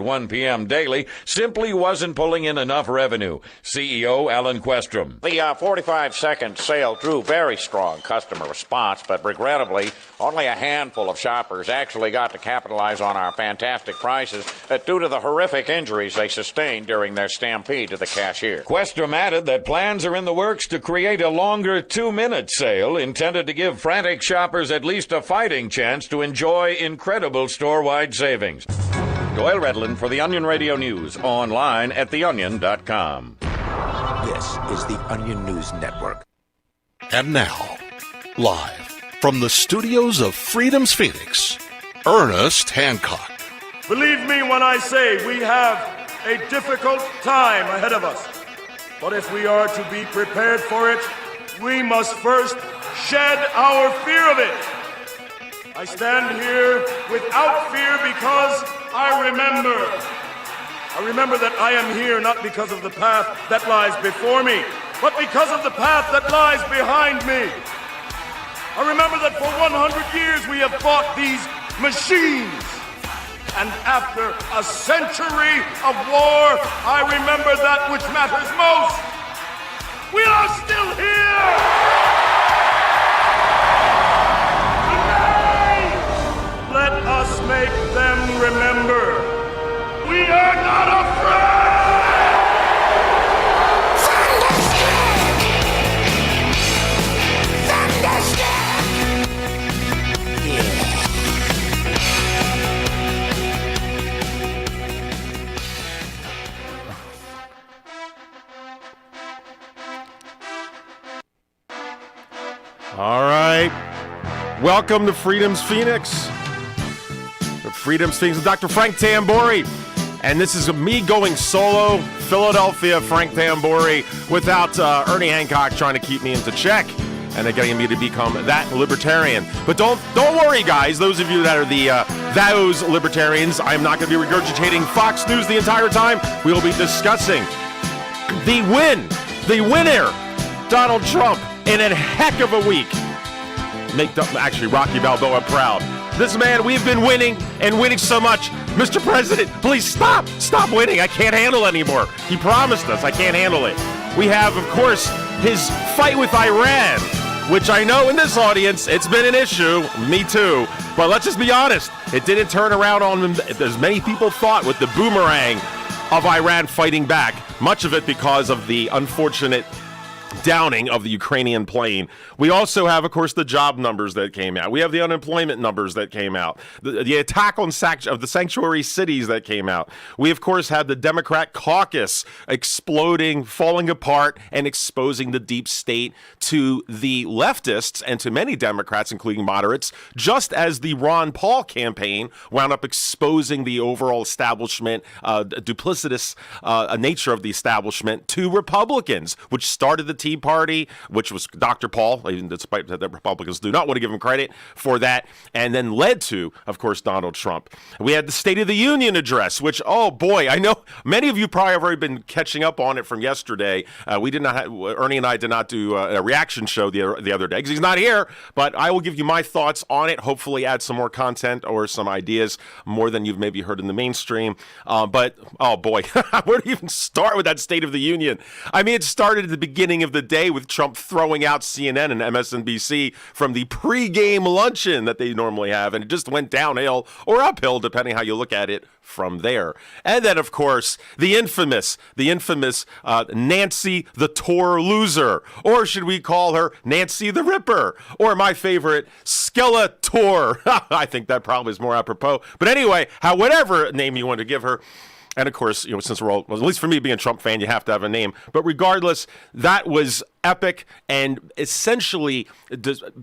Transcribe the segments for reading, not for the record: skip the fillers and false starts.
1 p.m. daily simply wasn't pulling in enough revenue. CEO Alan Questrom. The 45-second sale drew very strong customer response, but regrettably, only a handful of shoppers actually got to capitalize on our fantastic prices due to the horrific injuries they sustained during their stampede to the cashier. Questrom added that plans are in the works to create a longer 2-minute sale intended to give frantic shoppers at least a fighting chance to enjoy incredible store-wide savings. Doyle Redland for the Onion Radio News, online at theonion.com. This is the Onion News Network. And now, live from the studios of Freedom's Phoenix, Ernest Hancock. Believe me when I say we have a difficult time ahead of us. But if we are to be prepared for it, we must first shed our fear of it. I stand here without fear because I remember that I am here not because of the path that lies before me, but because of the path that lies behind me. I remember that for 100 years we have fought these machines. And after a century of war, I remember that which matters most. We are still here! Let us make them remember. We are not afraid! Thunderstruck! Yeah. All right. Welcome to Freedom's Phoenix. Freedom's Phoenix with Dr. Frank Tambori. And this is me going solo, Philadelphia Frank Tambori, without Ernie Hancock trying to keep me into check and getting me to become that libertarian. But don't worry, guys. Those of you that are those libertarians, I'm not going to be regurgitating Fox News the entire time. We'll be discussing the winner, Donald Trump, in a heck of a week. Make actually Rocky Balboa proud. This man, we've been winning and winning so much. Mr. President, please stop winning. I can't handle it anymore. He promised us. I can't handle it. We have, of course, his fight with Iran, which I know in this audience, it's been an issue. Me too. But let's just be honest. It didn't turn around on him as many people thought with the boomerang of Iran fighting back. Much of it because of the unfortunate downing of the Ukrainian plane. We also have, of course, the job numbers that came out. We have the unemployment numbers that came out. The attack on of the sanctuary cities that came out. We, of course, had the Democrat caucus exploding, falling apart, and exposing the deep state to the leftists and to many Democrats, including moderates, just as the Ron Paul campaign wound up exposing the overall establishment, duplicitous nature of the establishment to Republicans, which started the Tea Party, which was Dr. Paul, even despite that Republicans do not want to give him credit for that, and then led to, of course, Donald Trump. We had the State of the Union address, which, oh boy, I know many of you probably have already been catching up on it from yesterday. Ernie and I did not do a reaction show the other day because he's not here, but I will give you my thoughts on it, hopefully add some more content or some ideas, more than you've maybe heard in the mainstream. But, oh boy, where do you even start with that State of the Union? I mean, it started at the beginning of the day with Trump throwing out CNN and MSNBC from the pregame luncheon that they normally have, and it just went downhill or uphill, depending how you look at it from there. And then, of course, the infamous Nancy the Tour Loser, or should we call her Nancy the Ripper, or my favorite, Skeletor. I think that probably is more apropos. But anyway, whatever name you want to give her. And of course, since we're all, well, at least for me being a Trump fan, you have to have a name. But regardless, that was epic and essentially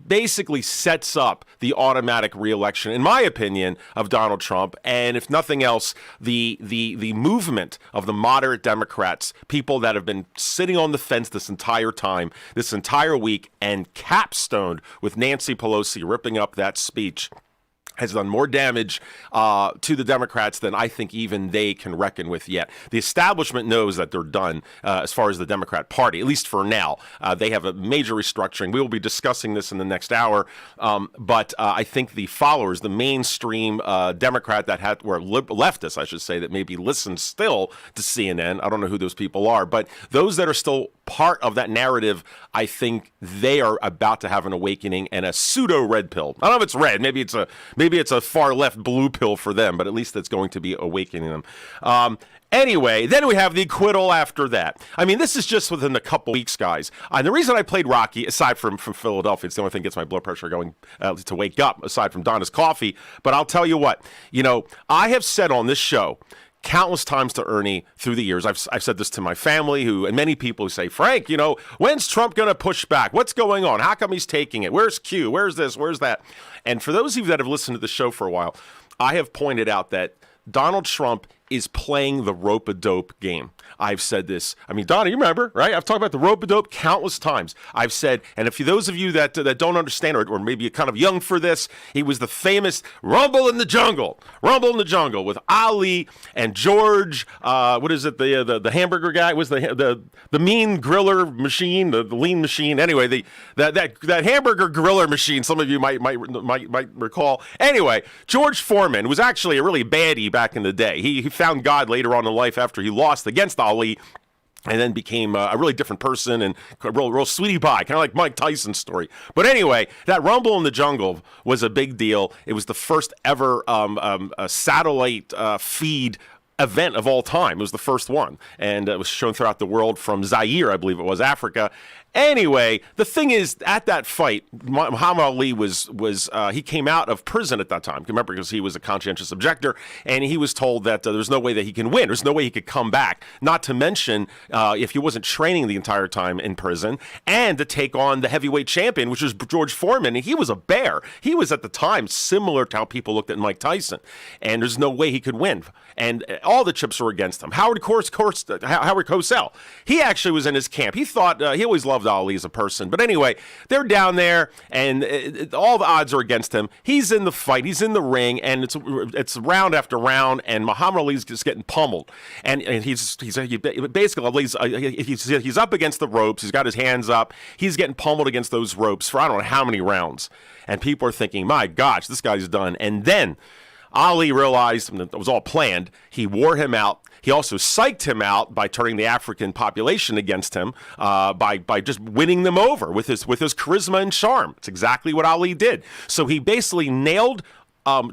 basically sets up the automatic reelection, in my opinion, of Donald Trump. And if nothing else, the movement of the moderate Democrats, people that have been sitting on the fence this entire time, this entire week, and capstoned with Nancy Pelosi ripping up that speech. has done more damage to the Democrats than I think even they can reckon with yet. The establishment knows that they're done as far as the Democrat Party, at least for now. They have a major restructuring. We will be discussing this in the next hour, but I think the followers, the mainstream Democrat that were leftists, I should say, that maybe listen still to CNN. I don't know who those people are, but those that are still part of that narrative, I think they are about to have an awakening and a pseudo red pill. I don't know if it's red. Maybe it's a far left blue pill for them, but at least it's going to be awakening them. Anyway, then we have the acquittal after that. I mean, this is just within a couple weeks, guys. And the reason I played Rocky, aside from Philadelphia, it's the only thing that gets my blood pressure going to wake up, aside from Donna's coffee. But I'll tell you what, I have said on this show countless times to Ernie through the years. I've said this to my family and many people who say, Frank, when's Trump going to push back? What's going on? How come he's taking it? Where's Q? Where's this? Where's that? And for those of you that have listened to the show for a while, I have pointed out that Donald Trump is playing the rope-a-dope game. I've said this. I mean, Donna, you remember, right? I've talked about the rope-a-dope countless times. I've said, and if those of you that don't understand or maybe you're kind of young for this, he was the famous Rumble in the Jungle with Ali and George, what is it, the hamburger guy? It was the mean griller machine, the lean machine. Anyway, that hamburger griller machine, some of you might recall. Anyway, George Foreman was actually a really baddie back in the day. He found God later on in life after he lost against Ali, and then became a really different person and a real sweetie pie, kind of like Mike Tyson's story. But anyway, that Rumble in the Jungle was a big deal. It was the first ever satellite feed event of all time. It was the first one, and it was shown throughout the world from Zaire, I believe it was, Africa. Anyway, the thing is, at that fight, Muhammad Ali he came out of prison at that time. Remember, because he was a conscientious objector, and he was told that there's no way that he can win. There's no way he could come back. Not to mention, if he wasn't training the entire time in prison, and to take on the heavyweight champion, which was George Foreman, and he was a bear. He was at the time similar to how people looked at Mike Tyson, and there's no way he could win. And all the chips were against him. Howard Cosell, he actually was in his camp. He thought he always loved Ali as a person. But anyway, they're down there, and all the odds are against him. He's in the fight. He's in the ring, and it's round after round, and Muhammad Ali's just getting pummeled. And he's up against the ropes. He's got his hands up. He's getting pummeled against those ropes for I don't know how many rounds. And people are thinking, my gosh, this guy's done. And then Ali realized it was all planned. He wore him out. He also psyched him out by turning the African population against him, by just winning them over with his charisma and charm. It's exactly what Ali did. So he basically nailed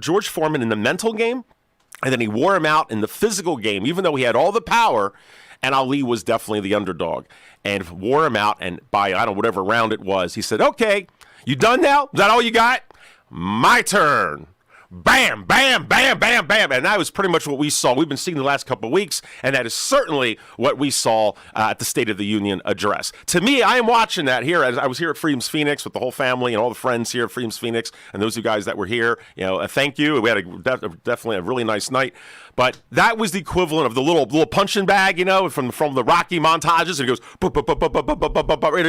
George Foreman in the mental game, and then he wore him out in the physical game, even though he had all the power, and Ali was definitely the underdog, and wore him out. And by, I don't know, whatever round it was, he said, okay, you done now? Is that all you got? My turn. Bam, bam, bam, bam, bam. And that was pretty much what we saw. We've been seeing the last couple of weeks, and that is certainly what we saw at the State of the Union address. To me, I am watching that here. As I was here at Freedom's Phoenix with the whole family and all the friends here at Freedom's Phoenix, and those of you guys that were here, thank you. We had definitely a really nice night. But that was the equivalent of the little punching bag, from the Rocky montages. And it goes,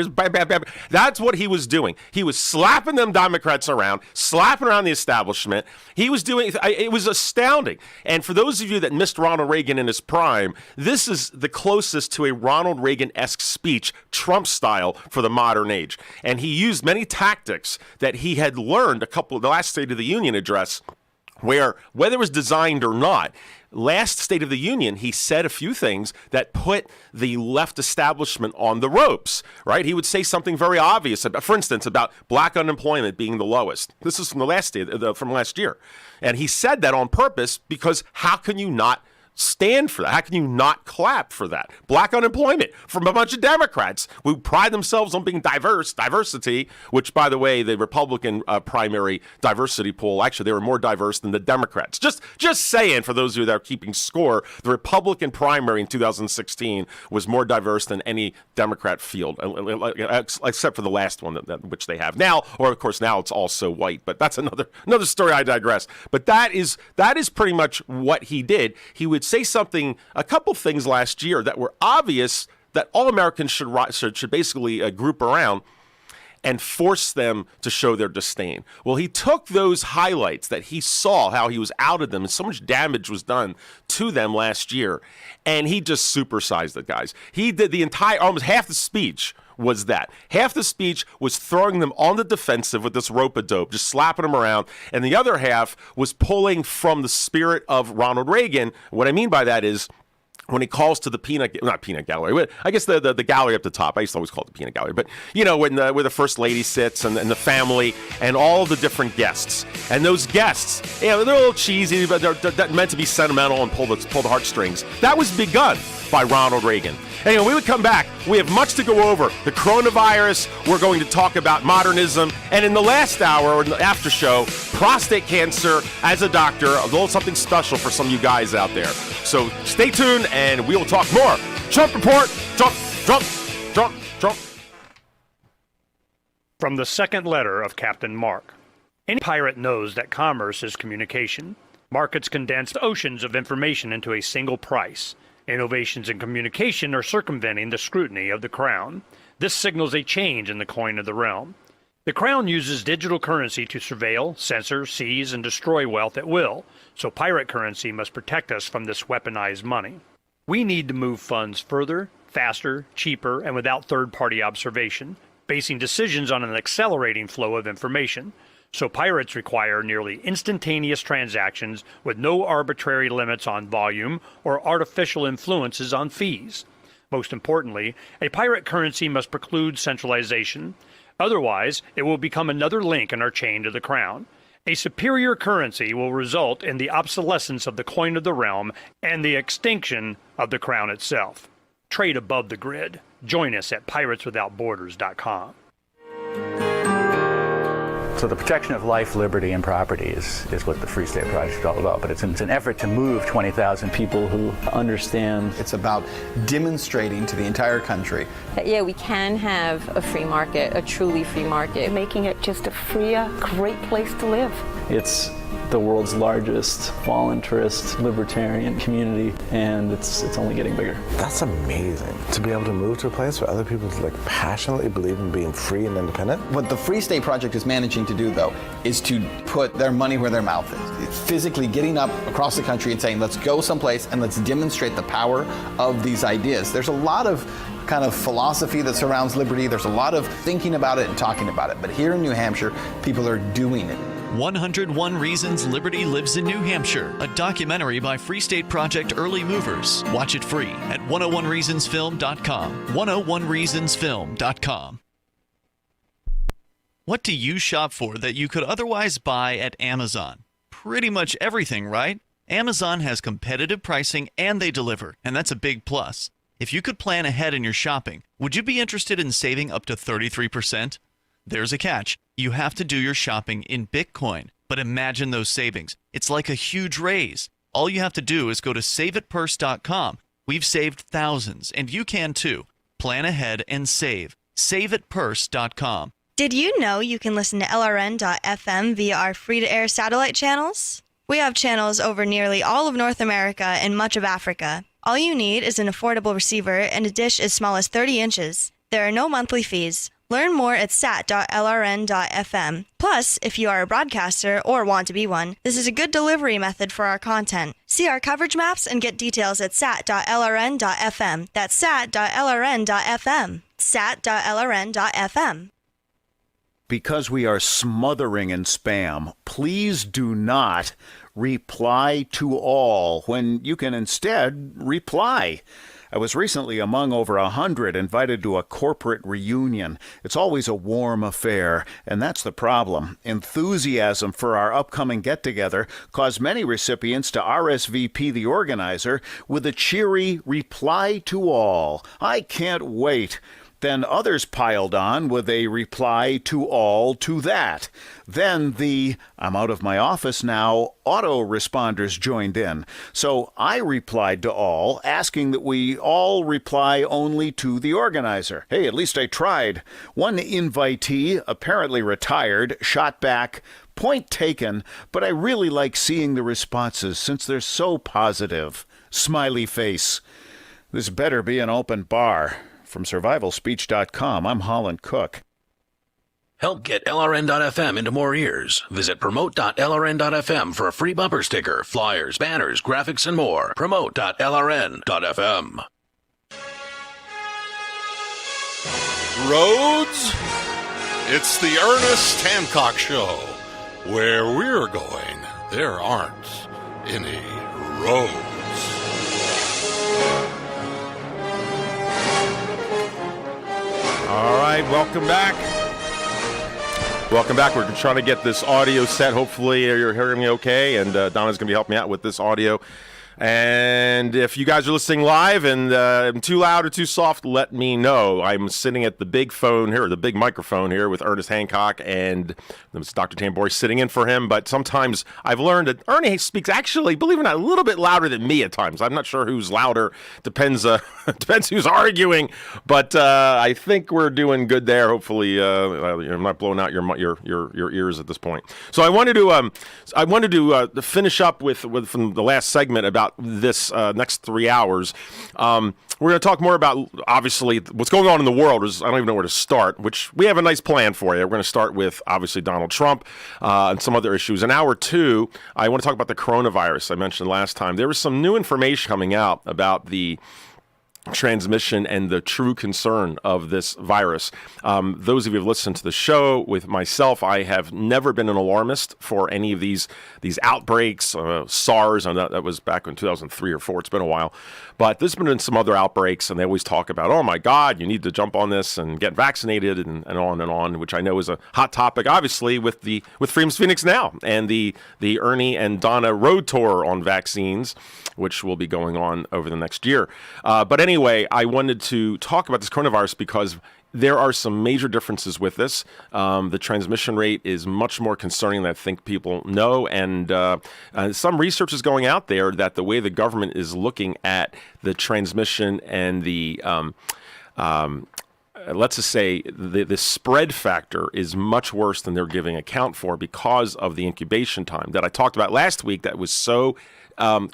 bam, bam, bam. That's what he was doing. He was slapping them Democrats around, slapping around the establishment. He was doing, it was astounding. And for those of you that missed Ronald Reagan in his prime, this is the closest to a Ronald Reagan-esque speech, Trump style, for the modern age. And he used many tactics that he had learned the last State of the Union address, where, whether it was designed or not, last State of the Union, he said a few things that put the left establishment on the ropes, right? He would say something very obvious, for instance, about black unemployment being the lowest. This is from from last year. And he said that on purpose because how can you not stand for that? How can you not clap for that? Black unemployment from a bunch of Democrats who pride themselves on being diversity, which, by the way, the Republican primary diversity poll, actually, they were more diverse than the Democrats. Just saying, for those of you that are keeping score, the Republican primary in 2016 was more diverse than any Democrat field, except for the last one, which they have now. Or, of course, now it's also white, but that's another story. I digress. But that is pretty much what he did. He would say a couple things last year that were obvious that all Americans should basically group around. and force them to show their disdain. Well, he took those highlights that he saw, how he was outed them, and so much damage was done to them last year, and he just supersized the guys. He did the entire, almost half the speech was that. Half the speech was throwing them on the defensive with this rope-a-dope, just slapping them around, and the other half was pulling from the spirit of Ronald Reagan. What I mean by that is, when he calls to the not peanut gallery, but I guess the gallery up the top. I used to always call it the peanut gallery. But, you know, when where the first lady sits and the family and all the different guests. And those guests, you know, they're a little cheesy, but they're meant to be sentimental and pull the heartstrings. That was begun by Ronald Reagan. Anyway, we would come back. We have much to go over. The coronavirus, we're going to talk about modernism, and in the last hour, or in the after show, prostate cancer as a doctor, a little something special for some of you guys out there. So stay tuned, and we will talk more. Trump Report, Trump. From the second letter of Captain Mark. Any pirate knows that commerce is communication. Markets condense oceans of information into a single price. Innovations in communication are circumventing the scrutiny of the crown. This signals a change in the coin of the realm. The crown uses digital currency to surveil, censor, seize, and destroy wealth at will, so pirate currency must protect us from this weaponized money. We need to move funds further, faster, cheaper, and without third-party observation, basing decisions on an accelerating flow of information. So pirates require nearly instantaneous transactions with no arbitrary limits on volume or artificial influences on fees. Most importantly, a pirate currency must preclude centralization. Otherwise, it will become another link in our chain to the crown. A superior currency will result in the obsolescence of the coin of the realm and the extinction of the crown itself. Trade above the grid. Join us at pirateswithoutborders.com. So the protection of life, liberty, and property is what the Free State Project is all about. But it's an effort to move 20,000 people who understand. It's about demonstrating to the entire country that, yeah, we can have a free market, a truly free market. Making it just a freer, great place to live. It's the world's largest voluntarist libertarian community, and it's only getting bigger. That's amazing, to be able to move to a place where other people passionately believe in being free and independent. What the Free State Project is managing to do, though, is to put their money where their mouth is. It's physically getting up across the country and saying, let's go someplace and let's demonstrate the power of these ideas. There's a lot of kind of philosophy that surrounds liberty. There's a lot of thinking about it and talking about it. But here in New Hampshire, people are doing it. 101 Reasons Liberty Lives in New Hampshire, a documentary by Free State Project Early Movers. Watch it free at 101reasonsfilm.com. 101reasonsfilm.com. What do you shop for that you could otherwise buy at Amazon? Pretty much everything, right? Amazon has competitive pricing and they deliver, and that's a big plus. If you could plan ahead in your shopping, would you be interested in saving up to 33%? There's a catch. You have to do your shopping in Bitcoin. But imagine those savings. It's like a huge raise. All you have to do is go to saveitpurse.com. We've saved thousands, and you can too. Plan ahead and save. Saveitpurse.com. Did you know you can listen to LRN.FM via our free-to-air satellite channels? We have channels over nearly all of North America and much of Africa. All you need is an affordable receiver and a dish as small as 30 inches. There are no monthly fees. Learn more at sat.lrn.fm. Plus, if you are a broadcaster or want to be one, this is a good delivery method for our content. See our coverage maps and get details at sat.lrn.fm. That's sat.lrn.fm. sat.lrn.fm. Because we are smothering in spam, please do not reply to all when you can instead reply. I was recently among over 100 invited to a corporate reunion. It's always a warm affair, and that's the problem. Enthusiasm for our upcoming get-together caused many recipients to RSVP the organizer with a cheery reply to all. I can't wait. Then others piled on with a reply to all to that. Then the "I'm out of my office now" autoresponders joined in. So I replied to all, asking that we all reply only to the organizer. Hey, at least I tried. One invitee, apparently retired, shot back, "Point taken, but I really like seeing the responses since they're so positive." Smiley face. This better be an open bar. From survivalspeech.com, I'm Holland Cook. Help get LRN.FM into more ears. Visit promote.lrn.fm for a free bumper sticker, flyers, banners, graphics, and more. Promote.lrn.fm. Roads? It's the Ernest Hancock Show. Where we're going, there aren't any roads. All right, welcome back. Welcome back. We're trying to get this audio set. Hopefully you're hearing me okay, and Donna's going to be helping me out with this audio. And if you guys are listening live and I'm too loud or too soft, let me know. I'm sitting at the big phone here, the big microphone here with Ernest Hancock, and Dr. Tambori sitting in for him. But sometimes I've learned that Ernie speaks actually, believe it or not, a little bit louder than me at times. I'm not sure who's louder. Depends who's arguing. But I think we're doing good there. Hopefully, I'm not blowing out your ears at this point. So I wanted to finish up with from the last segment about this next 3 hours. We're going to talk more about, obviously, what's going on in the world. I don't even know where to start, which we have a nice plan for you. We're going to start with, obviously, Donald Trump and some other issues. In hour two, I want to talk about the coronavirus I mentioned last time. There was some new information coming out about the transmission and the true concern of this virus. Those of you who have listened to the show with myself, I have never been an alarmist for any of these outbreaks. SARS, and that was back in 2003 or 4. It's been a while. But there's been some other outbreaks, and they always talk about, oh my God, you need to jump on this and get vaccinated and on, which I know is a hot topic, obviously, with Freedom's Phoenix Now and the Ernie and Donna road tour on vaccines, which will be going on over the next year. But anyway, I wanted to talk about this coronavirus because there are some major differences with this. The transmission rate is much more concerning than I think people know. And some research is going out there that the way the government is looking at the transmission and the let's just say the spread factor is much worse than they're giving account for because of the incubation time that I talked about last week that was so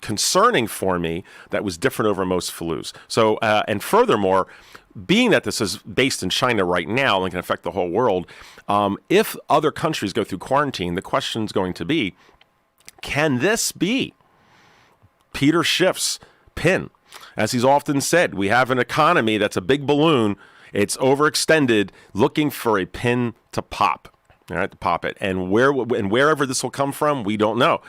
concerning for me, that was different over most flus. So, and furthermore, being that this is based in China right now and can affect the whole world, if other countries go through quarantine, the question is going to be, can this be Peter Schiff's pin? As he's often said, we have an economy that's a big balloon. It's overextended, looking for a pin to pop. All right, to pop it. And wherever this will come from, we don't know.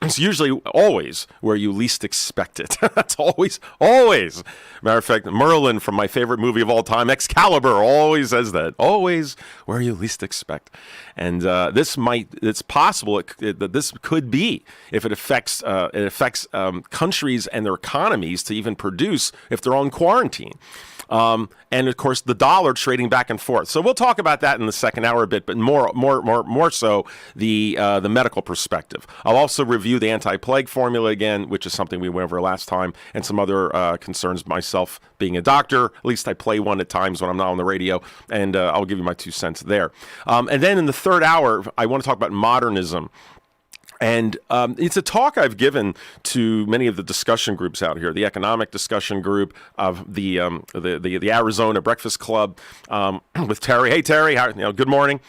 It's usually always where you least expect it. That's always. Matter of fact, Merlin from my favorite movie of all time, Excalibur, always says that. Always where you least expect. And it's possible that this could be, if it affects countries and their economies to even produce if they're on quarantine. And of course, the dollar trading back and forth. So we'll talk about that in the second hour a bit, but more so the medical perspective. I'll also review the anti-plague formula again, which is something we went over last time, and some other concerns. Myself being a doctor, at least I play one at times when I'm not on the radio, and I'll give you my 2 cents there. And then in the third hour, I want to talk about modernism. And it's a talk I've given to many of the discussion groups out here, the economic discussion group of the Arizona Breakfast Club with Terry. Hey, Terry, good morning.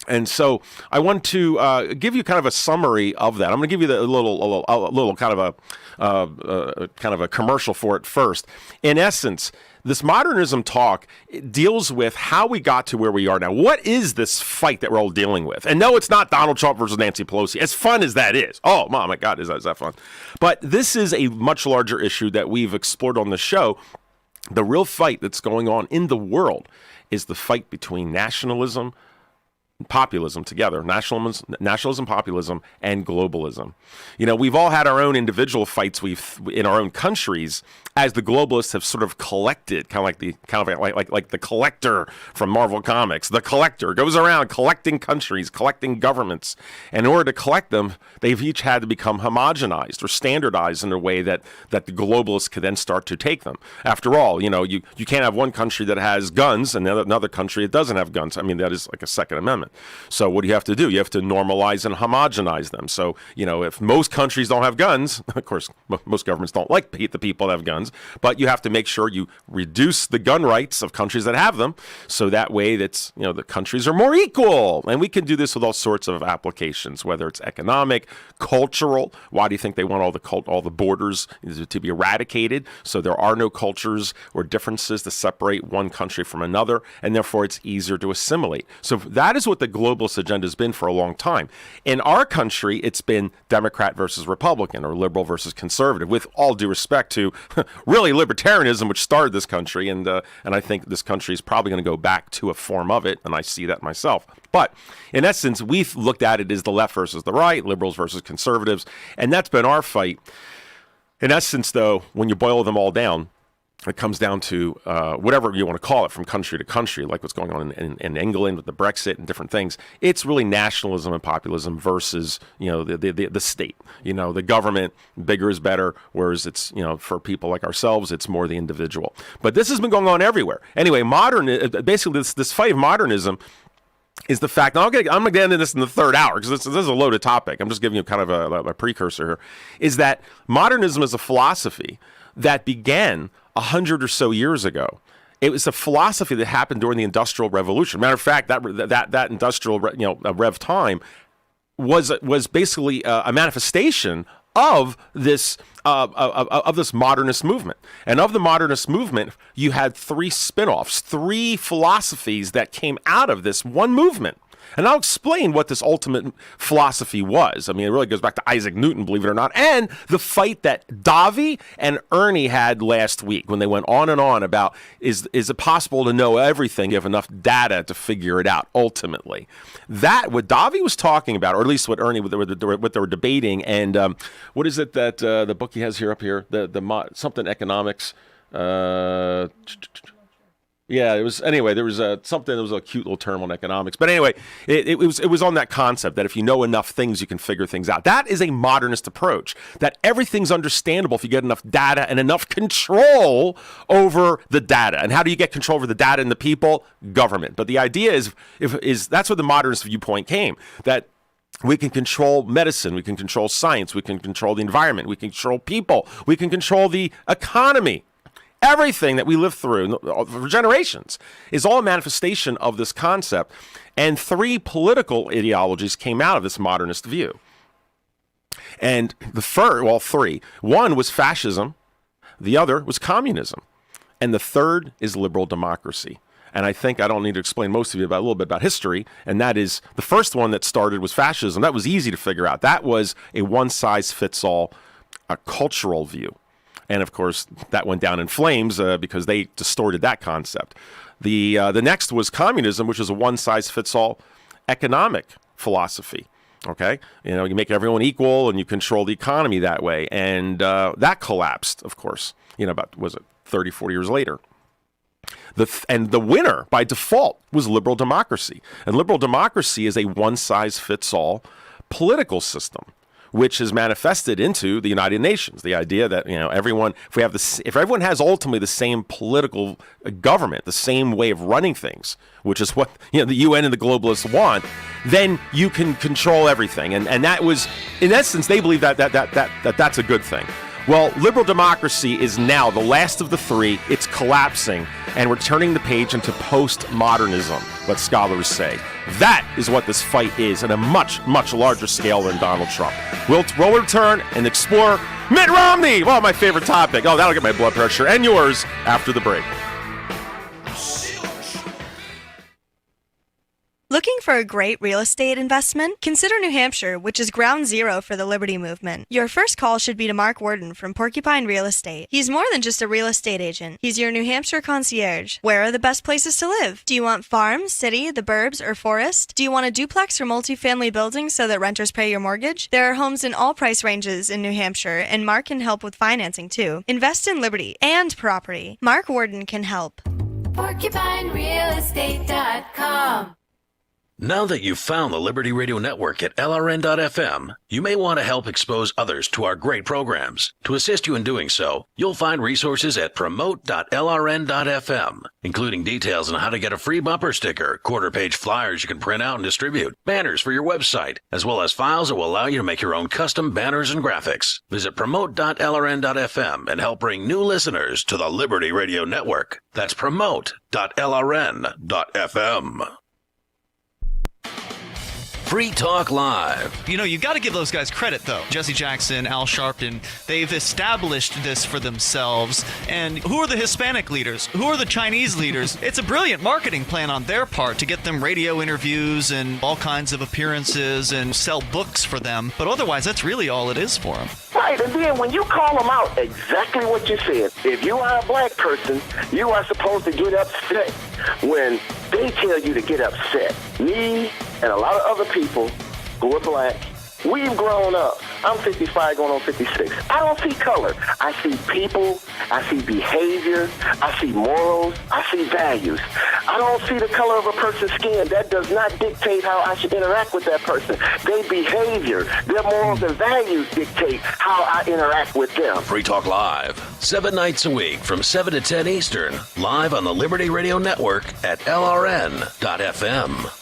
And so I want to give you kind of a summary of that. I'm going to give you a little kind of a commercial for it first. In essence, this modernism talk deals with how we got to where we are now. What is this fight that we're all dealing with? And no, it's not Donald Trump versus Nancy Pelosi. As fun as that is. Oh, my God, is that fun? But this is a much larger issue that we've explored on the show. The real fight that's going on in the world is the fight between nationalism, populism together, nationalism, populism, and globalism. We've all had our own individual fights in our own countries as the globalists have sort of collected, like the collector from Marvel Comics. The collector goes around collecting countries, collecting governments. And in order to collect them, they've each had to become homogenized or standardized in a way that the globalists could then start to take them. After all, you can't have one country that has guns and another country that doesn't have guns. I mean, that is like a Second Amendment. movement. So what do you have to do? You have to normalize and homogenize them. So, if most countries don't have guns, of course, most governments don't like the people that have guns, but you have to make sure you reduce the gun rights of countries that have them. So that way that's, the countries are more equal. And we can do this with all sorts of applications, whether it's economic, cultural. Why do you think they want all the borders to be eradicated? So there are no cultures or differences to separate one country from another, and therefore it's easier to assimilate. So that is what the globalist agenda has been for a long time. In our country, it's been Democrat versus Republican or liberal versus conservative, with all due respect to really libertarianism, which started this country, and I think this country is probably going to go back to a form of it, and I see that myself. But in essence, we've looked at it as the left versus the right, liberals versus conservatives, and that's been our fight. In essence, though, when you boil them all down, it comes down to whatever you want to call it, from country to country, like what's going on in England with the Brexit and different things. It's really nationalism and populism versus, the state. The government, bigger is better, whereas it's, for people like ourselves, it's more the individual. But this has been going on everywhere. Anyway, basically this fight of modernism is the fact, and I'm going to get into this in the third hour because this is a loaded topic. I'm just giving you kind of a precursor here, is that modernism is a philosophy that began 100 or so years ago. It was a philosophy that happened during the Industrial Revolution. Matter of fact, that industrial rev time was basically a manifestation of this modernist movement. And of the modernist movement, you had three spin-offs, three philosophies that came out of this one movement. And I'll explain what this ultimate philosophy was. I mean, it really goes back to Isaac Newton, believe it or not, and the fight that Davi and Ernie had last week when they went on and on about is it possible to know everything? You have enough data to figure it out ultimately. That, what Davi was talking about, or at least what Ernie, what they were debating, and what is it that the book he has here up here, the something economics, yeah, it was. Anyway, there was something. There was a cute little term on economics, but anyway, it was on that concept that if you know enough things, you can figure things out. That is a modernist approach. That everything's understandable if you get enough data and enough control over the data. And how do you get control over the data and the people? Government. But the idea is that's where the modernist viewpoint came. That we can control medicine, we can control science, we can control the environment, we can control people, we can control the economy. Everything that we live through for generations is all a manifestation of this concept. And three political ideologies came out of this modernist view. And three. One was fascism. The other was communism. And the third is liberal democracy. And I think I don't need to explain most of you about a little bit about history. And that is the first one that started was fascism. That was easy to figure out. That was a one-size-fits-all cultural view. And of course, that went down in flames because they distorted that concept. The next was communism, which is a one-size-fits-all economic philosophy. Okay, you make everyone equal and you control the economy that way, and that collapsed, of course. About 30, 40 years later. And the winner by default was liberal democracy, and liberal democracy is a one-size-fits-all political system, which is manifested into the United Nations. The idea that everyone, if everyone has ultimately the same political government, the same way of running things, which is what the UN and the globalists want, then you can control everything. And that was, in essence, they believe that's a good thing. Well, liberal democracy is now the last of the three. It's collapsing, and we're turning the page into postmodernism, what scholars say. That is what this fight is at a much, much larger scale than Donald Trump. We'll return and explore Mitt Romney. Well, my favorite topic. Oh, that'll get my blood pressure and yours after the break. Looking for a great real estate investment? Consider New Hampshire, which is ground zero for the Liberty Movement. Your first call should be to Mark Worden from Porcupine Real Estate. He's more than just a real estate agent. He's your New Hampshire concierge. Where are the best places to live? Do you want farm, city, the burbs, or forest? Do you want a duplex or multifamily building so that renters pay your mortgage? There are homes in all price ranges in New Hampshire, and Mark can help with financing too. Invest in Liberty and property. Mark Worden can help. PorcupineRealestate.com. Now that you've found the Liberty Radio Network at LRN.FM, you may want to help expose others to our great programs. To assist you in doing so, you'll find resources at promote.lrn.fm, including details on how to get a free bumper sticker, quarter-page flyers you can print out and distribute, banners for your website, as well as files that will allow you to make your own custom banners and graphics. Visit promote.lrn.fm and help bring new listeners to the Liberty Radio Network. That's promote.lrn.fm. Free Talk Live. You know, you got to give those guys credit, though. Jesse Jackson, Al Sharpton, they've established this for themselves. And who are the Hispanic leaders? Who are the Chinese leaders? It's a brilliant marketing plan on their part to get them radio interviews and all kinds of appearances and sell books for them. But otherwise, that's really all it is for them. Right, and then when you call them out exactly what you said, if you are a black person, you are supposed to get upset when they tell you to get upset. Me and a lot of other people who are black, we've grown up. I'm 55 going on 56. I don't see color. I see people. I see behavior. I see morals. I see values. I don't see the color of a person's skin. That does not dictate how I should interact with that person. Their behavior, their morals and values dictate how I interact with them. Free Talk Live, 7 nights a week from 7 to 10 Eastern, live on the Liberty Radio Network at LRN.FM.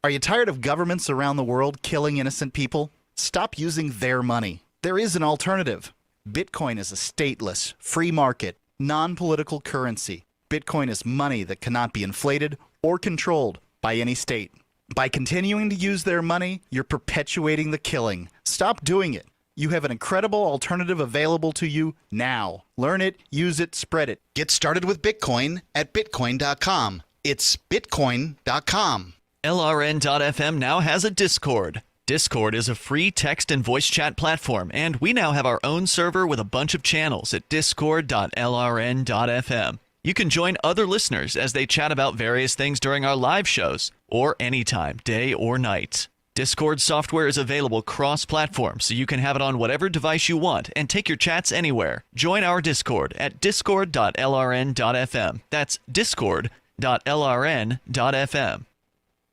Are you tired of governments around the world killing innocent people? Stop using their money. There is an alternative. Bitcoin is a stateless, free market, non-political currency. Bitcoin is money that cannot be inflated or controlled by any state. By continuing to use their money, you're perpetuating the killing. Stop doing it. You have an incredible alternative available to you now. Learn it, use it, spread it. Get started with Bitcoin at Bitcoin.com. It's Bitcoin.com. LRN.FM now has a Discord. Discord is a free text and voice chat platform, and we now have our own server with a bunch of channels at discord.lrn.fm. You can join other listeners as they chat about various things during our live shows, or anytime, day or night. Discord software is available cross-platform, so you can have it on whatever device you want and take your chats anywhere. Join our Discord at discord.lrn.fm. That's discord.lrn.fm.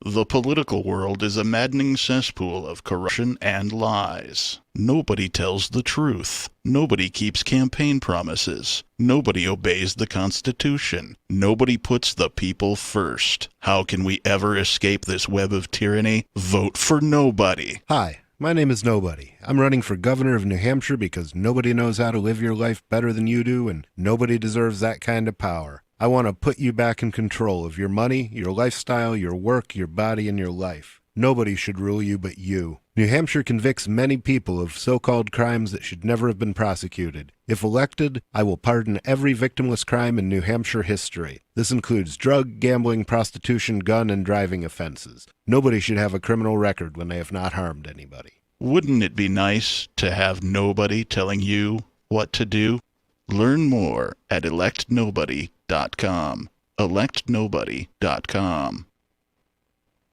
The political world is a maddening cesspool of corruption and lies. Nobody tells the truth. Nobody keeps campaign promises. Nobody obeys the Constitution. Nobody puts the people first. How can we ever escape this web of tyranny? Vote for nobody. Hi, my name is Nobody. I'm running for governor of New Hampshire because nobody knows how to live your life better than you do, and nobody deserves that kind of power. I want to put you back in control of your money, your lifestyle, your work, your body, and your life. Nobody should rule you but you. New Hampshire convicts many people of so-called crimes that should never have been prosecuted. If elected, I will pardon every victimless crime in New Hampshire history. This includes drug, gambling, prostitution, gun, and driving offenses. Nobody should have a criminal record when they have not harmed anybody. Wouldn't it be nice to have nobody telling you what to do? Learn more at electnobody.com. electnobody.com.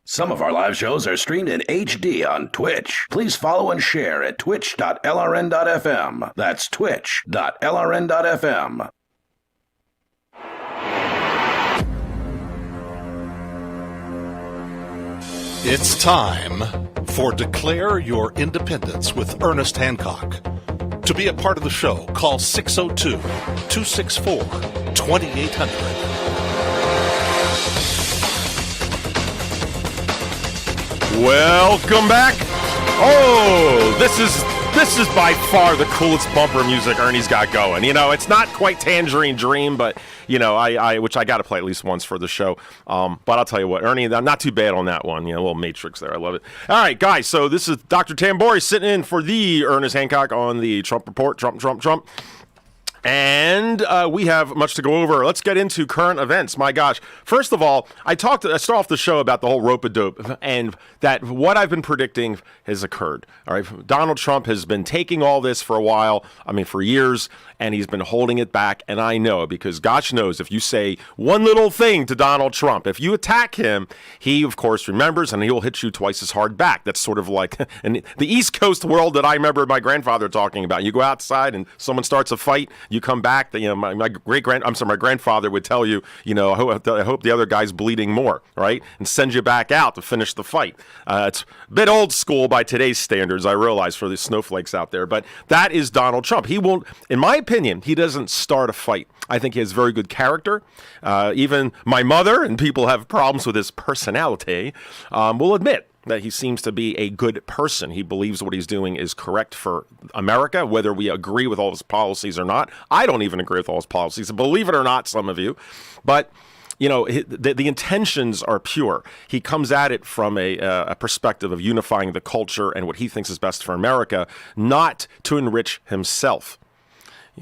Some of our live shows are streamed in HD on Twitch. Please follow and share at twitch.lrn.fm. That's twitch.lrn.fm. It's time for Declare Your Independence with Ernest Hancock. To be a part of the show, call 602-264-2800. Welcome back. Oh, this is by far the coolest bumper music Ernie's got going. You know, it's not quite Tangerine Dream, but you know, which I got to play at least once for the show. But I'll tell you what, Ernie, I'm not too bad on that one. You know, a little Matrix there. I love it. All right, guys. So this is Dr. Tambori sitting in for the Ernest Hancock on the Trump Report. Trump. And we have much to go over. Let's get into current events. My gosh. First of all, I start off the show about the whole rope-a-dope and that what I've been predicting has occurred. All right. Donald Trump has been taking all this for a while. I mean, for years. And he's been holding it back. And I know, because gosh knows, if you say one little thing to Donald Trump, if you attack him, he, of course, remembers and he will hit you twice as hard back. That's sort of like the East Coast world that I remember my grandfather talking about. You go outside and someone starts a fight, you come back back. That my grandfather would tell you, I hope the other guy's bleeding more, right, and send you back out to finish the fight. It's a bit old school by today's standards, I realize, for the snowflakes out there, but that is Donald Trump. He won't, in my opinion, he doesn't start a fight. I think he has very good character. Even my mother and people have problems with his personality will admit that he seems to be a good person. He believes what he's doing is correct for America, whether we agree with all his policies or not. I don't even agree with all his policies, believe it or not, some of you. But, the intentions are pure. He comes at it from a perspective of unifying the culture and what he thinks is best for America, not to enrich himself.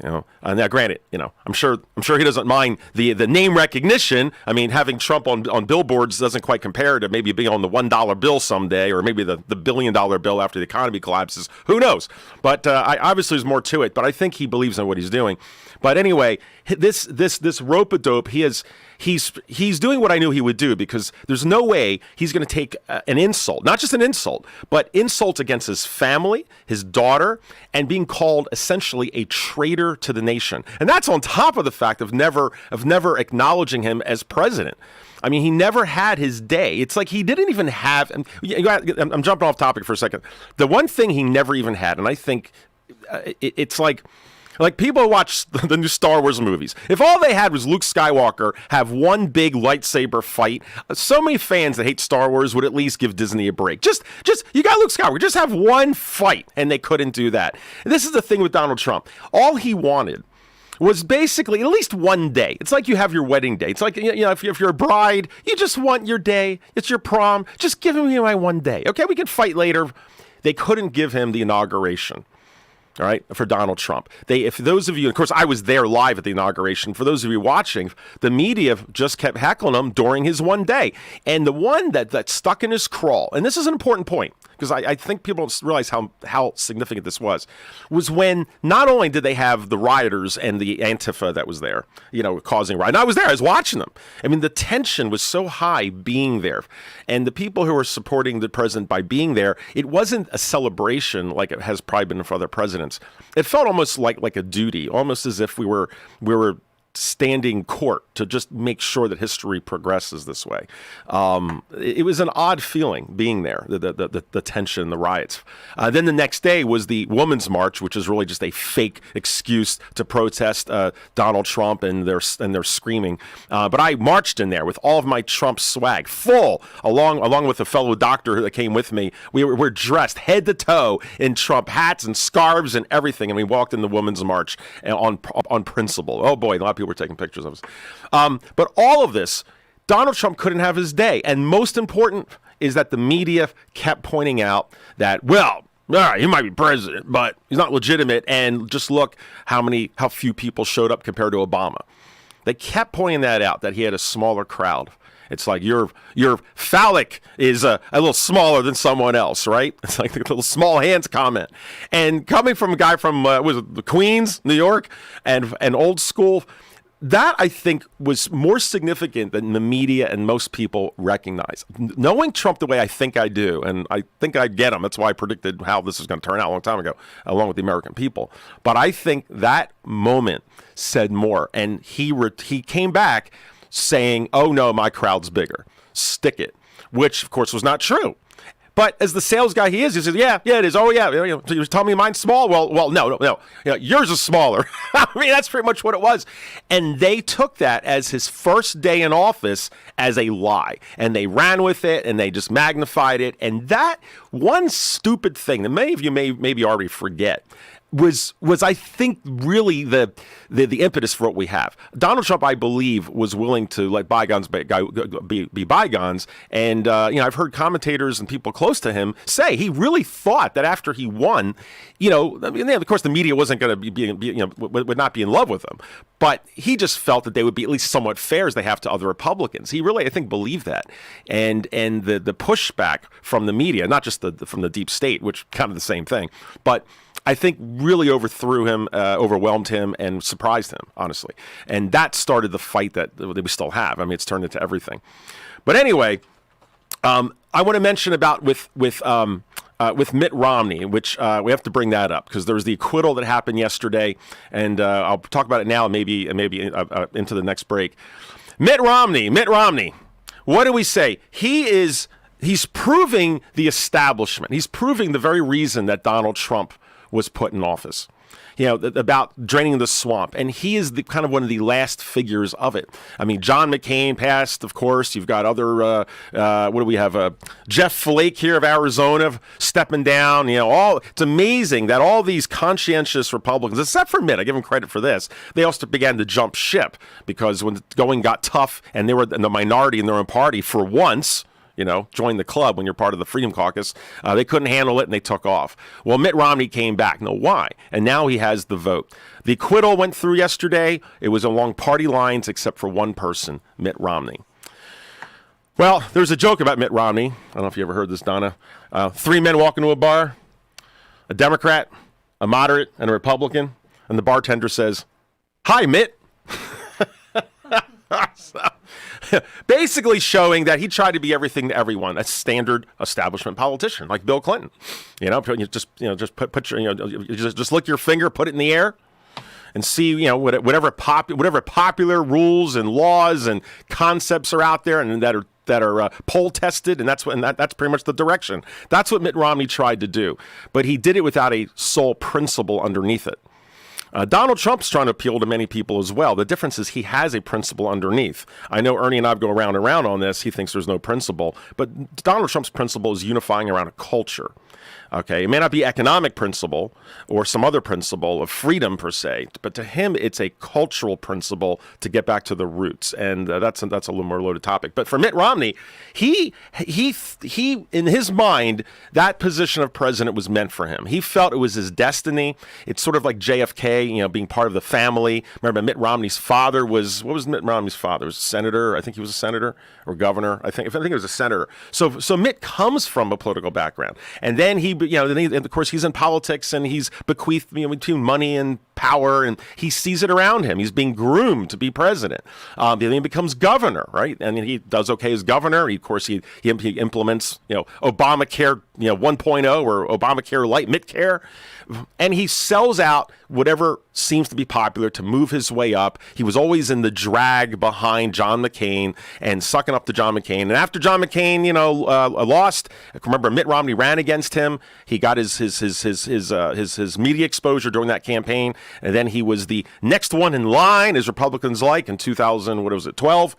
Now granted, I'm sure he doesn't mind the name recognition. I mean, having Trump on billboards doesn't quite compare to maybe being on the $1 bill someday, or maybe the $1 billion bill after the economy collapses. Who knows? But obviously there's more to it. But I think he believes in what he's doing. But anyway, this rope-a-dope, he's doing what I knew he would do, because there's no way he's going to take an insult, not just an insult, but insult against his family, his daughter, and being called essentially a traitor to the nation. And that's on top of the fact of never acknowledging him as president. I mean, he never had his day. It's like he didn't even have. I'm jumping off topic for a second. The one thing he never even had, and I think it's like people who watch the new Star Wars movies. If all they had was Luke Skywalker have one big lightsaber fight, so many fans that hate Star Wars would at least give Disney a break. Just you got Luke Skywalker, just have one fight, and they couldn't do that. And this is the thing with Donald Trump. All he wanted was basically at least one day. It's like you have your wedding day. It's like, if you're a bride, you just want your day. It's your prom. Just give me my one day. Okay, we can fight later. They couldn't give him the inauguration. All right, for Donald Trump. If those of you, of course, I was there live at the inauguration. For those of you watching, the media just kept heckling him during his one day. And the one that stuck in his craw, and this is an important point, because I think people don't realize how significant this was when not only did they have the rioters and the Antifa that was there, causing riot. And I was there. I was watching them. I mean, the tension was so high being there. And the people who were supporting the president by being there, it wasn't a celebration like it has probably been for other presidents. It felt almost like a duty, almost as if we were standing court to just make sure that history progresses this way. It was an odd feeling being there, the tension, the riots. Then the next day was the Women's March, which is really just a fake excuse to protest Donald Trump and their screaming. But I marched in there with all of my Trump swag, full, along with a fellow doctor that came with me. We're dressed head to toe in Trump hats and scarves and everything, and we walked in the Women's March on principle. Oh boy, a lot of people were taking pictures of us. But all of this, Donald Trump couldn't have his day. And most important is that the media kept pointing out that, well, all right, he might be president, but he's not legitimate. And just look how few people showed up compared to Obama. They kept pointing that out, that he had a smaller crowd. It's like your phallic is a little smaller than someone else, right? It's like the little small hands comment. And coming from a guy from the Queens, New York, and old school, that I think was more significant than the media and most people recognize. Knowing Trump the way I think I do, and I think I get him. That's why I predicted how this was going to turn out a long time ago, along with the American people. But I think that moment said more, and he came back saying, "Oh no, my crowd's bigger. Stick it," which of course was not true. But as the sales guy he says, yeah, it is. Oh yeah, you're telling me mine's small? Well, no. Yours is smaller. I mean, that's pretty much what it was. And they took that as his first day in office as a lie, and they ran with it, and they just magnified it. And that one stupid thing that many of you maybe already forget was I think really the impetus for what we have. Donald Trump, I believe, was willing to let bygones be bygones, and I've heard commentators and people close to him say he really thought that after he won, of course the media wasn't going to would not be in love with him, but he just felt that they would be at least somewhat fair as they have to other Republicans. He really, I think, believed that, and the pushback from the media, not just from the deep state, which kind of the same thing, but I think really overthrew him, overwhelmed him, and surprised him, honestly. And that started the fight that we still have. I mean, it's turned into everything. But anyway, I want to mention about with with Mitt Romney, which we have to bring that up because there was the acquittal that happened yesterday, and I'll talk about it now, maybe into the next break. Mitt Romney. What do we say? He's proving the establishment. He's proving the very reason that Donald Trump was put in office. About draining the swamp. And he is kind of one of the last figures of it. I mean, John McCain passed, of course. You've got other, what do we have? Jeff Flake here of Arizona stepping down. It's amazing that all these conscientious Republicans, except for Mitt, I give them credit for this, they also began to jump ship because when the going got tough and they were in the minority in their own party for once, join the club when you're part of the Freedom Caucus. They couldn't handle it and they took off. Well, Mitt Romney came back. Now, why? And now he has the vote. The acquittal went through yesterday. It was along party lines except for one person, Mitt Romney. Well, there's a joke about Mitt Romney. I don't know if you ever heard this, Donna. 3 men walk into a bar, a Democrat, a moderate, and a Republican. And the bartender says, "Hi, Mitt." Basically showing that he tried to be everything to everyone, a standard establishment politician like Bill Clinton. Just lick your finger, put it in the air, and see whatever popular rules and laws and concepts are out there and that are poll tested, and that's pretty much the direction. That's what Mitt Romney tried to do, but he did it without a sole principle underneath it. Donald Trump's trying to appeal to many people as well. The difference is he has a principle underneath. I know Ernie and I go around and around on this. He thinks there's no principle. But Donald Trump's principle is unifying around a culture. Okay, it may not be economic principle or some other principle of freedom per se, but to him it's a cultural principle to get back to the roots, and that's a little more loaded topic. But for Mitt Romney, he in his mind that position of president was meant for him. He felt it was his destiny. It's sort of like JFK, being part of the family. Remember, Mitt Romney's father was Mitt Romney's father? Was a senator. I think he was a senator or governor. I think it was a senator. So Mitt comes from a political background, and then and of course he's in politics and he's bequeathed between money and power, and he sees it around him. He's being groomed to be president. Then he becomes governor, right? And he does okay as governor. Of course, he implements Obamacare 1.0 or Obamacare Light, Medicare, and he sells out whatever seems to be popular to move his way up. He was always in the drag behind John McCain and sucking up to John McCain. And after John McCain, lost, remember Mitt Romney ran against him. He got his media exposure during that campaign, and then he was the next one in line, as Republicans like, in 2012.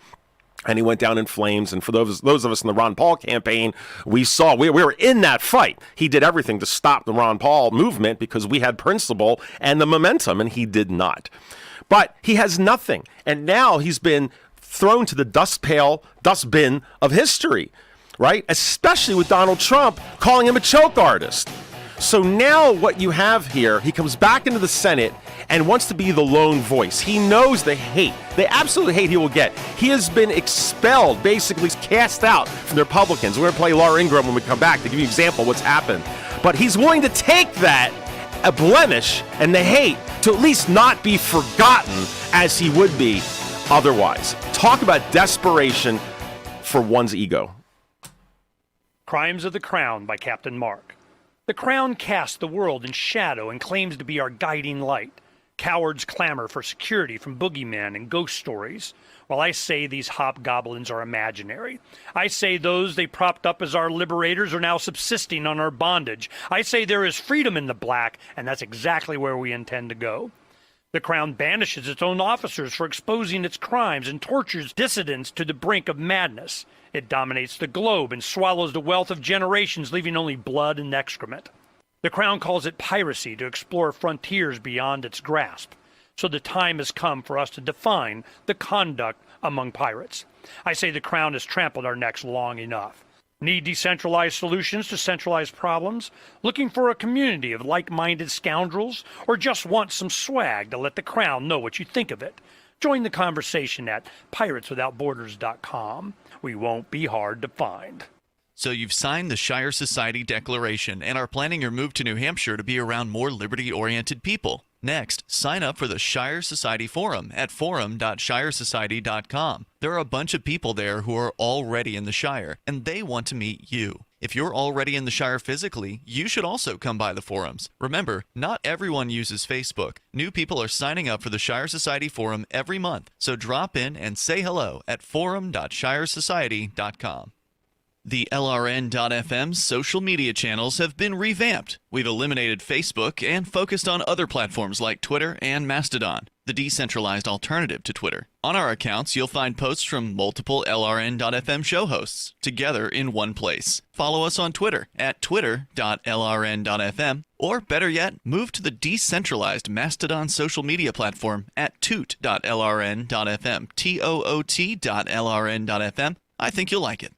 And he went down in flames. And for those of us in the Ron Paul campaign, we were in that fight. He did everything to stop the Ron Paul movement because we had principle and the momentum, and he did not. But he has nothing. And now he's been thrown to the dustbin of history, right? Especially with Donald Trump calling him a choke artist. So now what you have here, he comes back into the Senate and wants to be the lone voice. He knows the absolute hate he will get. He has been expelled, basically cast out from the Republicans. We're going to play Laura Ingraham when we come back to give you an example of what's happened. But he's willing to take that, a blemish, and the hate to at least not be forgotten as he would be otherwise. Talk about desperation for one's ego. Crimes of the Crown by Captain Mark. The Crown casts the world in shadow and claims to be our guiding light. Cowards clamor for security from boogeymen and ghost stories. While I say these hobgoblins are imaginary. I say those they propped up as our liberators are now subsisting on our bondage. I say there is freedom in the black, and that's exactly where we intend to go. The Crown banishes its own officers for exposing its crimes and tortures dissidents to the brink of madness. It dominates the globe and swallows the wealth of generations, leaving only blood and excrement. The Crown calls it piracy to explore frontiers beyond its grasp. So the time has come for us to define the conduct among pirates. I say the Crown has trampled our necks long enough. Need decentralized solutions to centralized problems? Looking for a community of like-minded scoundrels? Or just want some swag to let the Crown know what you think of it? Join the conversation at pirateswithoutborders.com. We won't be hard to find. So you've signed the Shire Society Declaration and are planning your move to New Hampshire to be around more liberty-oriented people. Next, sign up for the Shire Society Forum at forum.shiresociety.com. There are a bunch of people there who are already in the Shire, and they want to meet you. If you're already in the Shire physically, you should also come by the forums. Remember, not everyone uses Facebook. New people are signing up for the Shire Society Forum every month, so drop in and say hello at forum.shiresociety.com. The LRN.FM social media channels have been revamped. We've eliminated Facebook and focused on other platforms like Twitter and Mastodon, the decentralized alternative to Twitter. On our accounts, you'll find posts from multiple LRN.FM show hosts together in one place. Follow us on Twitter at twitter.lrn.fm, or better yet, move to the decentralized Mastodon social media platform at toot.lrn.fm, toot.lrn.fm. I think you'll like it.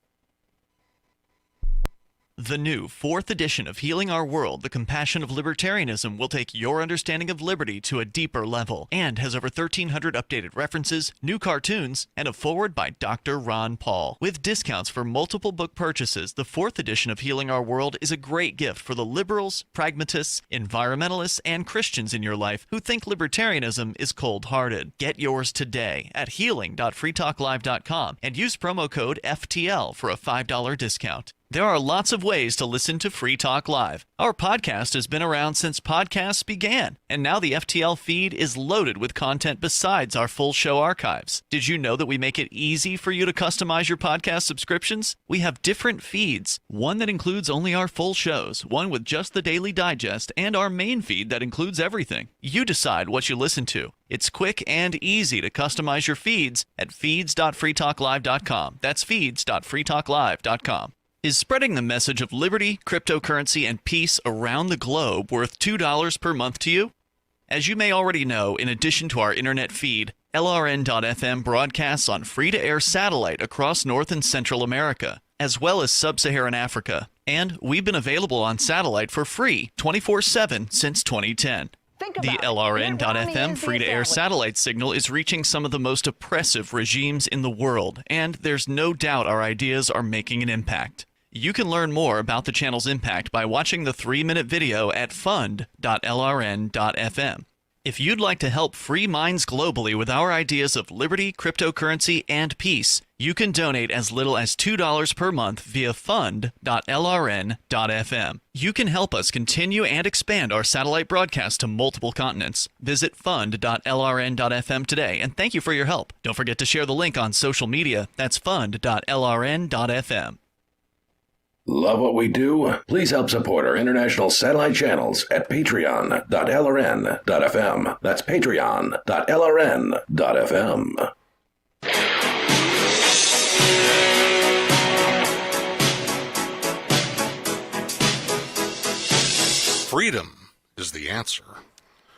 The new 4th edition of Healing Our World, The Compassion of Libertarianism, will take your understanding of liberty to a deeper level and has over 1,300 updated references, new cartoons, and a foreword by Dr. Ron Paul. With discounts for multiple book purchases, the 4th edition of Healing Our World is a great gift for the liberals, pragmatists, environmentalists, and Christians in your life who think libertarianism is cold-hearted. Get yours today at healing.freetalklive.com and use promo code FTL for a $5 discount. There are lots of ways to listen to Free Talk Live. Our podcast has been around since podcasts began, and now the FTL feed is loaded with content besides our full show archives. Did you know that we make it easy for you to customize your podcast subscriptions? We have different feeds, one that includes only our full shows, one with just the Daily Digest, and our main feed that includes everything. You decide what you listen to. It's quick and easy to customize your feeds at feeds.freetalklive.com. That's feeds.freetalklive.com. Is spreading the message of liberty, cryptocurrency, and peace around the globe worth $2 per month to you? As you may already know, in addition to our internet feed, LRN.FM broadcasts on free-to-air satellite across North and Central America, as well as Sub-Saharan Africa. And we've been available on satellite for free 24/7 since 2010. The LRN.FM free-to-air satellite signal is reaching some of the most oppressive regimes in the world, and there's no doubt our ideas are making an impact. You can learn more about the channel's impact by watching the 3-minute video at fund.lrn.fm. If you'd like to help free minds globally with our ideas of liberty, cryptocurrency, and peace, you can donate as little as $2 per month via fund.lrn.fm. You can help us continue and expand our satellite broadcast to multiple continents. Visit fund.lrn.fm today, and thank you for your help. Don't forget to share the link on social media. That's fund.lrn.fm. Love what we do? Please help support our international satellite channels at patreon.lrn.fm. That's patreon.lrn.fm. Freedom is the answer.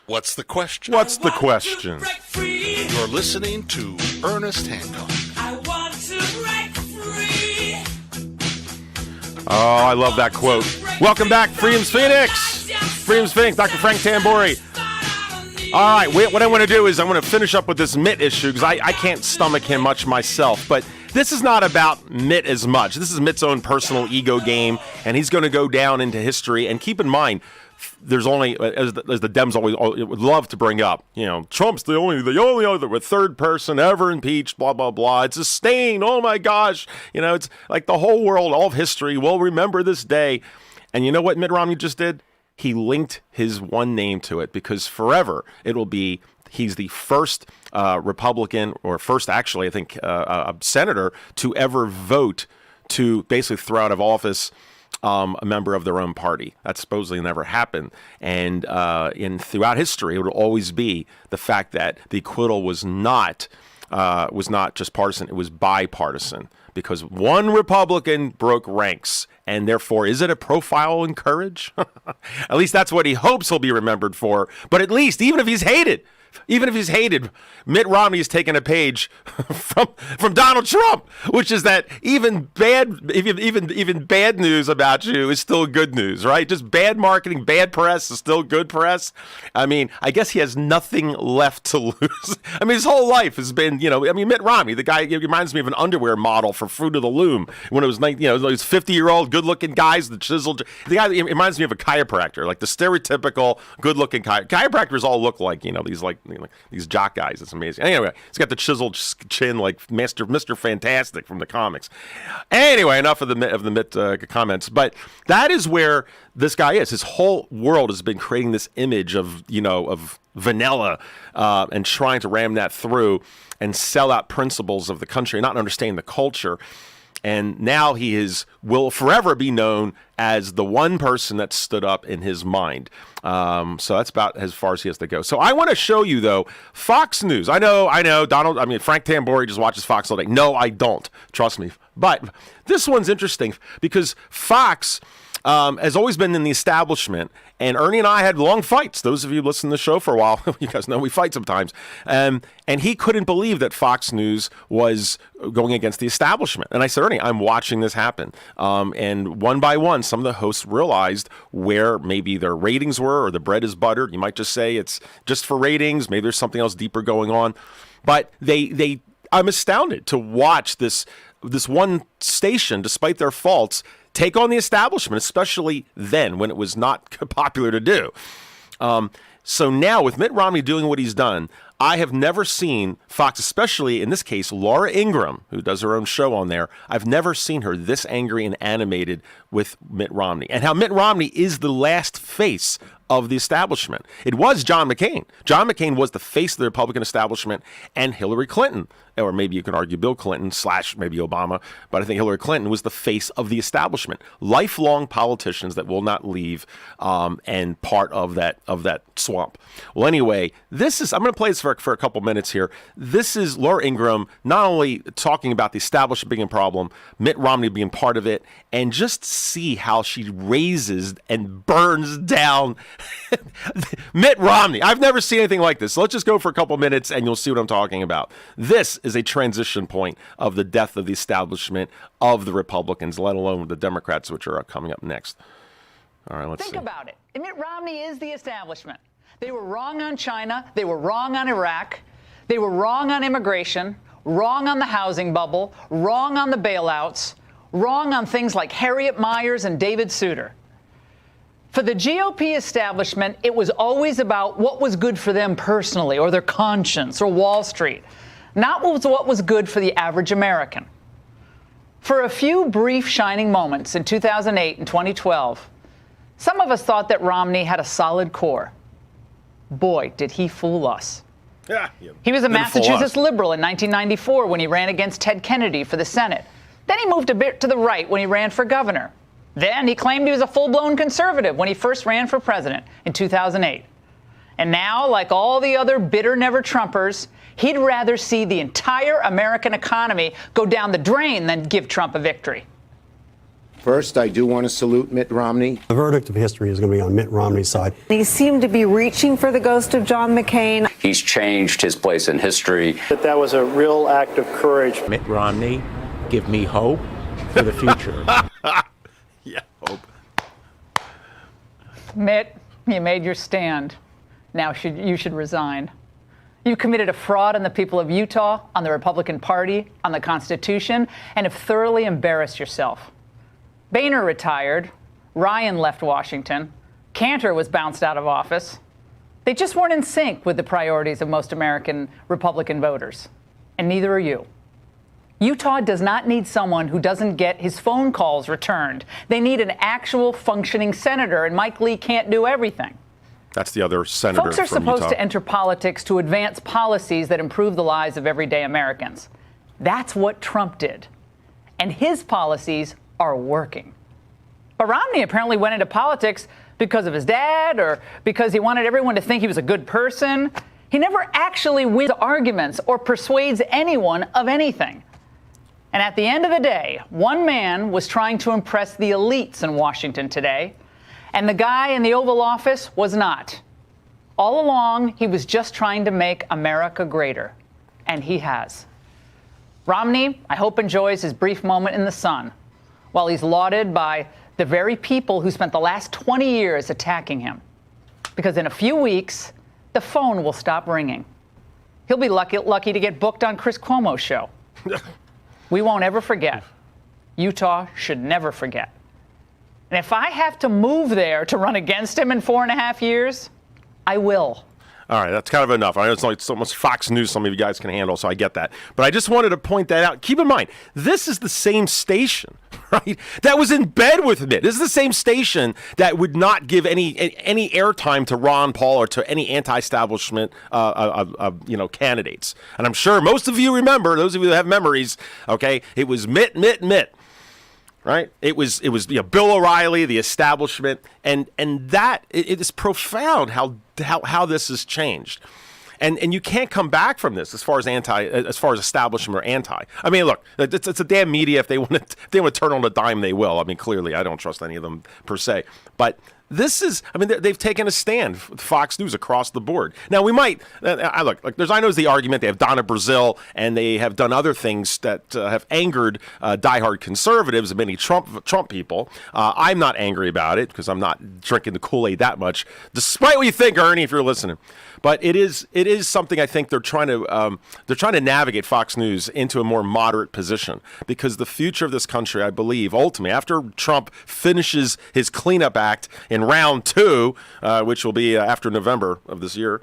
What's the question? What's the question? You're listening to Ernest Hancock. I want to break free. Oh, I love that quote. Welcome back, Freedom's Phoenix. Freedom's Phoenix, Dr. Frank Tambori. All right, what I want to do is I want to finish up with this Mitt issue because I can't stomach him much myself. But this is not about Mitt as much. This is Mitt's own personal ego game, and he's going to go down into history. And keep in mind, there's only, as the Dems always would love to bring up, Trump's the only other third person ever impeached, blah, blah, blah. It's a stain. Oh, my gosh. It's like the whole world, all of history will remember this day. And you know what Mitt Romney just did? He linked his one name to it because forever it will be he's the first Republican or first, actually, I think, senator to ever vote to basically throw out of office a member of their own party. That supposedly never happened. And throughout history, it will always be the fact that the acquittal was not just partisan, it was bipartisan. Because one Republican broke ranks, and therefore, is it a profile in courage? At least that's what he hopes he'll be remembered for. But at least, even if he's hated, even if he's hated, Mitt Romney has taken a page from Donald Trump, which is that even bad news about you is still good news, right? Just bad marketing, bad press is still good press. I mean, I guess he has nothing left to lose. I mean, his whole life has been, Mitt Romney, the guy, it reminds me of an underwear model for Fruit of the Loom when it was, those 50-year-old good-looking guys, the chiseled. The guy, it reminds me of a chiropractor, like the stereotypical good-looking chiropractors all look like, these jock guys. It's amazing. Anyway, he's got the chiseled chin like Mr. Fantastic from the comics. Anyway, enough of the Mitt comments. But that is where this guy is. His whole world has been creating this image of vanilla and trying to ram that through and sell out principles of the country, not understanding the culture. And now will forever be known as the one person that stood up in his mind. So that's about as far as he has to go. So I want to show you, though, Fox News. I know, Frank Tambori just watches Fox all day. No, I don't. Trust me. But this one's interesting because Fox has always been in the establishment, and Ernie and I had long fights. Those of you who listen to the show for a while, you guys know we fight sometimes. And he couldn't believe that Fox News was going against the establishment. And I said, Ernie, I'm watching this happen. And one by one, some of the hosts realized where maybe their ratings were or the bread is buttered. You might just say it's just for ratings. Maybe there's something else deeper going on. But I'm astounded to watch this one station, despite their faults, take on the establishment, especially then when it was not popular to do. So now with Mitt Romney doing what he's done, I have never seen Fox, especially in this case, Laura Ingraham, who does her own show on there. I've never seen her this angry and animated with Mitt Romney, and how Mitt Romney is the last face of the establishment. It was John McCain. John McCain was the face of the Republican establishment, and Hillary Clinton, or maybe you could argue Bill Clinton / maybe Obama, but I think Hillary Clinton was the face of the establishment. Lifelong politicians that will not leave, and part of that swamp. Well, anyway, I'm going to play this for a couple minutes here. This is Laura Ingraham not only talking about the establishment being a problem, Mitt Romney being part of it, and just see how she raises and burns down Mitt Romney. I've never seen anything like this. So let's just go for a couple minutes and you'll see what I'm talking about. This is a transition point of the death of the establishment of the Republicans, let alone the Democrats, which are coming up next. All right, let's see. Think about it. Mitt Romney is the establishment. They were wrong on China. They were wrong on Iraq. They were wrong on immigration, wrong on the housing bubble, wrong on the bailouts, wrong on things like Harriet Miers and David Souter. For the GOP establishment, it was always about what was good for them personally or their conscience or Wall Street, not what was good for the average American. For a few brief shining moments in 2008 and 2012, some of us thought that Romney had a solid core. Boy, did he fool us. Yeah, he was a Massachusetts liberal in 1994 when he ran against Ted Kennedy for the Senate. Then he moved a bit to the right when he ran for governor. Then he claimed he was a full-blown conservative when he first ran for president in 2008. And now, like all the other bitter never-Trumpers, he'd rather see the entire American economy go down the drain than give Trump a victory. First, I do want to salute Mitt Romney. The verdict of history is going to be on Mitt Romney's side. He seemed to be reaching for the ghost of John McCain. He's changed his place in history. That was a real act of courage. Mitt Romney, give me hope for the future. Yeah, hope. Mitt, you made your stand. Now you should resign. You committed a fraud on the people of Utah, on the Republican Party, on the Constitution, and have thoroughly embarrassed yourself. Boehner retired. Ryan left Washington. Cantor was bounced out of office. They just weren't in sync with the priorities of most American Republican voters. And neither are you. Utah does not need someone who doesn't get his phone calls returned. They need an actual functioning senator, and Mike Lee can't do everything. That's the other senator Folks are from supposed Utah. to enter politics to advance policies that improve the lives of everyday Americans. That's what Trump did. And his policies are working. But Romney apparently went into politics because of his dad or because he wanted everyone to think he was a good person. He never actually wins arguments or persuades anyone of anything. And at the end of the day, one man was trying to impress the elites in Washington today, and the guy in the Oval Office was not. All along, he was just trying to make America greater, and he has. Romney, I hope, enjoys his brief moment in the sun while he's lauded by the very people who spent the last 20 years attacking him. Because in a few weeks, the phone will stop ringing. He'll be lucky to get booked on Chris Cuomo's show. We won't ever forget. Utah should never forget. And if I have to move there to run against him in 4.5 years, I will. All right, that's kind of enough. I know it's like so much Fox News some of you guys can handle, so I get that. But I just wanted to point that out. Keep in mind, this is the same station, right, that was in bed with Mitt. This is the same station that would not give any airtime to Ron Paul or to any anti-establishment candidates. And I'm sure most of you remember, those of you that have memories, okay, it was Mitt. Right? It was Bill O'Reilly, the establishment, and that it is profound how this has changed. And you can't come back from this as far as establishment or anti. I mean, look, it's a damn media. If they want to turn on a dime, they will. I mean, clearly, I don't trust any of them per se. But this is, I mean, they've taken a stand with Fox News across the board. Now, we might, I know the argument, they have Donna Brazile, and they have done other things that have angered diehard conservatives and many Trump people. I'm not angry about it because I'm not drinking the Kool-Aid that much, despite what you think, Ernie, if you're listening. But it is something I think they're trying to navigate Fox News into a more moderate position, because the future of this country, I believe, ultimately, after Trump finishes his cleanup act in round 2, which will be after November of this year,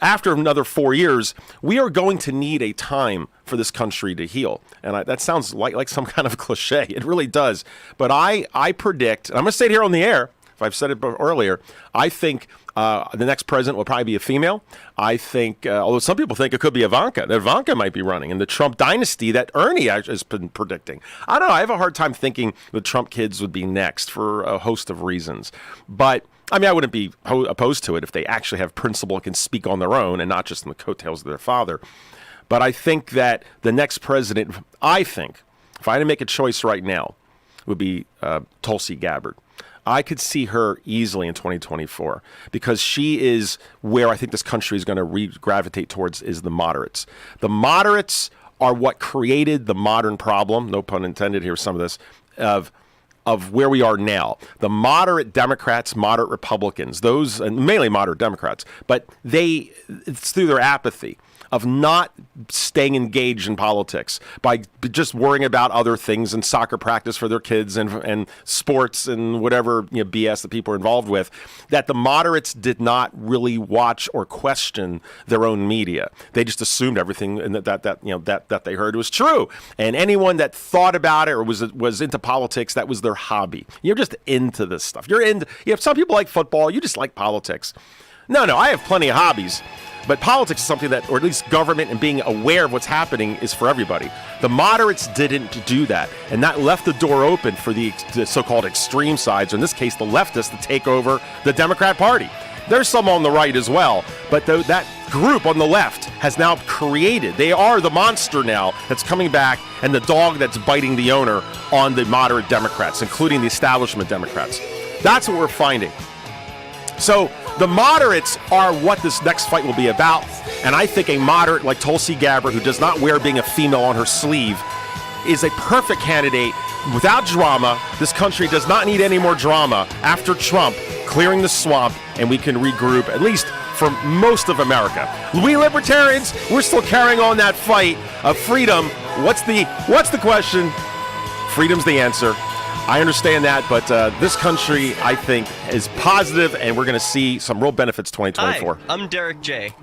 after another 4 years, we are going to need a time for this country to heal. And that sounds like some kind of cliche. It really does. But I predict, and I'm going to say it here on the air, if I've said it earlier, I think the next president will probably be a female. I think, although some people think it could be Ivanka, that Ivanka might be running in the Trump dynasty that Ernie has been predicting. I don't know. I have a hard time thinking the Trump kids would be next for a host of reasons. But, I mean, I wouldn't be opposed to it if they actually have principle and can speak on their own and not just in the coattails of their father. But I think that the next president, if I had to make a choice right now, would be Tulsi Gabbard. I could see her easily in 2024 because she is where I think this country is going to gravitate towards, is the moderates. The moderates are what created the modern problem, no pun intended here, some of this, of where we are now. The moderate Democrats, moderate Republicans, those, and mainly moderate Democrats, but it's through their apathy of not staying engaged in politics, by just worrying about other things and soccer practice for their kids and sports and whatever BS that people are involved with, that the moderates did not really watch or question their own media. They just assumed everything and that they heard was true. And anyone that thought about it or was into politics, that was their hobby. You're just into this stuff. Some people like football. You just like politics. No, I have plenty of hobbies. But politics is something that, or at least government and being aware of what's happening, is for everybody. The moderates didn't do that, and that left the door open for the so-called extreme sides, or in this case, the leftists, to take over the Democrat Party. There's some on the right as well, but that group on the left has now created, they are the monster now that's coming back, and the dog that's biting the owner on the moderate Democrats, including the establishment Democrats. That's what we're finding. So the moderates are what this next fight will be about, and I think a moderate like Tulsi Gabbard, who does not wear being a female on her sleeve, is a perfect candidate. Without drama, this country does not need any more drama after Trump clearing the swamp, and we can regroup, at least for most of America. We libertarians, we're still carrying on that fight of freedom. What's the question? Freedom's the answer. I understand that, but this country, I think, is positive, and we're going to see some real benefits 2024. Hi, I'm Derek J.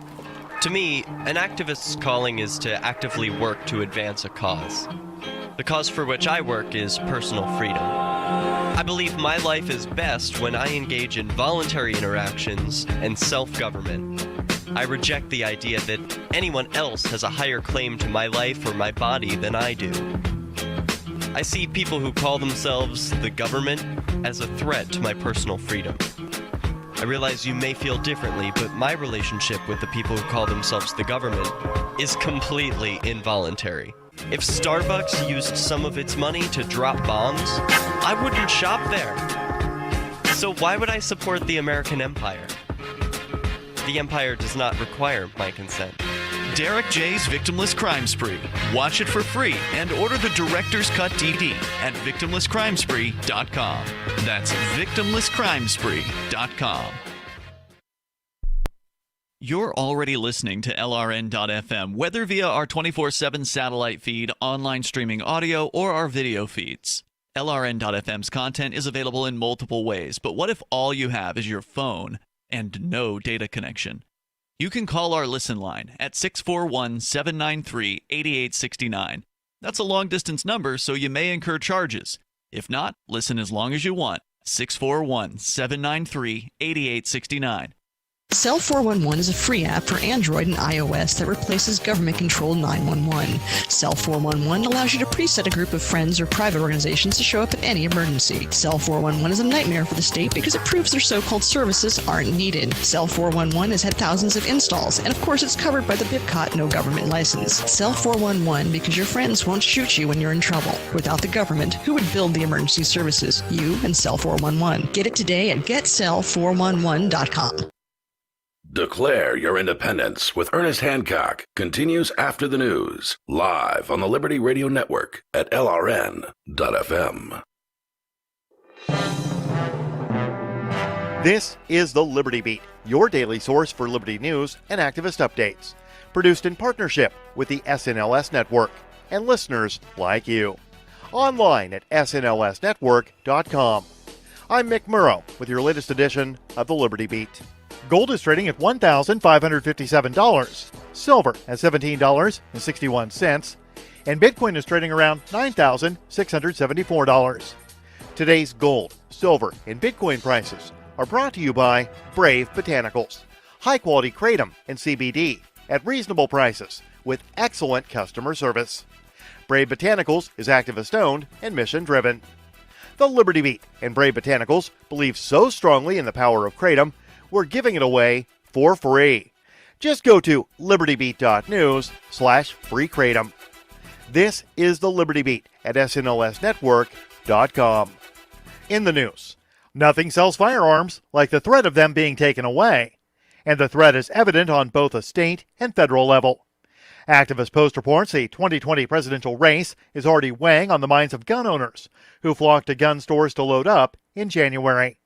To me, an activist's calling is to actively work to advance a cause. The cause for which I work is personal freedom. I believe my life is best when I engage in voluntary interactions and self-government. I reject the idea that anyone else has a higher claim to my life or my body than I do. I see people who call themselves the government as a threat to my personal freedom. I realize you may feel differently, but my relationship with the people who call themselves the government is completely involuntary. If Starbucks used some of its money to drop bombs, I wouldn't shop there. So why would I support the American empire? The Empire does not require my consent. Derek J's Victimless Crime Spree. Watch it for free and order the Director's Cut DVD at victimlesscrimespree.com. That's victimlesscrimespree.com. You're already listening to LRN.FM, whether via our 24/7 satellite feed, online streaming audio, or our video feeds. LRN.FM's content is available in multiple ways, but what if all you have is your phone and no data connection? You can call our listen line at 641-793-8869. That's a long-distance number, so you may incur charges. If not, listen as long as you want. 641-793-8869. Cell 411 is a free app for Android and iOS that replaces government-controlled 911. Cell 411 allows you to preset a group of friends or private organizations to show up at any emergency. Cell 411 is a nightmare for the state because it proves their so-called services aren't needed. Cell 411 has had thousands of installs, and of course it's covered by the BIPCOT no government license. Cell 411 because your friends won't shoot you when you're in trouble. Without the government, who would build the emergency services? You and Cell 411. Get it today at getcell411.com. Declare your independence with Ernest Hancock continues after the news, live on the Liberty Radio Network at LRN.FM. This is the Liberty Beat, your daily source for liberty news and activist updates. Produced in partnership with the SNLS Network and listeners like you. Online at snlsnetwork.com. I'm Mick Murrow with your latest edition of the Liberty Beat. Gold is trading at $1,557, silver at $17.61, and Bitcoin is trading around $9,674. Today's gold, silver, and Bitcoin prices are brought to you by Brave Botanicals, high-quality kratom and CBD at reasonable prices with excellent customer service. Brave Botanicals is activist-owned and mission-driven. The Liberty Beat and Brave Botanicals believe so strongly in the power of kratom, we're giving it away for free. Just go to libertybeat.news/free kratom. This is the Liberty Beat at snlsnetwork.com. In the news, nothing sells firearms like the threat of them being taken away, and the threat is evident on both a state and federal level. Activist Post reports the 2020 presidential race is already weighing on the minds of gun owners who flocked to gun stores to load up in January.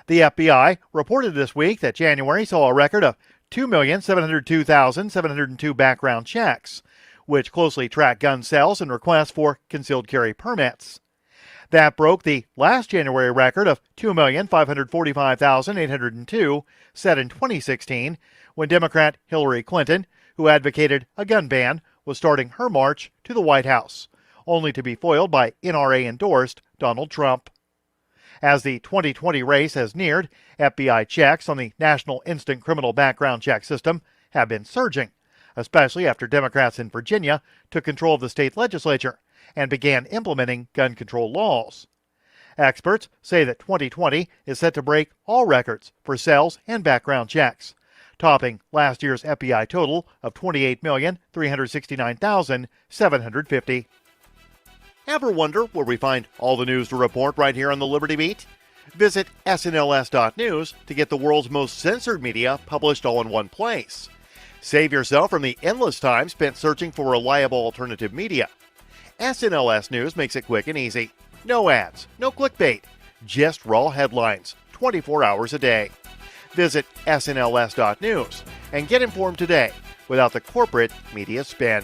The FBI reported this week that January saw a record of 2,702,702 background checks, which closely track gun sales and requests for concealed carry permits. That broke the last January record of 2,545,802 set in 2016, when Democrat Hillary Clinton, who advocated a gun ban, was starting her march to the White House, only to be foiled by NRA-endorsed Donald Trump. As the 2020 race has neared, FBI checks on the National Instant Criminal Background Check System have been surging, especially after Democrats in Virginia took control of the state legislature and began implementing gun control laws. Experts say that 2020 is set to break all records for sales and background checks, topping last year's FBI total of 28,369,750. Ever wonder where we find all the news to report right here on the Liberty Beat? Visit snls.news to get the world's most censored media published all in one place. Save yourself from the endless time spent searching for reliable alternative media. SNLS News makes it quick and easy. No ads, no clickbait, just raw headlines, 24 hours a day. Visit snls.news and get informed today without the corporate media spin.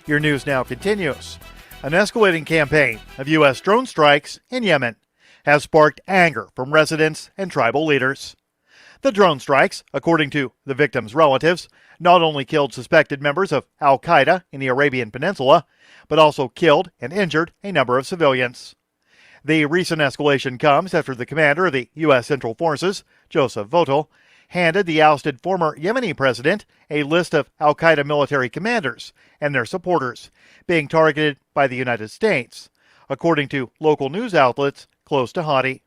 Your news now continues. An escalating campaign of U.S. drone strikes in Yemen has sparked anger from residents and tribal leaders. The drone strikes, according to the victims' relatives, not only killed suspected members of al-Qaeda in the Arabian Peninsula, but also killed and injured a number of civilians. The recent escalation comes after the commander of the U.S. Central Forces, Joseph Votel, handed the ousted former Yemeni president a list of al-Qaeda military commanders and their supporters being targeted by the United States, according to local news outlets close to Hadi.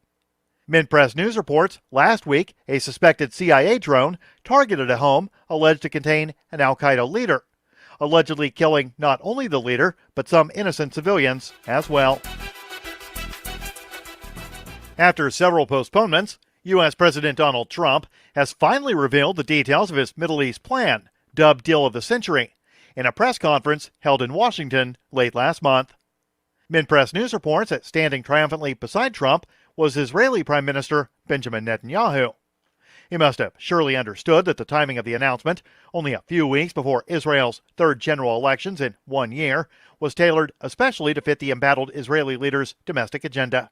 Mint-Press News reports last week a suspected CIA drone targeted a home alleged to contain an al-Qaeda leader, allegedly killing not only the leader, but some innocent civilians as well. After several postponements, U.S. President Donald Trump has finally revealed the details of his Middle East plan, dubbed Deal of the Century, in a press conference held in Washington late last month. Minpress News reports that standing triumphantly beside Trump was Israeli Prime Minister Benjamin Netanyahu. He must have surely understood that the timing of the announcement, only a few weeks before Israel's third general elections in 1 year, was tailored especially to fit the embattled Israeli leader's domestic agenda.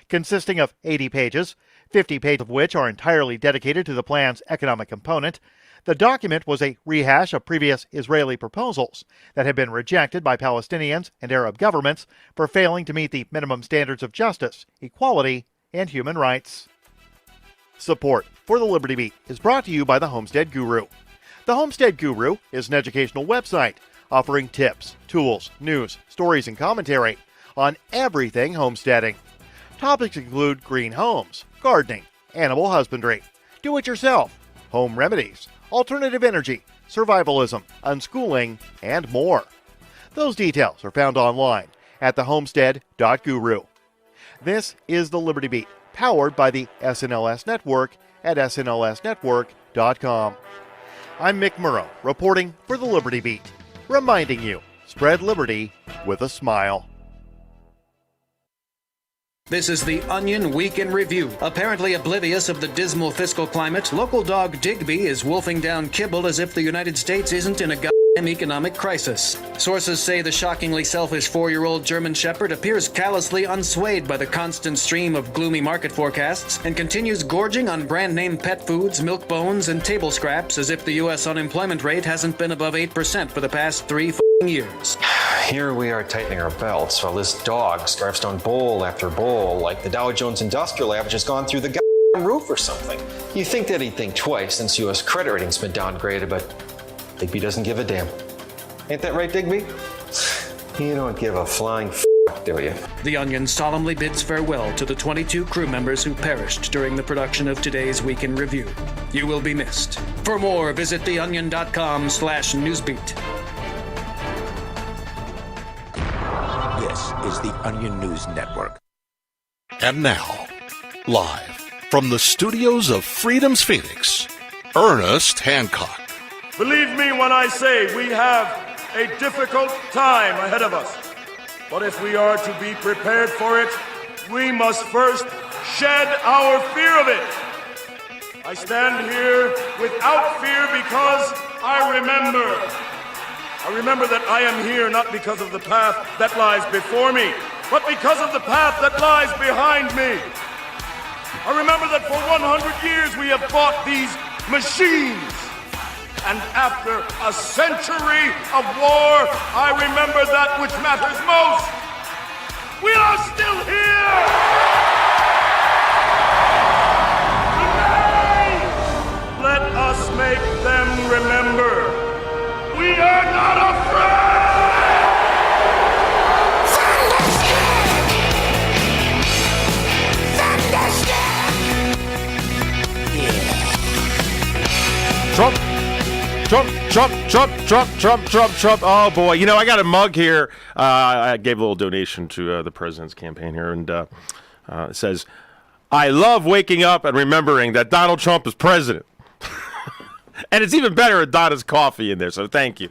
Consisting of 80 pages, 50 pages of which are entirely dedicated to the plan's economic component, the document was a rehash of previous Israeli proposals that had been rejected by Palestinians and Arab governments for failing to meet the minimum standards of justice, equality, and human rights. Support for the Liberty Beat is brought to you by the Homestead Guru. The Homestead Guru is an educational website offering tips, tools, news, stories, and commentary on everything homesteading. Topics include green homes, gardening, animal husbandry, do-it-yourself, home remedies, alternative energy, survivalism, unschooling, and more. Those details are found online at thehomestead.guru. This is the Liberty Beat, powered by the SNLS Network at snlsnetwork.com. I'm Mick Murrow, reporting for the Liberty Beat, reminding you, spread liberty with a smile. This is the Onion Week in Review. Apparently oblivious of the dismal fiscal climate, local dog Digby is wolfing down kibble as if the United States isn't in a goddamn economic crisis. Sources say the shockingly selfish 4-year-old German Shepherd appears callously unswayed by the constant stream of gloomy market forecasts and continues gorging on brand-name pet foods, milk bones, and table scraps as if the U.S. unemployment rate hasn't been above 8% for the past 3 years. Here we are tightening our belts while this dog scarfs down bowl after bowl like the Dow Jones Industrial Average has gone through the goddamn roof or something. You think that he'd think twice since U.S. credit rating's been downgraded, but Digby doesn't give a damn. Ain't that right, Digby? You don't give a flying do you? The Onion solemnly bids farewell to the 22 crew members who perished during the production of today's Week in Review. You will be missed. For more, visit theonion.com/newsbeat. This is the Onion News Network. And now, live from the studios of Freedom's Phoenix, Ernest Hancock. Believe me when I say we have a difficult time ahead of us. But if we are to be prepared for it, we must first shed our fear of it. I stand here without fear because I remember that I am here not because of the path that lies before me, but because of the path that lies behind me. I remember that for 100 years we have fought these machines. And after a century of war, I remember that which matters most. We are still here! Today, let us make them remember. We are not afraid! Trump. Oh, boy. You know, I got a mug here. I gave a little donation to the president's campaign here, and it says, I love waking up and remembering that Donald Trump is president. And it's even better with Donna's coffee in there, so thank you.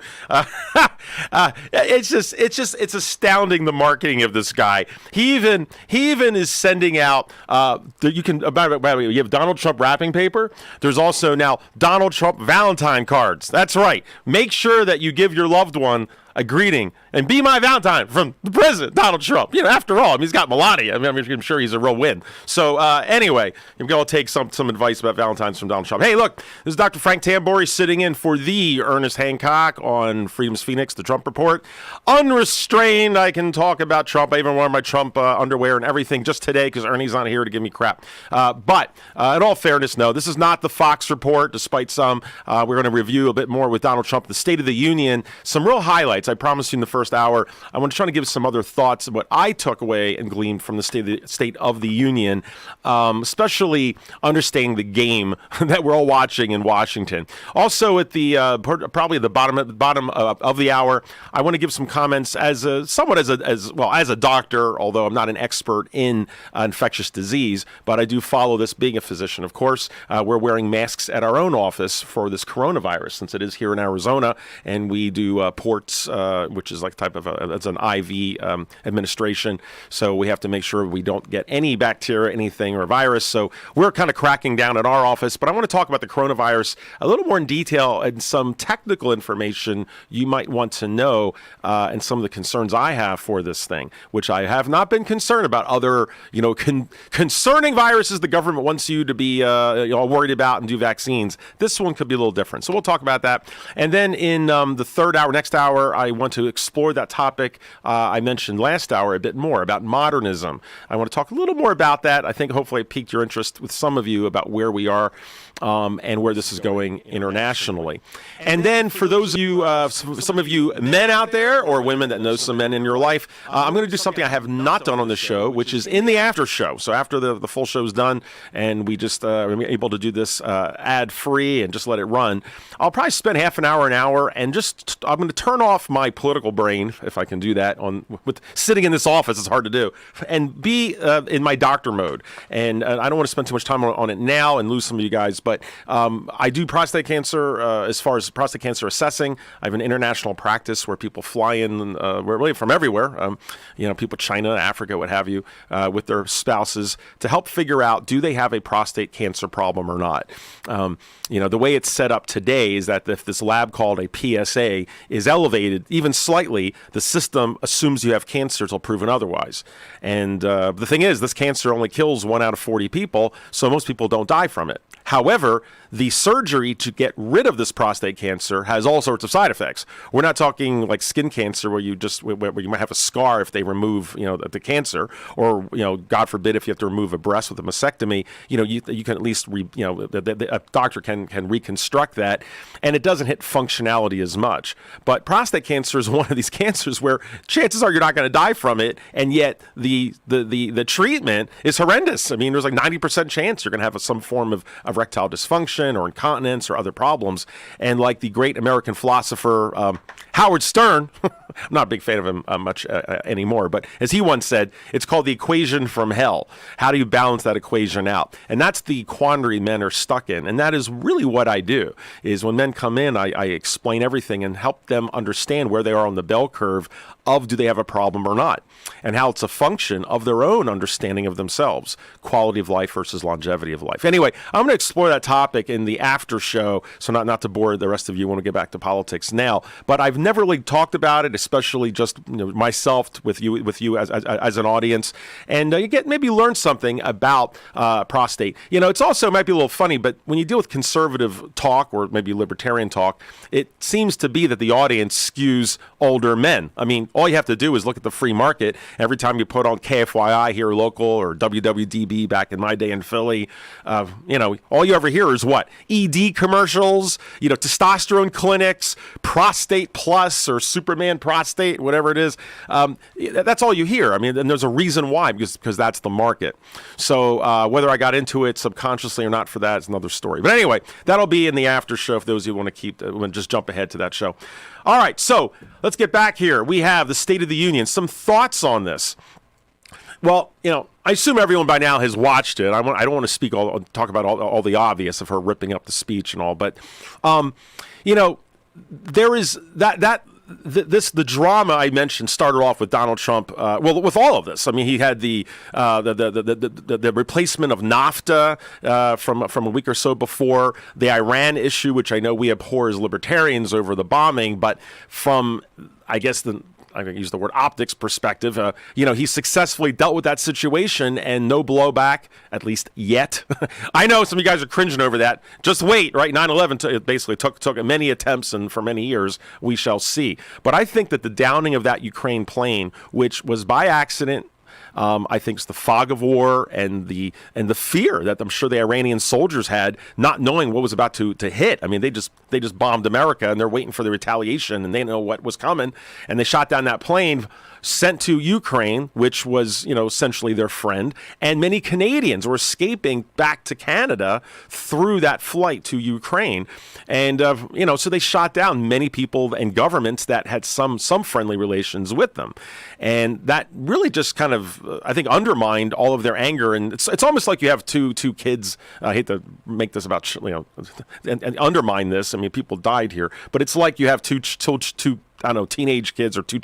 It's astounding, the marketing of this guy. He even is sending out. You have Donald Trump wrapping paper. There's also now Donald Trump Valentine cards. That's right. Make sure that you give your loved one a greeting and be my Valentine from the president, Donald Trump. You know, after all, he's got Melania. I'm sure he's a real win. So anyway, I'm going to take some advice about Valentines from Donald Trump. Hey, look, this is Dr. Frank Tambouri sitting in for the Ernest Hancock on Freedom's Phoenix, the Trump Report. Unrestrained, I can talk about Trump. I even wore my Trump underwear and everything just today because Ernie's not here to give me crap. But in all fairness, no, this is not the Fox Report, despite some. We're going to review a bit more with Donald Trump, the State of the Union, some real highlights. I promised you in the first hour, I want to try to give some other thoughts of what I took away and gleaned from the State of the Union, especially understanding the game that we're all watching in Washington. Also, at the probably the bottom of the hour, I want to give some comments as a doctor, although I'm not an expert in infectious disease, but I do follow this being a physician. Of course, we're wearing masks at our own office for this coronavirus, since it is here in Arizona, and we do ports, which is like type of it's an IV administration. So we have to make sure we don't get any bacteria, anything, or virus. So we're kind of cracking down at our office. But I want to talk about the coronavirus a little more in detail and some technical information you might want to know, and some of the concerns I have for this thing, which I have not been concerned about other, concerning viruses the government wants you to be worried about and do vaccines. This one could be a little different. So we'll talk about that. And then in the third hour, next hour, I want to explore that topic I mentioned last hour a bit more about modernism. I want to talk a little more about that. I think hopefully I piqued your interest with some of you about where we are and where this is going internationally. And then for those of you, some of you men out there or women that know some men in your life, I'm going to do something I have not done on the show, which is in the after show. So after the full show is done and we just are able to do this ad-free and just let it run, I'll probably spend half an hour, and just I'm going to turn off my political brain, if I can do that, with sitting in this office. It's hard to do, and be in my doctor mode. And I don't want to spend too much time on it now and lose some of you guys, but I do prostate cancer as far as prostate cancer assessing. I have an international practice where people fly in really from everywhere, people China, Africa, what have you, with their spouses to help figure out, do they have a prostate cancer problem or not? The way it's set up today is that if this lab called a PSA is elevated even slightly, the system assumes you have cancer until proven otherwise. And the thing is, this cancer only kills 1 out of 40 people, so most people don't die from it. However, the surgery to get rid of this prostate cancer has all sorts of side effects. We're not talking like skin cancer where you might have a scar if they remove, the cancer, or, God forbid, if you have to remove a breast with a mastectomy, you can at least, a doctor can reconstruct that, and it doesn't hit functionality as much. But prostate cancer is one of these cancers where chances are you're not going to die from it, and yet the treatment is horrendous. I mean, there's like 90% chance you're going to have some form of erectile dysfunction or incontinence or other problems. And like the great American philosopher Howard Stern, I'm not a big fan of him much anymore, but as he once said, it's called the equation from hell. How do you balance that equation out? And that's the quandary men are stuck in. And that is really what I do, is when men come in, I explain everything and help them understand where they are on the bell curve of do they have a problem or not, and how it's a function of their own understanding of themselves, quality of life versus longevity of life. Anyway, I'm going to explore that topic in the after show, so not to bore the rest of you. I want to get back to politics now, but I've never really talked about it, especially just myself with you as an audience, and you maybe learn something about prostate. It's also might be a little funny, but when you deal with conservative talk or maybe libertarian talk, it seems to be that the audience skews older men. I mean, all you have to do is look at the free market. Every time you put on KFYI here local or WWDB back in my day in Philly, all you ever hear is what? ED commercials, testosterone clinics, Prostate Plus or Superman Prostate, whatever it is. That's all you hear. I mean, and there's a reason why, because that's the market. So whether I got into it subconsciously or not for that is another story. But anyway, that'll be in the after show if those of you want to just jump ahead to that show. All right, so let's get back here. We have the State of the Union. Some thoughts on this. Well, I assume everyone by now has watched it. I don't want to talk about all the obvious of her ripping up the speech and all, but there is the drama I mentioned started off with Donald Trump. With all of this, I mean, he had the replacement of NAFTA from a week or so before, the Iran issue, which I know we abhor as libertarians over the bombing, but from I guess I can use the word optics perspective, he successfully dealt with that situation and no blowback, at least yet. I know some of you guys are cringing over that. Just wait, right? 9/11 basically took many attempts, and for many years we shall see. But I think that the downing of that Ukraine plane, which was by accident, I think it's the fog of war and the fear that I'm sure the Iranian soldiers had, not knowing what was about to hit. I mean, they just bombed America, and they're waiting for the retaliation, and they know what was coming, and they shot down that plane sent to Ukraine, which was, essentially their friend, and many Canadians were escaping back to Canada through that flight to Ukraine. And, so they shot down many people and governments that had some friendly relations with them. And that really just kind of, I think, undermined all of their anger. And it's almost like you have two kids. I hate to make this about, and undermine this. I mean, people died here. But it's like you have two teenage kids or two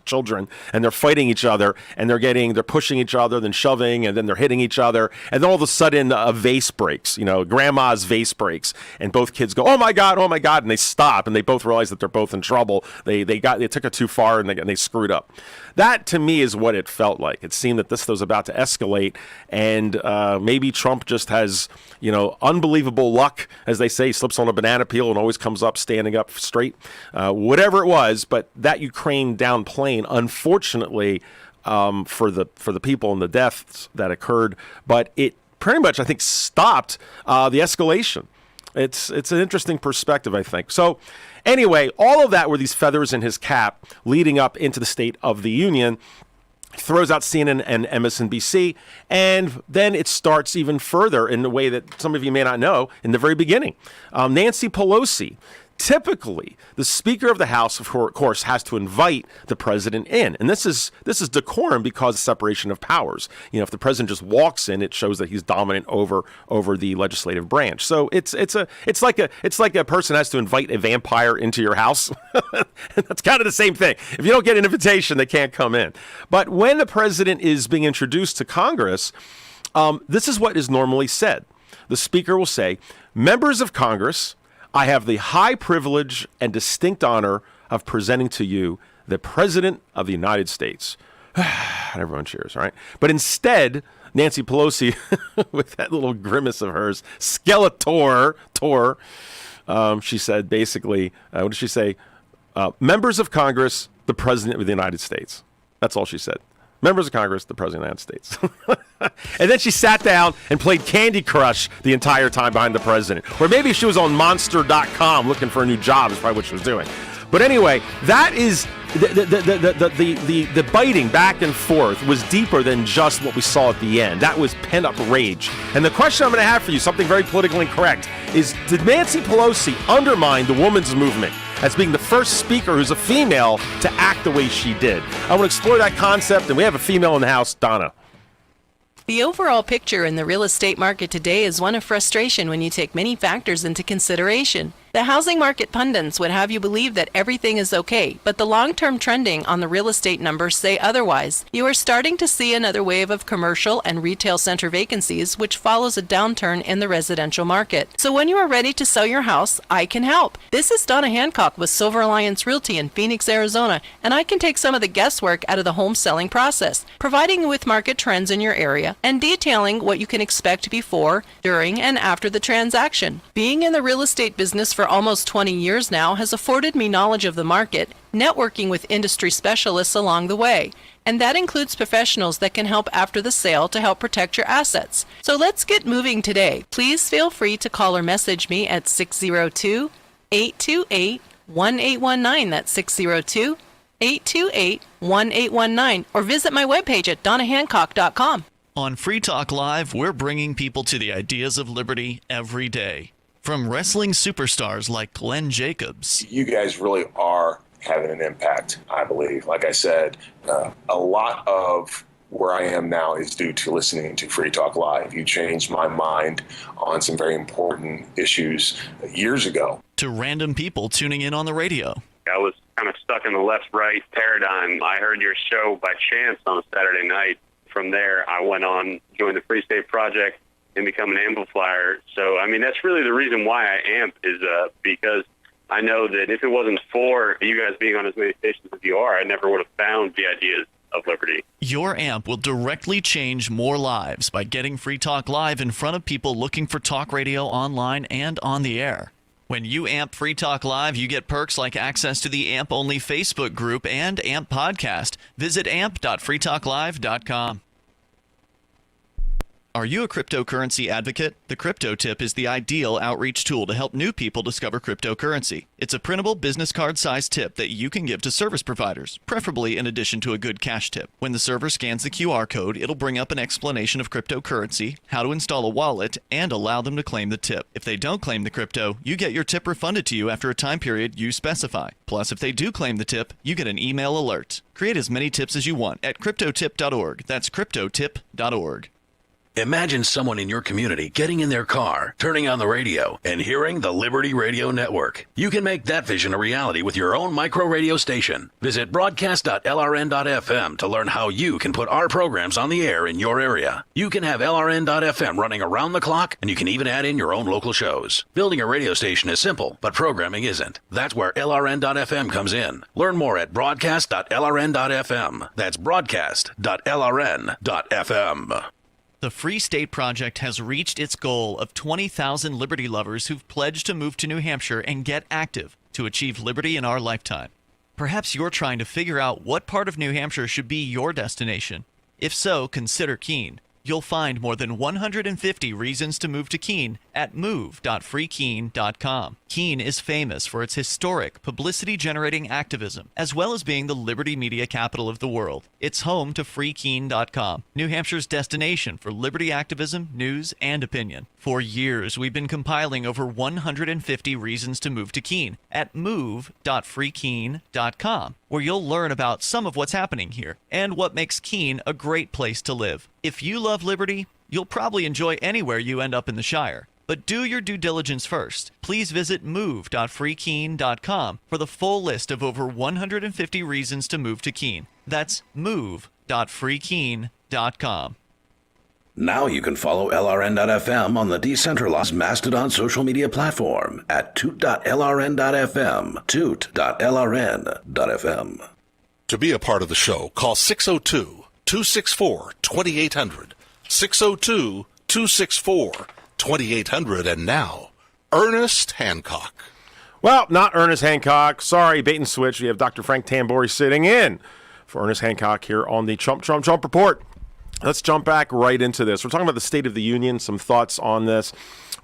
children, and they're fighting each other, and they're pushing each other, then shoving, and then they're hitting each other, and then all of a sudden a vase breaks, grandma's vase breaks, and both kids go, oh my God, and they stop, and they both realize that they're both in trouble. They took it too far, and they screwed up. That, to me, is what it felt like. It seemed that this was about to escalate, and maybe Trump just has, unbelievable luck, as they say, slips on a banana peel and always comes up standing up straight. Whatever it was, but that Ukraine down plane, unfortunately, for the people and the deaths that occurred, but it pretty much, I think, stopped the escalation. It's an interesting perspective, I think. So anyway, all of that were these feathers in his cap leading up into the State of the Union. Throws out CNN and MSNBC, and then it starts even further in a way that some of you may not know in the very beginning. Nancy Pelosi, typically, the Speaker of the House, of course, has to invite the president in, and this is decorum because of separation of powers. If the president just walks in, it shows that he's dominant over the legislative branch. So it's like a person has to invite a vampire into your house. That's kind of the same thing. If you don't get an invitation, they can't come in. But when the president is being introduced to Congress, this is what is normally said. The Speaker will say, "Members of Congress, I have the high privilege and distinct honor of presenting to you the President of the United States." And everyone cheers, all right? But instead, Nancy Pelosi, with that little grimace of hers, Skeletor, she said basically, what did she say? Members of Congress, the President of the United States. That's all she said. Members of Congress, the President of the United States. And then she sat down and played Candy Crush the entire time behind the president. Or maybe she was on Monster.com looking for a new job is probably what she was doing. But anyway, that is the biting back and forth was deeper than just what we saw at the end. That was pent-up rage. And the question I'm going to have for you, something very politically incorrect, is did Nancy Pelosi undermine the women's movement as being the first speaker who's a female to act the way she did? I want to explore that concept, and we have a female in the house, Donna. The overall picture in the real estate market today is one of frustration when you take many factors into consideration. The housing market pundits would have you believe that everything is okay, but the long-term trending on the real estate numbers say otherwise. You are starting to see another wave of commercial and retail center vacancies, which follows a downturn in the residential market. So when you are ready to sell your house, I can help. This is Donna Hancock with Silver Alliance Realty in Phoenix, Arizona, and I can take some of the guesswork out of the home selling process, providing you with market trends in your area and detailing what you can expect before, during, and after the transaction. Being in the real estate business for almost 20 years now has afforded me knowledge of the market, networking with industry specialists along the way. And that includes professionals that can help after the sale to help protect your assets. So let's get moving today. Please feel free to call or message me at 602-828-1819. That's 602-828-1819. Or visit my webpage at donnahancock.com. On Free Talk Live, we're bringing people to the ideas of liberty every day. From wrestling superstars like Glenn Jacobs. You guys really are having an impact, I believe. Like I said, a lot of where I am now is due to listening to Free Talk Live. You changed my mind on some very important issues years ago. To random people tuning in on the radio. I was kind of stuck in the left-right paradigm. I heard your show by chance on a Saturday night. From there, I went on, joined the Free State Project, and become an amplifier. So, I mean, that's really the reason why I amp is because I know that if it wasn't for you guys being on as many stations as you are, I never would have found the ideas of liberty. Your amp will directly change more lives by getting Free Talk Live in front of people looking for talk radio online and on the air. When you amp Free Talk Live, you get perks like access to the AMP-only Facebook group and AMP podcast. Visit amp.freetalklive.com. Are you a cryptocurrency advocate? The Crypto Tip is the ideal outreach tool to help new people discover cryptocurrency. It's a printable business card-sized tip that you can give to service providers, preferably in addition to a good cash tip. When the server scans the QR code, it'll bring up an explanation of cryptocurrency, how to install a wallet, and allow them to claim the tip. If they don't claim the crypto, you get your tip refunded to you after a time period you specify. Plus, if they do claim the tip, you get an email alert. Create as many tips as you want at cryptotip.org. That's cryptotip.org. Imagine someone in your community getting in their car, turning on the radio, and hearing the Liberty Radio Network. You can make that vision a reality with your own micro radio station. Visit broadcast.lrn.fm to learn how you can put our programs on the air in your area. You can have LRN.FM running around the clock, and you can even add in your own local shows. Building a radio station is simple, but programming isn't. That's where LRN.FM comes in. Learn more at broadcast.lrn.fm. That's broadcast.lrn.fm. The Free State Project has reached its goal of 20,000 liberty lovers who've pledged to move to New Hampshire and get active to achieve liberty in our lifetime. Perhaps you're trying to figure out what part of New Hampshire should be your destination. If so, consider Keene. You'll find more than 150 reasons to move to Keene at move.freekeene.com. Keene is famous for its historic, publicity-generating activism, as well as being the liberty media capital of the world. It's home to freekeene.com, New Hampshire's destination for liberty activism, news, and opinion. For years, we've been compiling over 150 reasons to move to Keene at move.freekeene.com, where you'll learn about some of what's happening here and what makes Keene a great place to live. If you love liberty, you'll probably enjoy anywhere you end up in the Shire. But do your due diligence first. Please visit move.freekeene.com for the full list of over 150 reasons to move to Keene. That's move.freekeene.com. Now you can follow LRN.FM on the decentralized Mastodon social media platform at toot.lrn.fm, toot.lrn.fm. To be a part of the show, call 602-264-2800, 602-264-2800, and now, Ernest Hancock. Well, not Ernest Hancock. Sorry, bait and switch. We have Dr. Frank Tambori sitting in for Ernest Hancock here on the Trump Report. Let's jump back right into this. We're talking about the State of the Union, some thoughts on this.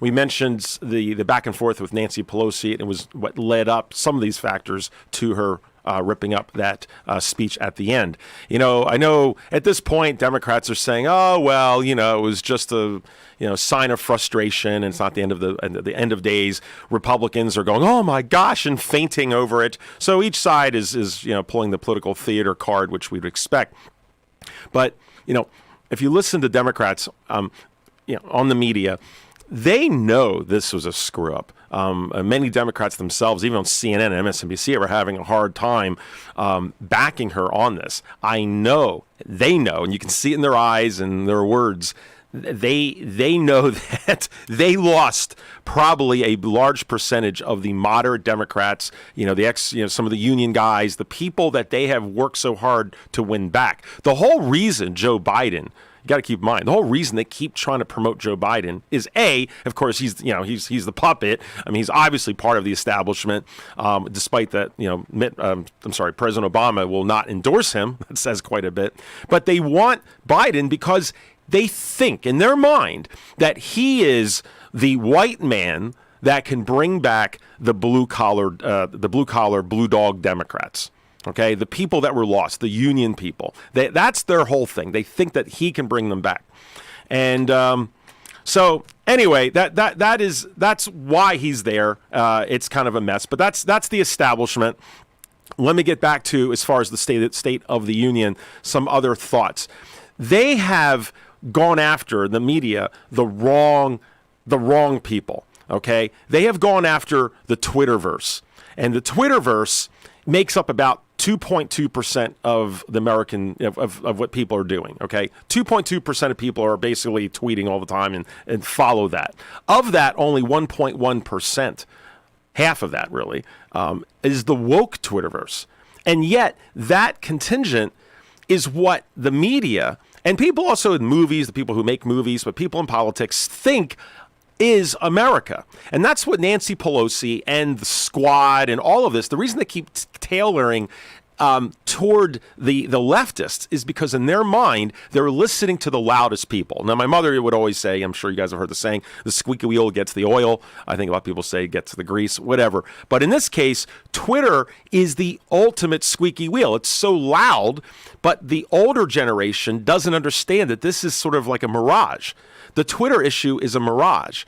We mentioned the back and forth with Nancy Pelosi, and it was what led up some of these factors to her ripping up that speech at the end. You know, I know at this point Democrats are saying, "Oh well, you know, it was just a sign of frustration, and it's not the end of the end of days." Republicans are going, "Oh my gosh," and fainting over it. So each side is pulling the political theater card, which we'd expect. But if you listen to Democrats, on the media, they know this was a screw up. Many Democrats themselves, even on CNN and MSNBC, are having a hard time backing her on this. I know, they know, and you can see it in their eyes and their words. They know that they lost probably a large percentage of the moderate Democrats, some of the union guys, the people that they have worked so hard to win back. The whole reason Joe Biden, you got to keep in mind, the whole reason they keep trying to promote Joe Biden is of course, he's the puppet. I mean, he's obviously part of the establishment, despite that, President Obama will not endorse him. That says quite a bit. But they want Biden because they think in their mind that he is the white man that can bring back the blue collar, blue dog Democrats. Okay, the people that were lost, the union people. That's their whole thing. They think that he can bring them back, and so anyway, that's why he's there. It's kind of a mess, but that's the establishment. Let me get back to, as far as the state of the union, some other thoughts. They have gone after the media, the wrong people. Okay, they have gone after the Twitterverse, and the Twitterverse makes up about 2.2% of the American of what people are doing. Okay, 2.2% of people are basically tweeting all the time and follow that. Of that, only 1.1%, half of that really, is the woke Twitterverse, and yet that contingent is what the media and people also in movies, the people who make movies, but people in politics think is America. And that's what Nancy Pelosi and the squad and all of this, the reason they keep tailoring toward the leftists is because in their mind, they're listening to the loudest people. Now, my mother would always say, I'm sure you guys have heard the saying, the squeaky wheel gets the oil. I think a lot of people say gets the grease, whatever. But in this case, Twitter is the ultimate squeaky wheel. It's so loud, but the older generation doesn't understand that this is sort of like a mirage. The Twitter issue is a mirage.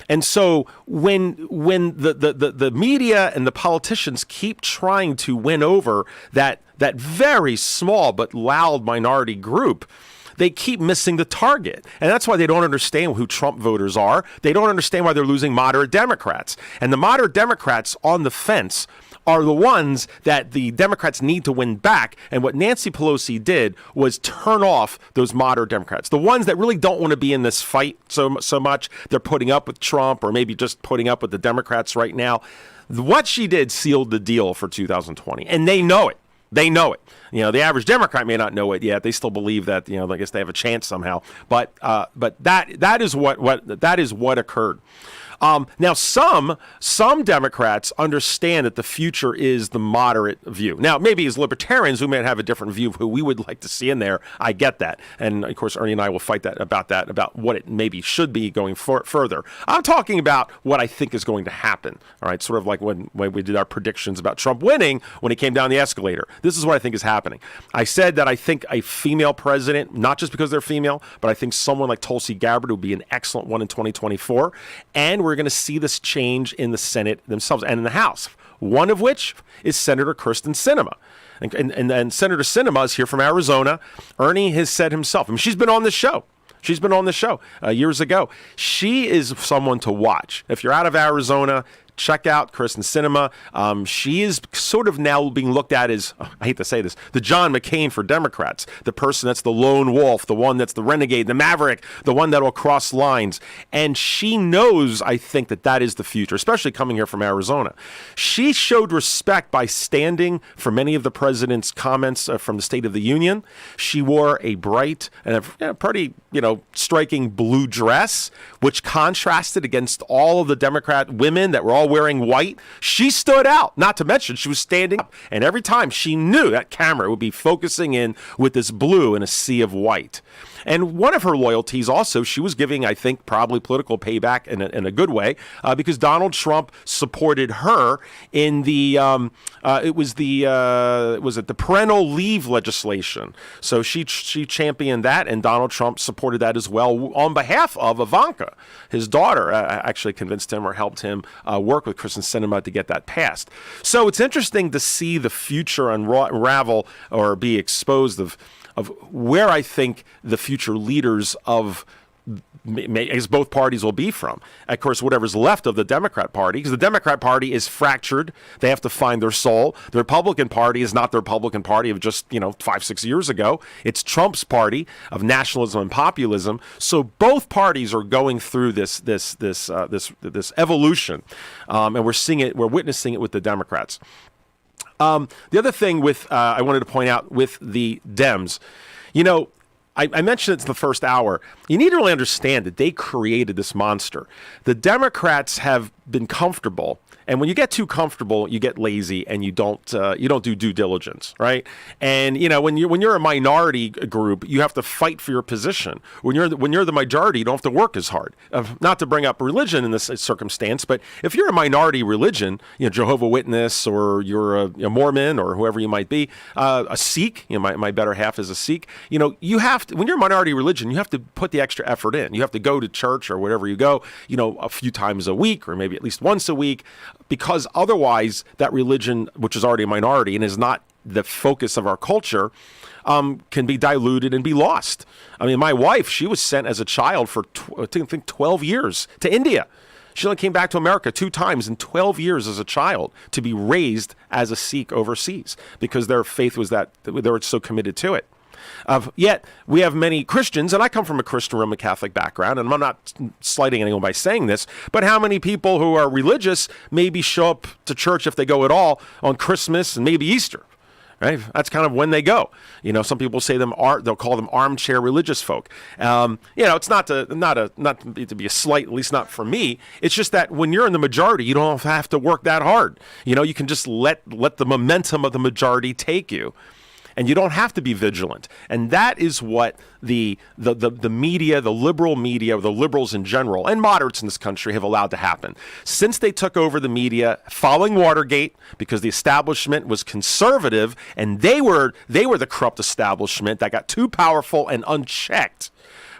And so when the media and the politicians keep trying to win over that very small but loud minority group, they keep missing the target. And that's why they don't understand who Trump voters are. They don't understand why they're losing moderate Democrats. And the moderate Democrats on the fence are the ones that the Democrats need to win back. And what Nancy Pelosi did was turn off those moderate Democrats, the ones that really don't want to be in this fight so much. They're putting up with Trump or maybe just putting up with the Democrats right now. What she did sealed the deal for 2020, and they know it. They know it. The average Democrat may not know it yet. They still believe that, I guess they have a chance somehow. But that is what occurred. Now, some Democrats understand that the future is the moderate view. Now, maybe as libertarians, we may have a different view of who we would like to see in there. I get that. And, of course, Ernie and I will fight about what it maybe should be going further. I'm talking about what I think is going to happen, all right, sort of like when we did our predictions about Trump winning when he came down the escalator. This is what I think is happening. I said that I think a female president, not just because they're female, but I think someone like Tulsi Gabbard would be an excellent one in 2024. And we're going to see this change in the Senate themselves and in the House, one of which is Senator Kyrsten Sinema. And Senator Sinema is here from Arizona. Ernie has said himself, she's been on the show. She's been on the show years ago. She is someone to watch. If you're out of Arizona, check out Kyrsten Sinema. She is sort of now being looked at as, I hate to say this, the John McCain for Democrats, the person that's the lone wolf, the one that's the renegade, the maverick, the one that will cross lines. And she knows, I think, that is the future, especially coming here from Arizona. She showed respect by standing for many of the president's comments from the State of the Union. She wore a bright and a pretty, striking blue dress, which contrasted against all of the Democrat women that were all wearing white. She stood out, not to mention she was standing up. And every time she knew that camera would be focusing in with this blue in a sea of white. And one of her loyalties also, she was giving, I think, probably political payback in a good way, because Donald Trump supported her in the the parental leave legislation. So she championed that, and Donald Trump supported that as well on behalf of Ivanka. His daughter actually convinced him or helped him work with Kyrsten Sinema to get that passed. So it's interesting to see the future unravel or be exposed of where I think the future leaders of as both parties will be from. Of course, whatever's left of the Democrat Party, because the Democrat Party is fractured. They have to find their soul. The Republican Party is not the Republican Party of just 5-6 years ago. It's Trump's party of nationalism and populism. So both parties are going through this evolution, and we're seeing it. We're witnessing it with the Democrats. The other thing I wanted to point out with the Dems, I mentioned it in the first hour. You need to really understand that they created this monster. The Democrats have been comfortable, and when you get too comfortable, you get lazy and you don't do due diligence, right? And when you're a minority group, you have to fight for your position. When you're the majority, you don't have to work as hard. Not to bring up religion in this circumstance, but if you're a minority religion, Jehovah's Witness, or you're a Mormon, or whoever you might be, a Sikh, my better half is a Sikh. You have to, when you're a minority religion, you have to put the extra effort in. You have to go to church or wherever you go, a few times a week, or maybe at least once a week, because otherwise that religion, which is already a minority and is not the focus of our culture, can be diluted and be lost. My wife, she was sent as a child for, I think, 12 years to India. She only came back to America 2 times in 12 years as a child to be raised as a Sikh overseas, because their faith was that they were so committed to it. Yet we have many Christians, and I come from a Christian Roman Catholic background, and I'm not slighting anyone by saying this, but how many people who are religious maybe show up to church, if they go at all, on Christmas and maybe Easter? Right? That's kind of when they go. Some people say they'll call them armchair religious folk. It's not to be a slight, at least not for me. It's just that when you're in the majority, you don't have to work that hard. You can just let the momentum of the majority take you. And you don't have to be vigilant. And that is what the media, the liberal media, the liberals in general, and moderates in this country have allowed to happen. Since they took over the media following Watergate, because the establishment was conservative, and they were the corrupt establishment that got too powerful and unchecked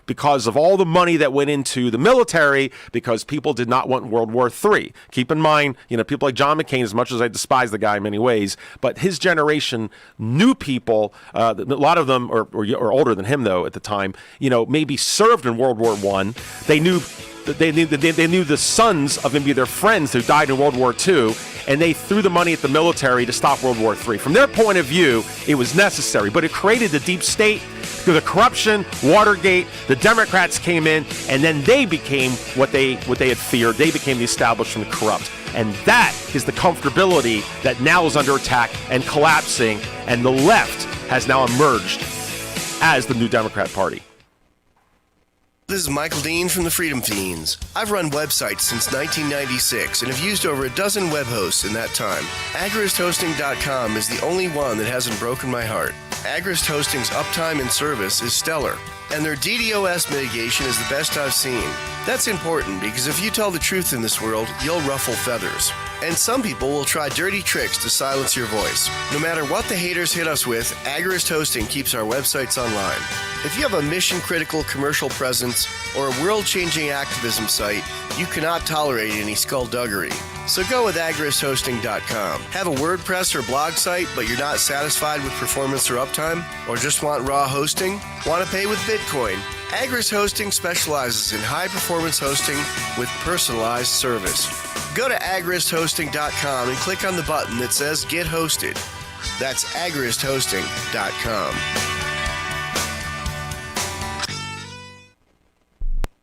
because of all the money that went into the military, because people did not want World War III. Keep in mind, people like John McCain, as much as I despise the guy in many ways, but his generation knew people, a lot of them are older than him, though, at the time, maybe served in World War I. They knew the sons of maybe their friends who died in World War II, and they threw the money at the military to stop World War III. From their point of view, it was necessary, but it created the deep state, through the corruption, Watergate. The Democrats came in, and then they became what they had feared. They became the establishment corrupt. And that is the comfortability that now is under attack and collapsing, and the left has now emerged as the new Democrat Party. This is Michael Dean from the Freedom Fiends. I've run websites since 1996 and have used over a dozen web hosts in that time. AgristHosting.com is the only one that hasn't broken my heart. Agrist Hosting's uptime and service is stellar, and their DDoS mitigation is the best I've seen. That's important because if you tell the truth in this world, you'll ruffle feathers. And some people will try dirty tricks to silence your voice. No matter what the haters hit us with, Agrist Hosting keeps our websites online. If you have a mission-critical commercial presence or a world-changing activism site, you cannot tolerate any skullduggery. So go with AgristHosting.com. Have a WordPress or blog site, but you're not satisfied with performance or uptime? Or just want raw hosting? Want to pay with Bitcoin? Agrist Hosting specializes in high-performance hosting with personalized service. Go to AgristHosting.com and click on the button that says Get Hosted. That's AgristHosting.com.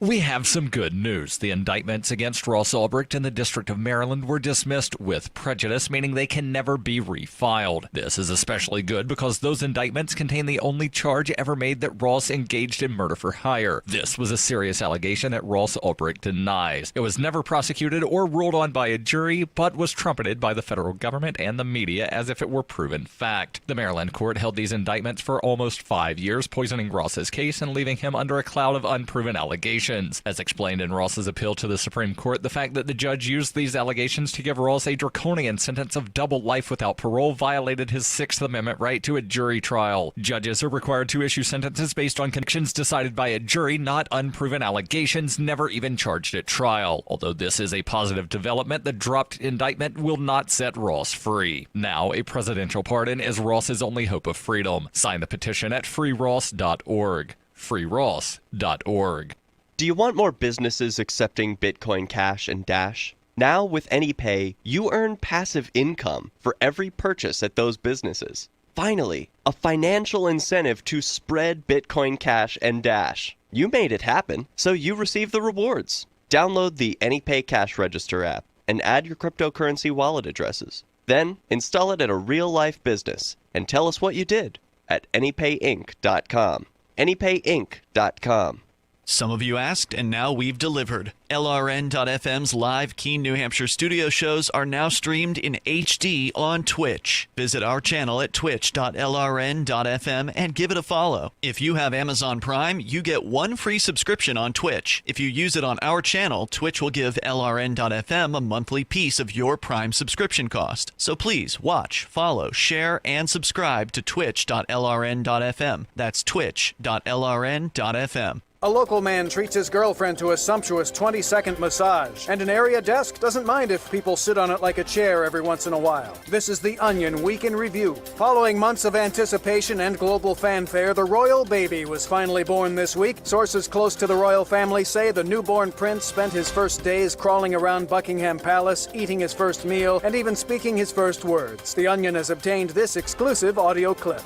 We have some good news. The indictments against Ross Ulbricht in the District of Maryland were dismissed with prejudice, meaning they can never be refiled. This is especially good because those indictments contain the only charge ever made that Ross engaged in murder for hire. This was a serious allegation that Ross Ulbricht denies. It was never prosecuted or ruled on by a jury, but was trumpeted by the federal government and the media as if it were proven fact. The Maryland court held these indictments for almost 5 years, poisoning Ross's case and leaving him under a cloud of unproven allegations. As explained in Ross's appeal to the Supreme Court, the fact that the judge used these allegations to give Ross a draconian sentence of double life without parole violated his Sixth Amendment right to a jury trial. Judges are required to issue sentences based on convictions decided by a jury, not unproven allegations never even charged at trial. Although this is a positive development, the dropped indictment will not set Ross free. Now, a presidential pardon is Ross's only hope of freedom. Sign the petition at freeross.org. freeross.org. Do you want more businesses accepting Bitcoin Cash and Dash? Now with AnyPay, you earn passive income for every purchase at those businesses. Finally, a financial incentive to spread Bitcoin Cash and Dash. You made it happen, so you receive the rewards. Download the AnyPay Cash Register app and add your cryptocurrency wallet addresses. Then install it at a real-life business and tell us what you did at AnyPayInc.com. AnyPayInc.com. Some of you asked, and now we've delivered. LRN.FM's live Keene, New Hampshire studio shows are now streamed in HD on Twitch. Visit our channel at twitch.lrn.fm and give it a follow. If you have Amazon Prime, you get one free subscription on Twitch. If you use it on our channel, Twitch will give LRN.FM a monthly piece of your Prime subscription cost. So please watch, follow, share, and subscribe to twitch.lrn.fm. That's twitch.lrn.fm. A local man treats his girlfriend to a sumptuous 20-second massage, and an area desk doesn't mind if people sit on it like a chair every once in a while. This is The Onion Week in Review. Following months of anticipation and global fanfare, the royal baby was finally born this week. Sources close to the royal family say the newborn prince spent his first days crawling around Buckingham Palace, eating his first meal, and even speaking his first words. The Onion has obtained this exclusive audio clip.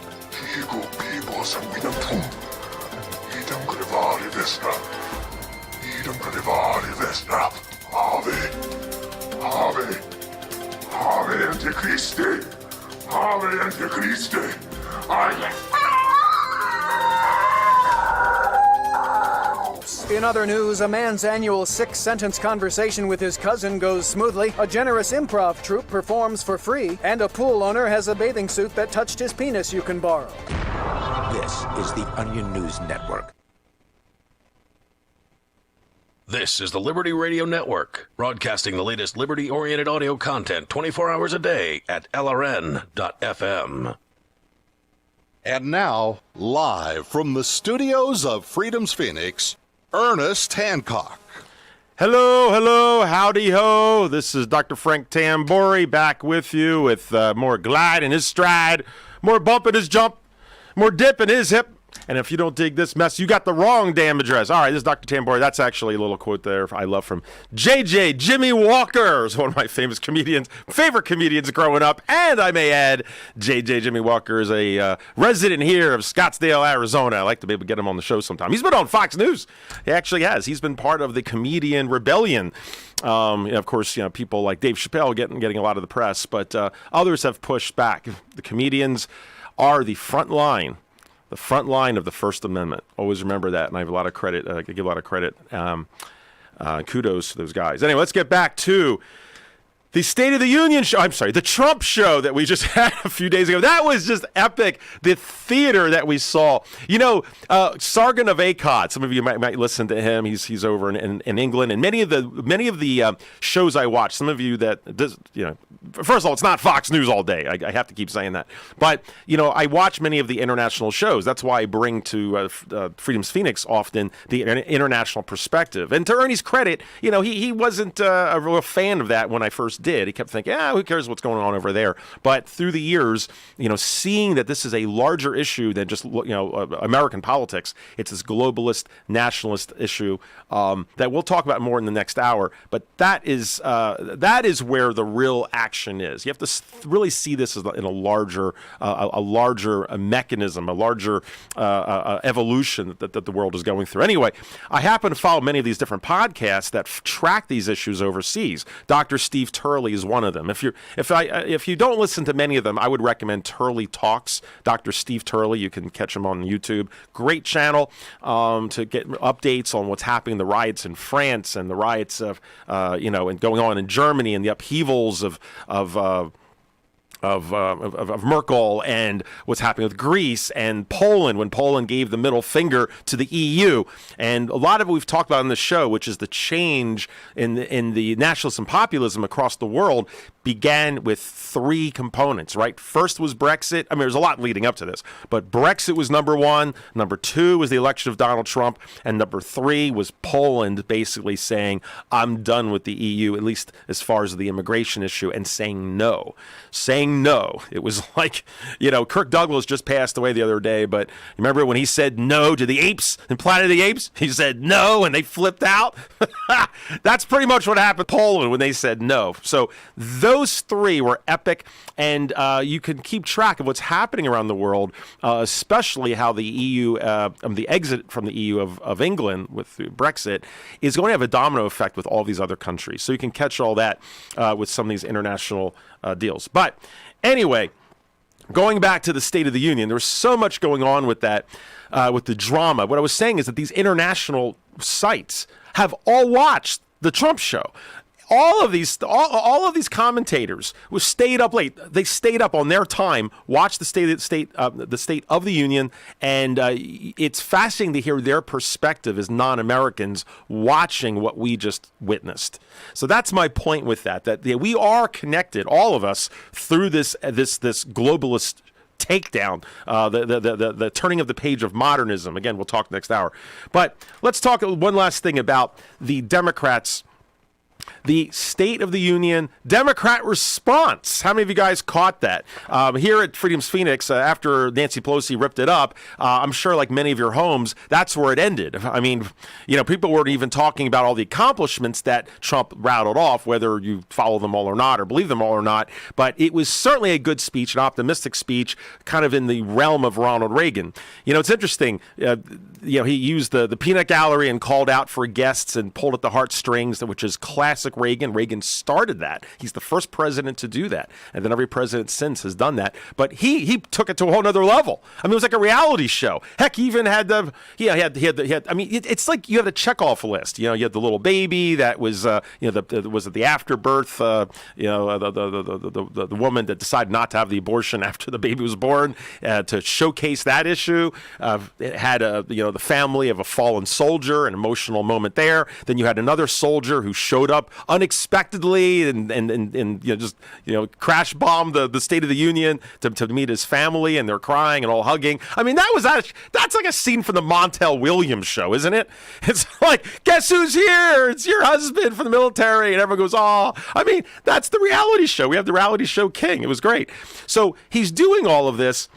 Ave Antichristi, Ave Antichrist. In other news, a man's annual 6-sentence conversation with his cousin goes smoothly, a generous improv troupe performs for free, and a pool owner has a bathing suit that touched his penis you can borrow. This is the Onion News Network. This is the Liberty Radio Network, broadcasting the latest liberty-oriented audio content 24 hours a day at LRN.FM. And now, live from the studios of Freedom's Phoenix, Ernest Hancock. Hello, howdy ho. This is Dr. Frank Tambori back with you with more glide in his stride, more bump in his jump, more dip in his hip. And if you don't dig this mess, you got the wrong damn address. All right, this is Dr. Tambori. That's actually a little quote there I love from JJ Jimmy Walker. Is one of my favorite comedians growing up. And I may add, JJ Jimmy Walker is a resident here of Scottsdale, Arizona. I like to be able to get him on the show sometime. He's been on Fox News. He actually has. He's been part of the comedian rebellion. Of course, people like Dave Chappelle getting a lot of the press, but others have pushed back. The comedians are the front line. The front line of the First Amendment. Always remember that, and I have a lot of credit. I give a lot of credit. Kudos to those guys. Anyway, let's get back to the State of the Union show. I'm sorry, the Trump show that we just had a few days ago. That was just epic. The theater that we saw. Sargon of Akkad. Some of you might listen to him. He's over in England, and many of the shows I watch. Some of you first of all, it's not Fox News all day. I have to keep saying that. But I watch many of the international shows. That's why I bring to Freedom's Phoenix often the international perspective. And to Ernie's credit, he wasn't a real fan of that when I first did. He kept thinking, who cares what's going on over there? But through the years, seeing that this is a larger issue than just American politics, it's this globalist, nationalist issue that we'll talk about more in the next hour. But that is where the real action is. You have to really see this as in a larger mechanism, a larger evolution that the world is going through. Anyway, I happen to follow many of these different podcasts that track these issues overseas. Dr. Steve Turley is one of them. If you don't listen to many of them, I would recommend Turley Talks. Dr. Steve Turley, you can catch him on YouTube. Great channel to get updates on what's happening, the riots in France and the riots of and going on in Germany and the upheavals of Merkel and what's happening with Greece and Poland when Poland gave the middle finger to the EU. And a lot of it we've talked about on the show, which is the change in the nationalism and populism across the world, began with three components, right? First was Brexit. I mean, there's a lot leading up to this, but Brexit was number one. Number two was the election of Donald Trump. And number three was Poland basically saying, I'm done with the EU, at least as far as the immigration issue, and saying no. It was like, Kirk Douglas just passed away the other day, but remember when he said no to the apes in Planet of the Apes? He said no, and they flipped out. That's pretty much what happened in Poland when they said no. So those three were epic, and you can keep track of what's happening around the world, especially how the EU, the exit from the EU of England with Brexit is going to have a domino effect with all these other countries. So you can catch all that with some of these international deals. But anyway, going back to the State of the Union, there was so much going on with that, with the drama. What I was saying is that these international sites have all watched the Trump show. All of these commentators who stayed up late. They stayed up on their time, watched the State of the Union, and it's fascinating to hear their perspective as non-Americans watching what we just witnessed. So that's my point with that. That we are connected, all of us, through this globalist takedown, the turning of the page of modernism. Again, we'll talk next hour. But let's talk one last thing about the Democrats. The State of the Union Democrat response. How many of you guys caught that? Here at Freedom's Phoenix, after Nancy Pelosi ripped it up, I'm sure like many of your homes, that's where it ended. I mean, people weren't even talking about all the accomplishments that Trump rattled off, whether you follow them all or not or believe them all or not. But it was certainly a good speech, an optimistic speech, kind of in the realm of Ronald Reagan. It's interesting. He used the peanut gallery and called out for guests and pulled at the heartstrings, which is classic classic Reagan. Reagan started that. He's the first president to do that. And then every president since has done that. But he took it to a whole nother level. I mean, it was like a reality show. Heck, he even had it's like you have a checkoff list. You had the little baby that was, was it the afterbirth, the woman that decided not to have the abortion after the baby was born, to showcase that issue. It had the family of a fallen soldier, an emotional moment there. Then you had another soldier who showed up unexpectedly and just crash bombed the State of the Union to meet his family, and they're crying and all hugging. I mean, that's like a scene from the Montel Williams show, isn't it? It's like, guess who's here? It's your husband from the military, and everyone goes, oh. I mean, that's the reality show. We have the reality show king. It was great. So he's doing all of this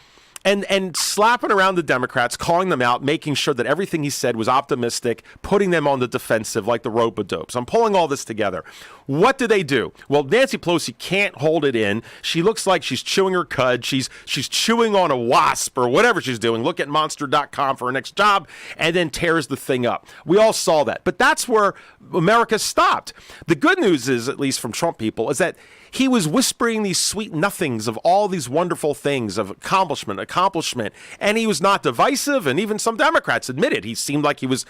and slapping around the Democrats, calling them out, making sure that everything he said was optimistic, putting them on the defensive like the rope-a-dopes. I'm pulling all this together. What do they do? Well, Nancy Pelosi can't hold it in. She looks like she's chewing her cud. She's chewing on a wasp or whatever she's doing. Look at monster.com for her next job, and then tears the thing up. We all saw that. But that's where America stopped. The good news is, at least from Trump people, is that he was whispering these sweet nothings of all these wonderful things of accomplishment, and he was not divisive, and even some Democrats admitted he seemed like he was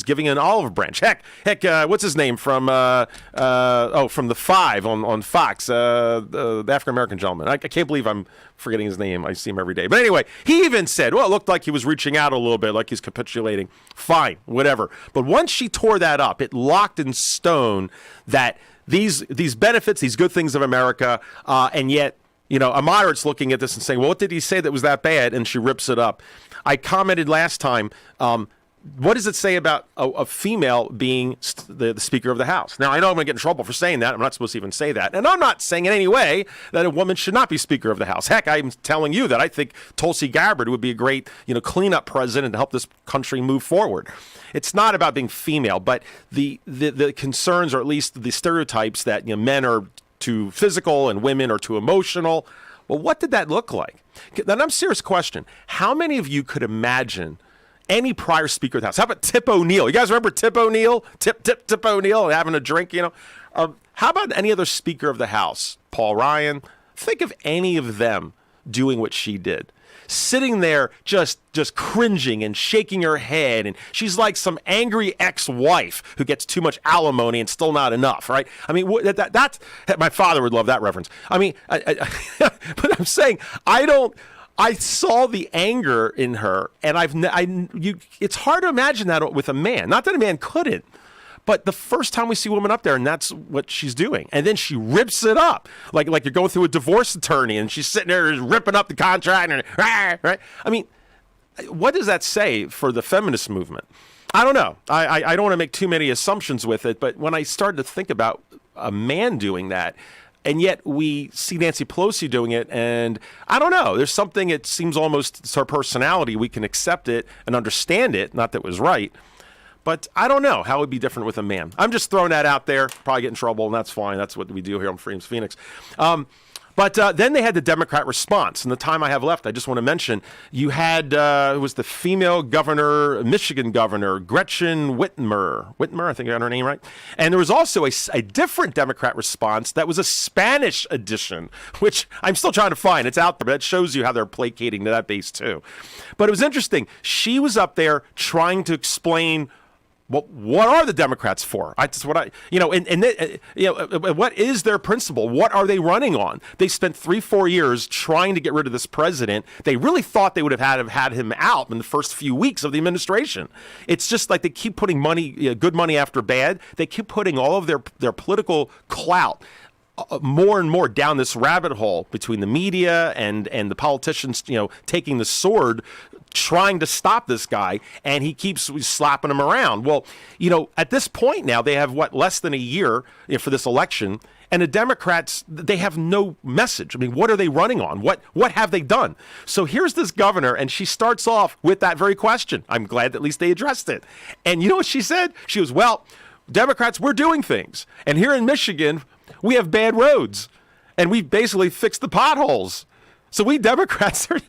giving an olive branch. Heck, what's his name from The Five on Fox, the African-American gentleman. I can't believe I'm forgetting his name. I see him every day. But anyway, he even said, well, it looked like he was reaching out a little bit, like he's capitulating. Fine, whatever. But once she tore that up, it locked in stone that these benefits, these good things of America, and yet, a moderate's looking at this and saying, well, what did he say that was that bad? And she rips it up. I commented last time, what does it say about a female being the Speaker of the House? Now, I know I'm going to get in trouble for saying that. I'm not supposed to even say that. And I'm not saying in any way that a woman should not be Speaker of the House. Heck, I'm telling you that I think Tulsi Gabbard would be a great, cleanup president to help this country move forward. It's not about being female, but the concerns, or at least the stereotypes that men are too physical and women are too emotional. Well, what did that look like? Then I'm serious question. How many of you could imagine any prior Speaker of the House? How about Tip O'Neill? You guys remember Tip O'Neill? Tip O'Neill having a drink, How about any other Speaker of the House? Paul Ryan? Think of any of them doing what she did. Sitting there just cringing and shaking her head, and she's like some angry ex-wife who gets too much alimony and still not enough, right? I mean, that's my father would love that reference. I mean, but I'm saying I saw the anger in her, and it's hard to imagine that with a man. Not that a man couldn't, but the first time we see a woman up there, and that's what she's doing. And then she rips it up, like you're going through a divorce attorney, and she's sitting there ripping up the contract, and right? I mean, what does that say for the feminist movement? I don't know. I don't want to make too many assumptions with it, but when I started to think about a man doing that, and yet we see Nancy Pelosi doing it, and I don't know. There's something, it seems almost, it's her personality. We can accept it and understand it, not that it was right. But I don't know how it would be different with a man. I'm just throwing that out there. Probably get in trouble, and that's fine. That's what we do here on Freedom's Phoenix. But then they had the Democrat response. And the time I have left, I just want to mention, you had, it was the female governor, Michigan governor, Gretchen Whitmer. Whitmer, I think I got her name right. And there was also a different Democrat response that was a Spanish edition, which I'm still trying to find. It's out there, but it shows you how they're placating to that base too. But it was interesting. She was up there trying to explain, well, what are the Democrats for? What is their principle? What are they running on? They spent 3-4 years trying to get rid of this president. They really thought they would have had him out in the first few weeks of the administration. It's just like they keep putting money, good money after bad. They keep putting all of their political clout more and more down this rabbit hole between the media and the politicians, taking the sword, trying to stop this guy, and he keeps slapping him around. Well, at this point now, they have less than a year for this election, and the Democrats, they have no message. I mean, what are they running on? What have they done? So here's this governor, and she starts off with that very question. I'm glad that at least they addressed it. And you know what she said? She goes, well, Democrats, we're doing things. And here in Michigan, we have bad roads, and we basically fixed the potholes. So we Democrats are...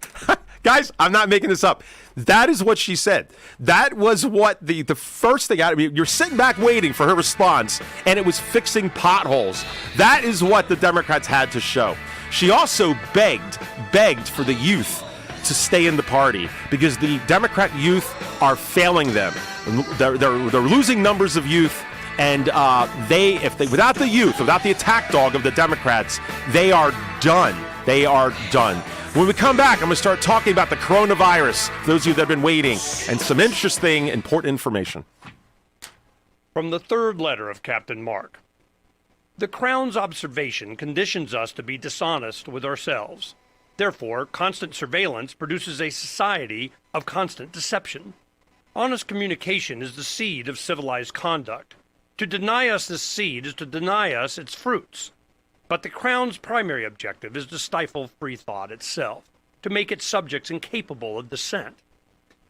Guys, I'm not making this up. That is what she said. That was what the first thing out. You're sitting back waiting for her response, and it was fixing potholes. That is what the Democrats had to show. She also begged for the youth to stay in the party because the Democrat youth are failing them. They're losing numbers of youth, and without the youth, without the attack dog of the Democrats, they are done. They are done. When we come back, I'm going to start talking about the coronavirus, for those of you that have been waiting, and some interesting, important information. From the third letter of Captain Mark. The Crown's observation conditions us to be dishonest with ourselves. Therefore, constant surveillance produces a society of constant deception. Honest communication is the seed of civilized conduct. To deny us this seed is to deny us its fruits. But the Crown's primary objective is to stifle free thought itself, to make its subjects incapable of dissent.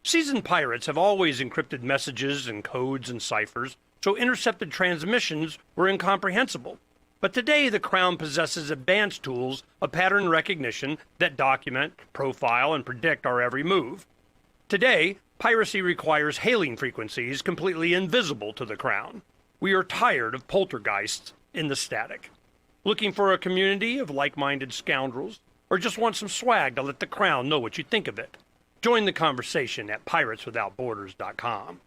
Seasoned pirates have always encrypted messages and codes and ciphers, so intercepted transmissions were incomprehensible. But today the Crown possesses advanced tools of pattern recognition that document, profile, and predict our every move. Today, piracy requires hailing frequencies completely invisible to the Crown. We are tired of poltergeists in the static. Looking for a community of like-minded scoundrels? Or just want some swag to let the Crown know what you think of it? Join the conversation at pirateswithoutborders.com.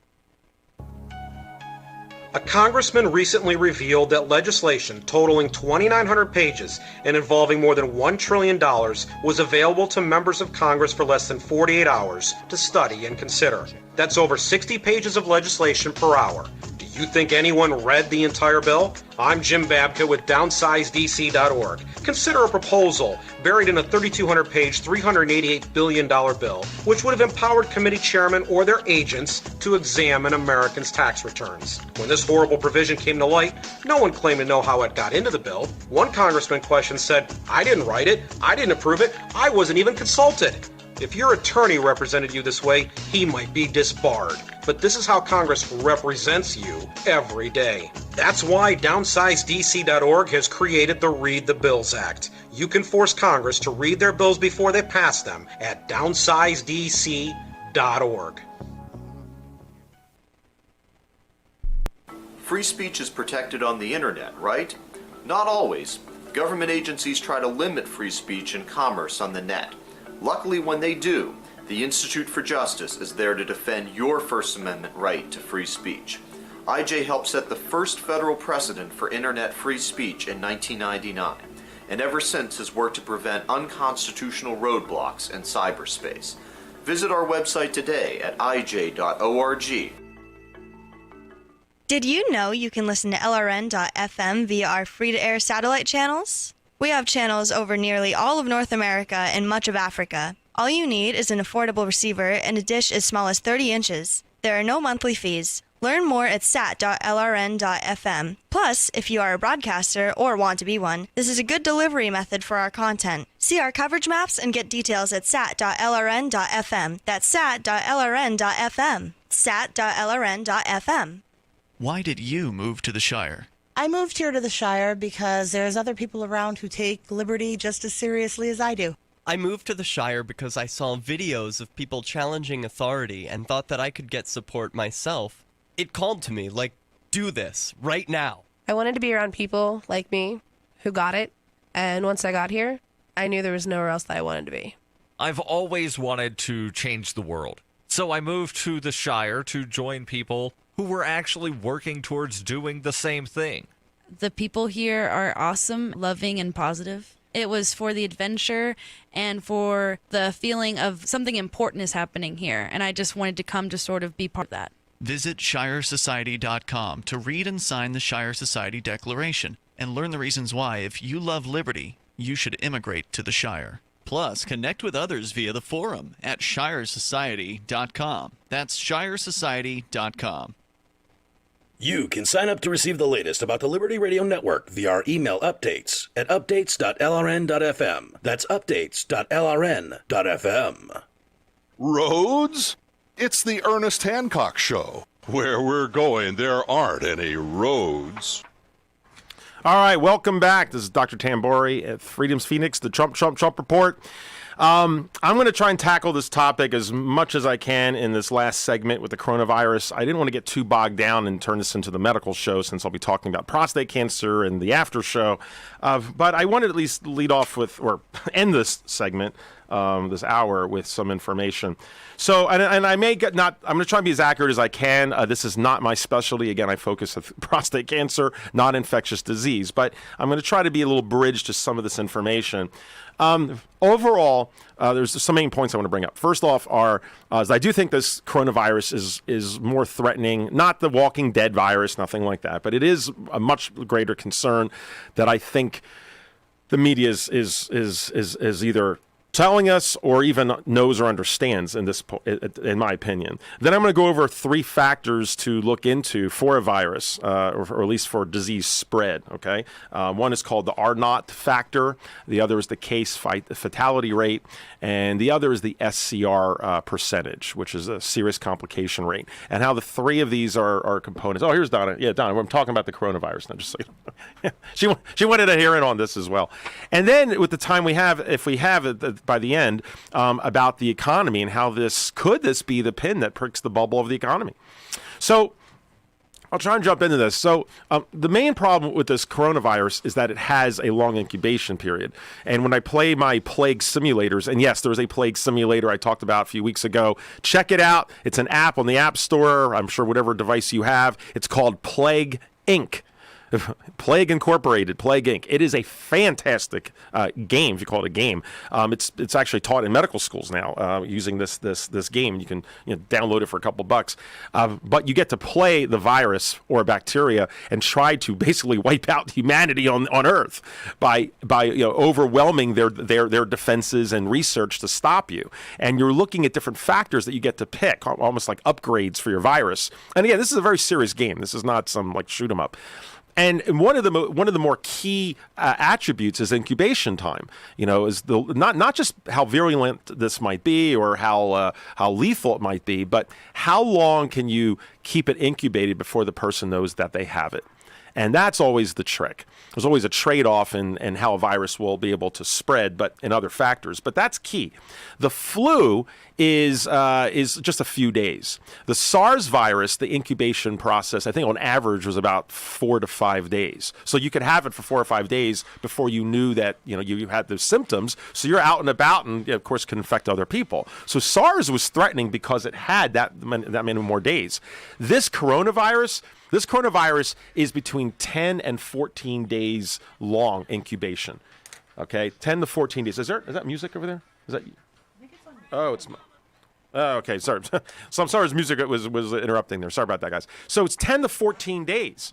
A congressman recently revealed that legislation totaling 2,900 pages and involving more than $1 trillion was available to members of Congress for less than 48 hours to study and consider. That's over 60 pages of legislation per hour. Do you think anyone read the entire bill? I'm Jim Babka with DownsizeDC.org. Consider a proposal buried in a 3,200-page, $388 billion bill, which would have empowered committee chairmen or their agents to examine Americans' tax returns. When this horrible provision came to light, no one claimed to know how it got into the bill. One congressman questioned said, "I didn't write it, I didn't approve it, I wasn't even consulted." If your attorney represented you this way, he might be disbarred. But this is how Congress represents you every day. That's why DownsizeDC.org has created the Read the Bills Act. You can force Congress to read their bills before they pass them at DownsizeDC.org. Free speech is protected on the internet, right? Not always. Government agencies try to limit free speech and commerce on the net. Luckily, when they do, the Institute for Justice is there to defend your First Amendment right to free speech. IJ helped set the first federal precedent for internet free speech in 1999, and ever since has worked to prevent unconstitutional roadblocks in cyberspace. Visit our website today at ij.org. Did you know you can listen to LRN.FM via our free-to-air satellite channels? We have channels over nearly all of North America and much of Africa. All you need is an affordable receiver and a dish as small as 30 inches. There are no monthly fees. Learn more at sat.lrn.fm. Plus, if you are a broadcaster or want to be one, this is a good delivery method for our content. See our coverage maps and get details at sat.lrn.fm. That's sat.lrn.fm. sat.lrn.fm. Why did you move to the Shire? I moved here to the Shire because there's other people around who take liberty just as seriously as I do. I moved to the Shire because I saw videos of people challenging authority and thought that I could get support myself. It called to me, like, do this, right now. I wanted to be around people like me who got it, and once I got here, I knew there was nowhere else that I wanted to be. I've always wanted to change the world, so I moved to the Shire to join people who were actually working towards doing the same thing. The people here are awesome, loving, and positive. It was for the adventure and for the feeling of something important is happening here, and I just wanted to come to sort of be part of that. Visit ShireSociety.com to read and sign the Shire Society Declaration and learn the reasons why, if you love liberty, you should immigrate to the Shire. Plus, connect with others via the forum at ShireSociety.com. That's ShireSociety.com. You can sign up to receive the latest about the Liberty Radio Network via our email updates at updates.lrn.fm. That's updates.lrn.fm. Roads? It's the Ernest Hancock Show. Where we're going, there aren't any roads. All right, welcome back. This is Dr. Tambori at Freedom's Phoenix, the Trump Report. I'm going to try and tackle this topic as much as I can in this last segment with the coronavirus. I didn't want to get too bogged down and turn this into the medical show, since I'll be talking about prostate cancer and the after show. But I wanted to at least lead off with, or end this segment, this hour, with some information. So, and I may get not, I'm going to try and be as accurate as I can. This is not my specialty. Again, I focus on prostate cancer, not infectious disease, but I'm going to try to be a little bridge to some of this information. Overall, there's some main points I want to bring up. First off is I do think this coronavirus is more threatening, not the Walking Dead virus, nothing like that, but it is a much greater concern that I think the media is either telling us or even knows or understands in my opinion. Then I'm going to go over 3 factors to look into for a virus, or at least for disease spread. Okay, one is called the R0 factor. The other is the case fatality rate, and the other is the SCR percentage, which is a serious complication rate. And how the 3 of these are components. Oh, here's Donna. Yeah, Donna. I'm talking about the coronavirus now. Just so you know. She wanted a hearing on this as well. And then with the time we have, if we have it by the end, about the economy and how this be the pin that pricks the bubble of the economy. So I'll try and jump into this. So the main problem with this coronavirus is that it has a long incubation period. And when I play my plague simulators, and yes, there was a plague simulator I talked about a few weeks ago. Check it out. It's an app on the App Store. I'm sure whatever device you have. It's called Plague Inc. Plague Incorporated, Plague Inc. It is a fantastic game, if you call it a game. It's actually taught in medical schools now using this game. You can download it for a couple bucks, but you get to play the virus or bacteria and try to basically wipe out humanity on Earth by overwhelming their defenses and research to stop you. And you're looking at different factors that you get to pick, almost like upgrades for your virus. And again, this is a very serious game. This is not some like shoot 'em up. And one of the more key attributes is incubation time. Is not just how virulent this might be or how lethal it might be, but how long can you keep it incubated before the person knows that they have it? And that's always the trick. There's always a trade-off in how a virus will be able to spread, but in other factors. But that's key. The flu is just a few days. The SARS virus, the incubation process, I think on average was about 4 to 5 days. So you could have it for 4 or 5 days before you knew that you had those symptoms. So you're out and about, and of course can infect other people. So SARS was threatening because it had that many more days. This coronavirus is between 10 and 14 days long incubation. Okay, 10 to 14 days. Is that music over there? Is that? Oh, it's. Oh, okay, sorry. So I'm sorry, his music was interrupting there. Sorry about that, guys. So it's 10 to 14 days.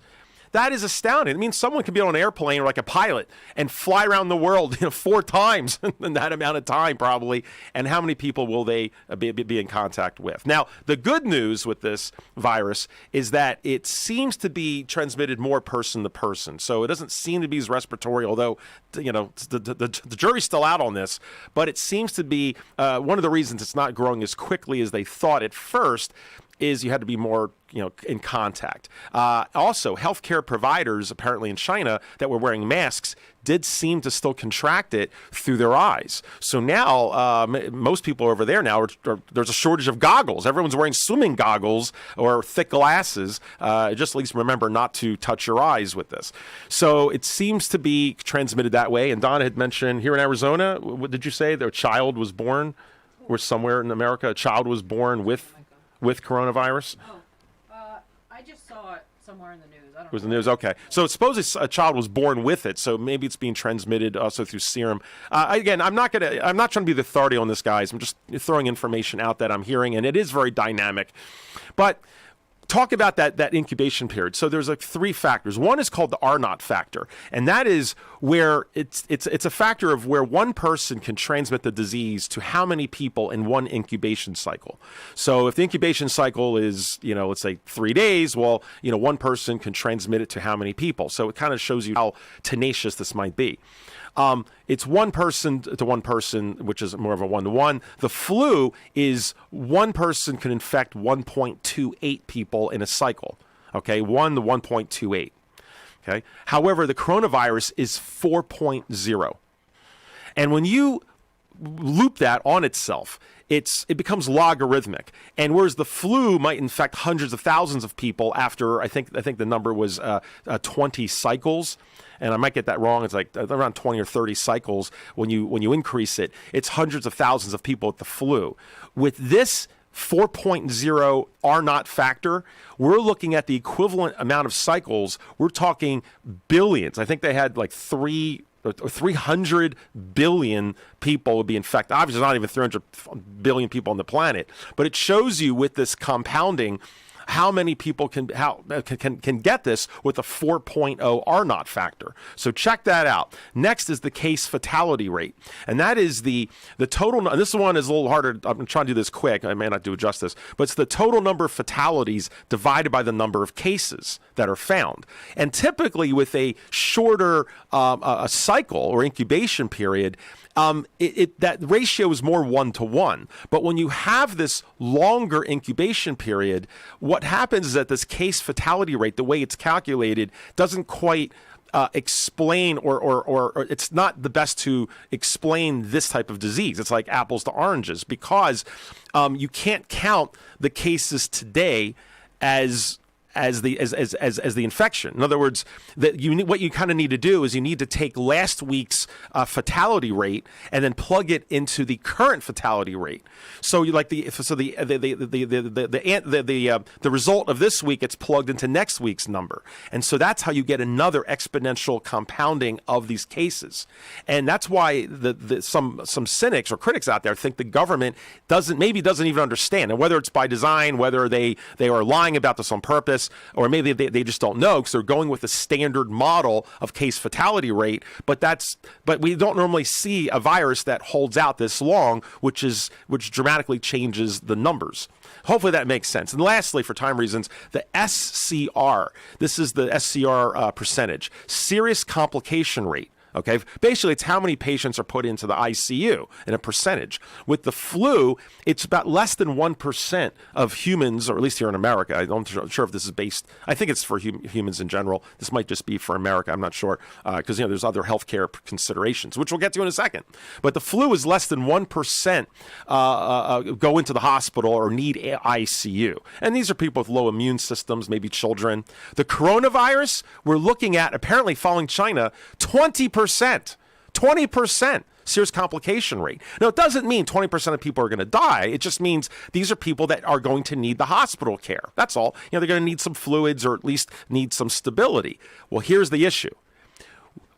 That is astounding. It means someone can be on an airplane or like a pilot and fly around the world 4 times in that amount of time probably. And how many people will they be in contact with? Now, the good news with this virus is that it seems to be transmitted more person to person. So it doesn't seem to be as respiratory, although the jury's still out on this. But it seems to be one of the reasons it's not growing as quickly as they thought at first is you had to be more, in contact. Also, healthcare providers, apparently in China, that were wearing masks did seem to still contract it through their eyes. So now, most people over there now, there's a shortage of goggles. Everyone's wearing swimming goggles or thick glasses. Just at least remember not to touch your eyes with this. So it seems to be transmitted that way. And Donna had mentioned here in Arizona, what did you say? Their child was born, or somewhere in America, a child was born with coronavirus? I just saw it somewhere in the news. It was the news. Okay, so suppose a child was born with it, so maybe it's being transmitted also through serum. Again, I'm not trying to be the authority on this, guys. I'm just throwing information out that I'm hearing, and it is very dynamic. But talk about that incubation period. So there's 3 factors. One is called the R0 factor, and that is where it's a factor of where one person can transmit the disease to how many people in one incubation cycle. So if the incubation cycle is, let's say 3 days, well, one person can transmit it to how many people. So it kind of shows you how tenacious this might be. It's one person to one person, which is more of a one-to-one. The flu is one person can infect 1.28 people in a cycle. Okay, 1 to 1.28. Okay. However, the coronavirus is 4.0. And when you loop that on itself, it becomes logarithmic. And whereas the flu might infect hundreds of thousands of people after, I think the number was 20 cycles, and I might get that wrong. It's like around 20 or 30 cycles when you increase it. It's hundreds of thousands of people with the flu. With this 4.0 R0 factor, we're looking at the equivalent amount of cycles. We're talking billions. I think they had like 300 billion people would be infected. Obviously, not even 300 billion people on the planet, but it shows you with this compounding how many people can get this with a 4.0 R0 factor. So check that out. Next is the case fatality rate, and that is the total. And this one is a little harder. I'm trying to do this quick. I may not do it justice, but it's the total number of fatalities divided by the number of cases that are found. And typically, with a shorter a cycle or incubation period, that ratio is more 1-to-1. But when you have this longer incubation period, what happens is that this case fatality rate, the way it's calculated, doesn't quite explain or it's not the best to explain this type of disease. It's like apples to oranges because you can't count the cases today as the infection. In other words, what you kind of need to do is you need to take last week's fatality rate and then plug it into the current fatality rate. So the result of this week gets plugged into next week's number, and so that's how you get another exponential compounding of these cases. And that's why some cynics or critics out there think the government doesn't even understand, and whether it's by design, whether they are lying about this on purpose, or maybe they just don't know because they're going with a standard model of case fatality rate. But we don't normally see a virus that holds out this long, which dramatically changes the numbers. Hopefully that makes sense. And lastly, for time reasons, the SCR. This is the SCR percentage, serious complication rate. Okay, basically, it's how many patients are put into the ICU in a percentage. With the flu, it's about less than 1% of humans, or at least here in America. I'm not sure if this is based. I think it's for humans in general. This might just be for America. I'm not sure because there's other healthcare considerations, which we'll get to in a second. But the flu is less than 1% go into the hospital or need ICU, and these are people with low immune systems, maybe children. The coronavirus, we're looking at apparently following China, 20% serious complication rate. Now, it doesn't mean 20% of people are going to die. It just means these are people that are going to need the hospital care. That's all. They're going to need some fluids or at least need some stability. Well, here's the issue.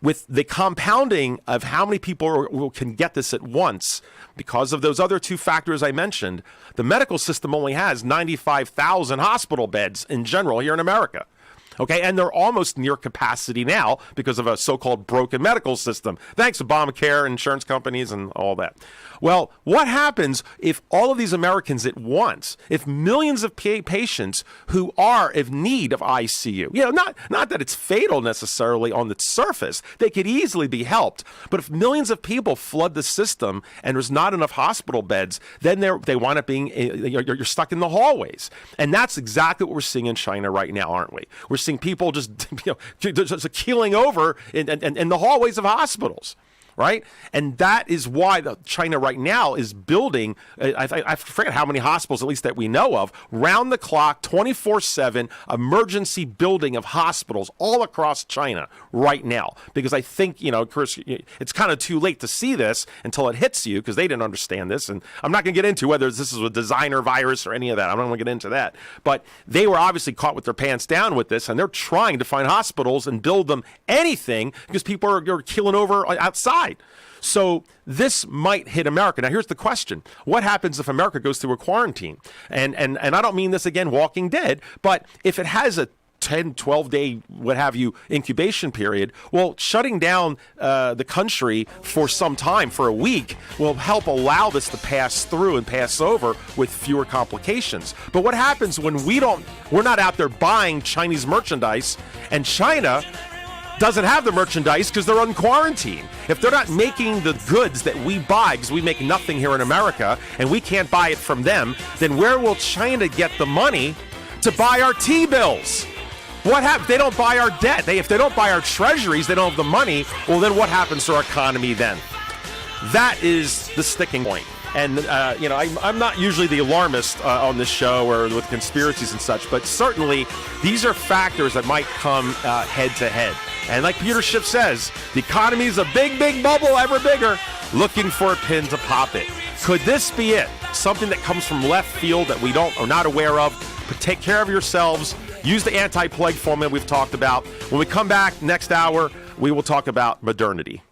With the compounding of how many people can get this at once, because of those other two factors I mentioned, the medical system only has 95,000 hospital beds in general here in America. Okay, and they're almost near capacity now because of a so-called broken medical system. Thanks to Obamacare, insurance companies, and all that. Well, what happens if all of these Americans at once, if millions of patients who are in need of ICU, not that it's fatal necessarily on the surface, they could easily be helped, but if millions of people flood the system and there's not enough hospital beds, then they wind up being, you're stuck in the hallways. And that's exactly what we're seeing in China right now, aren't we? We're seeing people just keeling over in the hallways of hospitals. Right? And that is why China right now is building, I forget how many hospitals, at least that we know of, round the clock, 24/7 emergency building of hospitals all across China right now. Because I think, Chris, it's kind of too late to see this until it hits you because they didn't understand this. And I'm not going to get into whether this is a designer virus or any of that. I'm not going to get into that. But they were obviously caught with their pants down with this, and they're trying to find hospitals and build them anything because people are keeling over outside. So this might hit America. Now, here's the question. What happens if America goes through a quarantine? And I don't mean this, again, Walking Dead, but if it has a 10, 12-day, what have you, incubation period, well, shutting down the country for some time, for a week, will help allow this to pass through and pass over with fewer complications. But what happens when we're not out there buying Chinese merchandise, and China doesn't have the merchandise because they're on quarantine? If they're not making the goods that we buy, because we make nothing here in America and we can't buy it from them, then where will China get the money to buy our T-bills? What happens? They don't buy our debt. If they don't buy our treasuries, they don't have the money. Well, then what happens to our economy then? That is the sticking point. And, I'm not usually the alarmist on this show or with conspiracies and such, but certainly these are factors that might come head to head. And like Peter Schiff says, the economy is a big, big bubble, ever bigger, looking for a pin to pop it. Could this be it? Something that comes from left field that we are not aware of? But take care of yourselves. Use the anti-plague formula we've talked about. When we come back next hour, we will talk about modernity.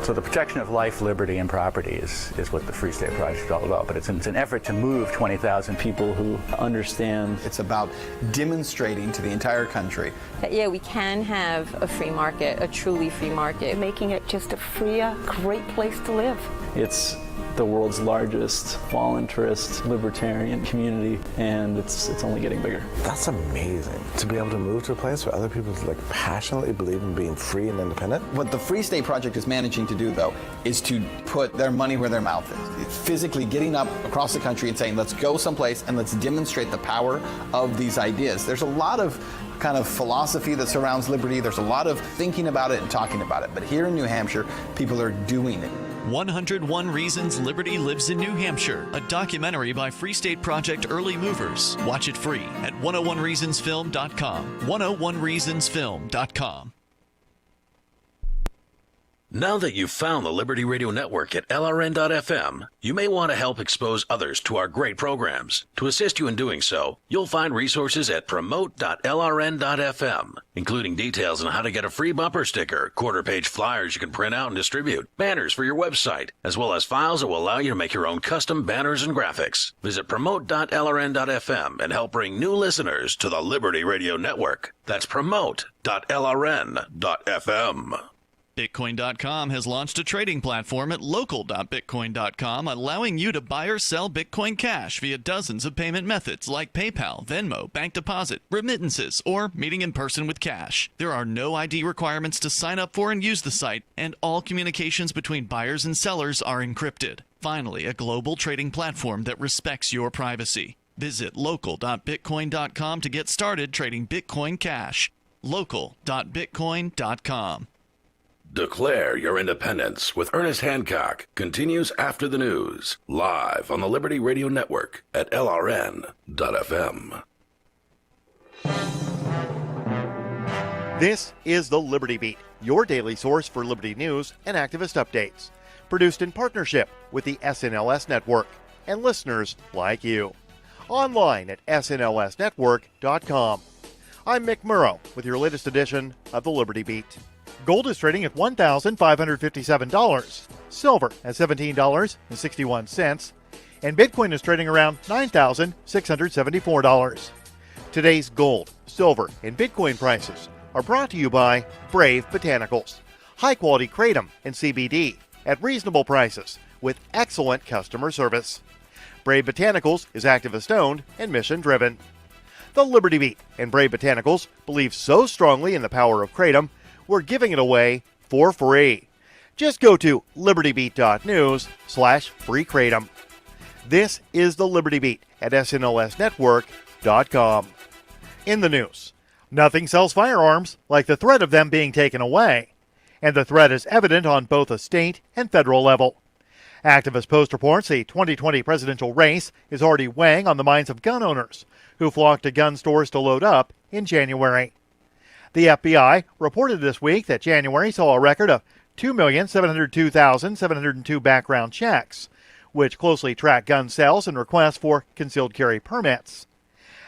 So the protection of life, liberty, and property is what the Free State Project is all about. But it's an effort to move 20,000 people who understand. It's about demonstrating to the entire country that, yeah, we can have a free market, a truly free market. Making it just a freer, great place to live. It's the world's largest voluntarist libertarian community, and it's only getting bigger. That's amazing, to be able to move to a place where other people passionately believe in being free and independent. What the Free State Project is managing to do, though, is to put their money where their mouth is. It's physically getting up across the country and saying, let's go someplace and let's demonstrate the power of these ideas. There's a lot of kind of philosophy that surrounds liberty. There's a lot of thinking about it and talking about it. But here in New Hampshire, people are doing it. 101 Reasons Liberty Lives in New Hampshire, a documentary by Free State Project early movers. Watch it free at 101reasonsfilm.com. 101reasonsfilm.com. Now that you've found the Liberty Radio Network at LRN.FM, you may want to help expose others to our great programs. To assist you in doing so, you'll find resources at promote.lrn.fm, including details on how to get a free bumper sticker, quarter-page flyers you can print out and distribute, banners for your website, as well as files that will allow you to make your own custom banners and graphics. Visit promote.lrn.fm and help bring new listeners to the Liberty Radio Network. That's promote.lrn.fm. Bitcoin.com has launched a trading platform at local.bitcoin.com, allowing you to buy or sell Bitcoin Cash via dozens of payment methods like PayPal, Venmo, bank deposit, remittances, or meeting in person with cash. There are no ID requirements to sign up for and use the site, and all communications between buyers and sellers are encrypted. Finally, a global trading platform that respects your privacy. Visit local.bitcoin.com to get started trading Bitcoin Cash. local.bitcoin.com. Declare Your Independence with Ernest Hancock continues after the news, live on the Liberty Radio Network at LRN.FM. This is the Liberty Beat, your daily source for liberty news and activist updates. Produced in partnership with the SNLS Network and listeners like you. Online at snlsnetwork.com. I'm Mick Murrow with your latest edition of the Liberty Beat. Gold is trading at $1,557, silver at $17.61, and Bitcoin is trading around $9,674. Today's gold, silver, and Bitcoin prices are brought to you by Brave Botanicals, high-quality kratom and CBD at reasonable prices with excellent customer service. Brave Botanicals is activist-owned and mission-driven. The Liberty Beat and Brave Botanicals believe so strongly in the power of kratom, we're giving it away for free. Just go to libertybeat.news/free kratom. This is the Liberty Beat at snlsnetwork.com. In the news, nothing sells firearms like the threat of them being taken away, and the threat is evident on both a state and federal level. Activist Post reports the 2020 presidential race is already weighing on the minds of gun owners who flocked to gun stores to load up in January. The FBI reported this week that January saw a record of 2,702,702 background checks, which closely track gun sales and requests for concealed carry permits.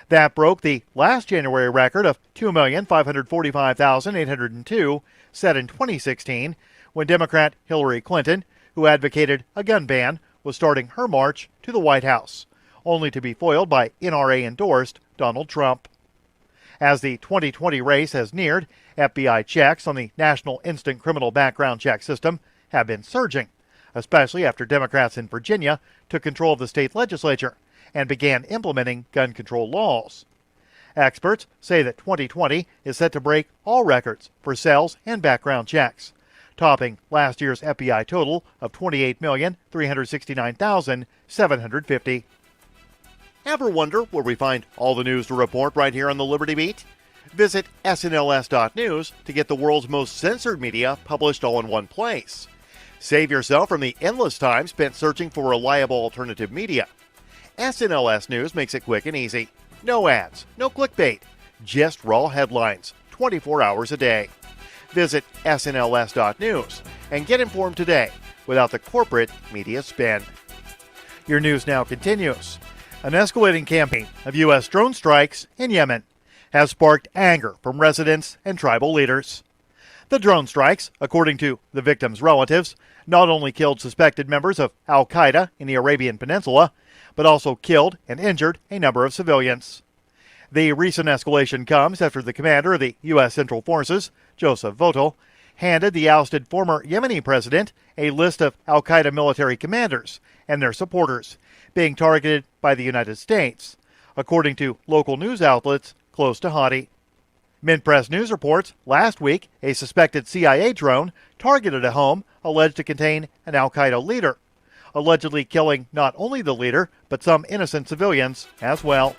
That broke the last January record of 2,545,802 set in 2016, when Democrat Hillary Clinton, who advocated a gun ban, was starting her march to the White House, only to be foiled by NRA-endorsed Donald Trump. As the 2020 race has neared, FBI checks on the National Instant Criminal Background Check System have been surging, especially after Democrats in Virginia took control of the state legislature and began implementing gun control laws. Experts say that 2020 is set to break all records for sales and background checks, topping last year's FBI total of 28,369,750. Ever wonder where we find all the news to report right here on the Liberty Beat? Visit snls.news to get the world's most censored media published all in one place. Save yourself from the endless time spent searching for reliable alternative media. SNLS News makes it quick and easy. No ads, no clickbait, just raw headlines, 24 hours a day. Visit snls.news and get informed today without the corporate media spin. Your news now continues. An escalating campaign of U.S. drone strikes in Yemen has sparked anger from residents and tribal leaders. The drone strikes, according to the victims' relatives, not only killed suspected members of al-Qaeda in the Arabian Peninsula, but also killed and injured a number of civilians. The recent escalation comes after the commander of the U.S. Central Forces, Joseph Votel, handed the ousted former Yemeni president a list of al-Qaeda military commanders and their supporters being targeted by the United States, according to local news outlets close to Hadi. Minpress News reports last week a suspected CIA drone targeted a home alleged to contain an al-Qaeda leader, allegedly killing not only the leader, but some innocent civilians as well.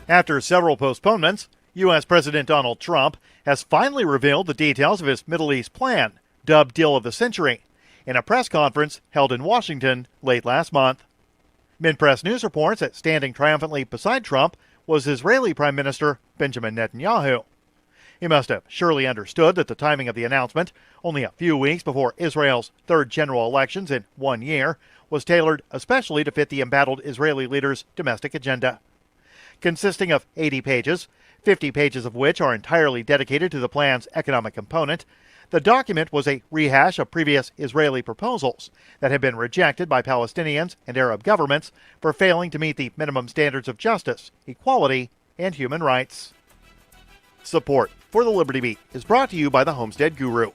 After several postponements, U.S. President Donald Trump has finally revealed the details of his Middle East plan, dubbed Deal of the Century, in a press conference held in Washington late last month. Minpress News reports that standing triumphantly beside Trump was Israeli Prime Minister Benjamin Netanyahu. He must have surely understood that the timing of the announcement, only a few weeks before Israel's third general elections in 1 year, was tailored especially to fit the embattled Israeli leader's domestic agenda. Consisting of 80 pages, 50 pages of which are entirely dedicated to the plan's economic component, the document was a rehash of previous Israeli proposals that had been rejected by Palestinians and Arab governments for failing to meet the minimum standards of justice, equality, and human rights. Support for the Liberty Beat is brought to you by the Homestead Guru.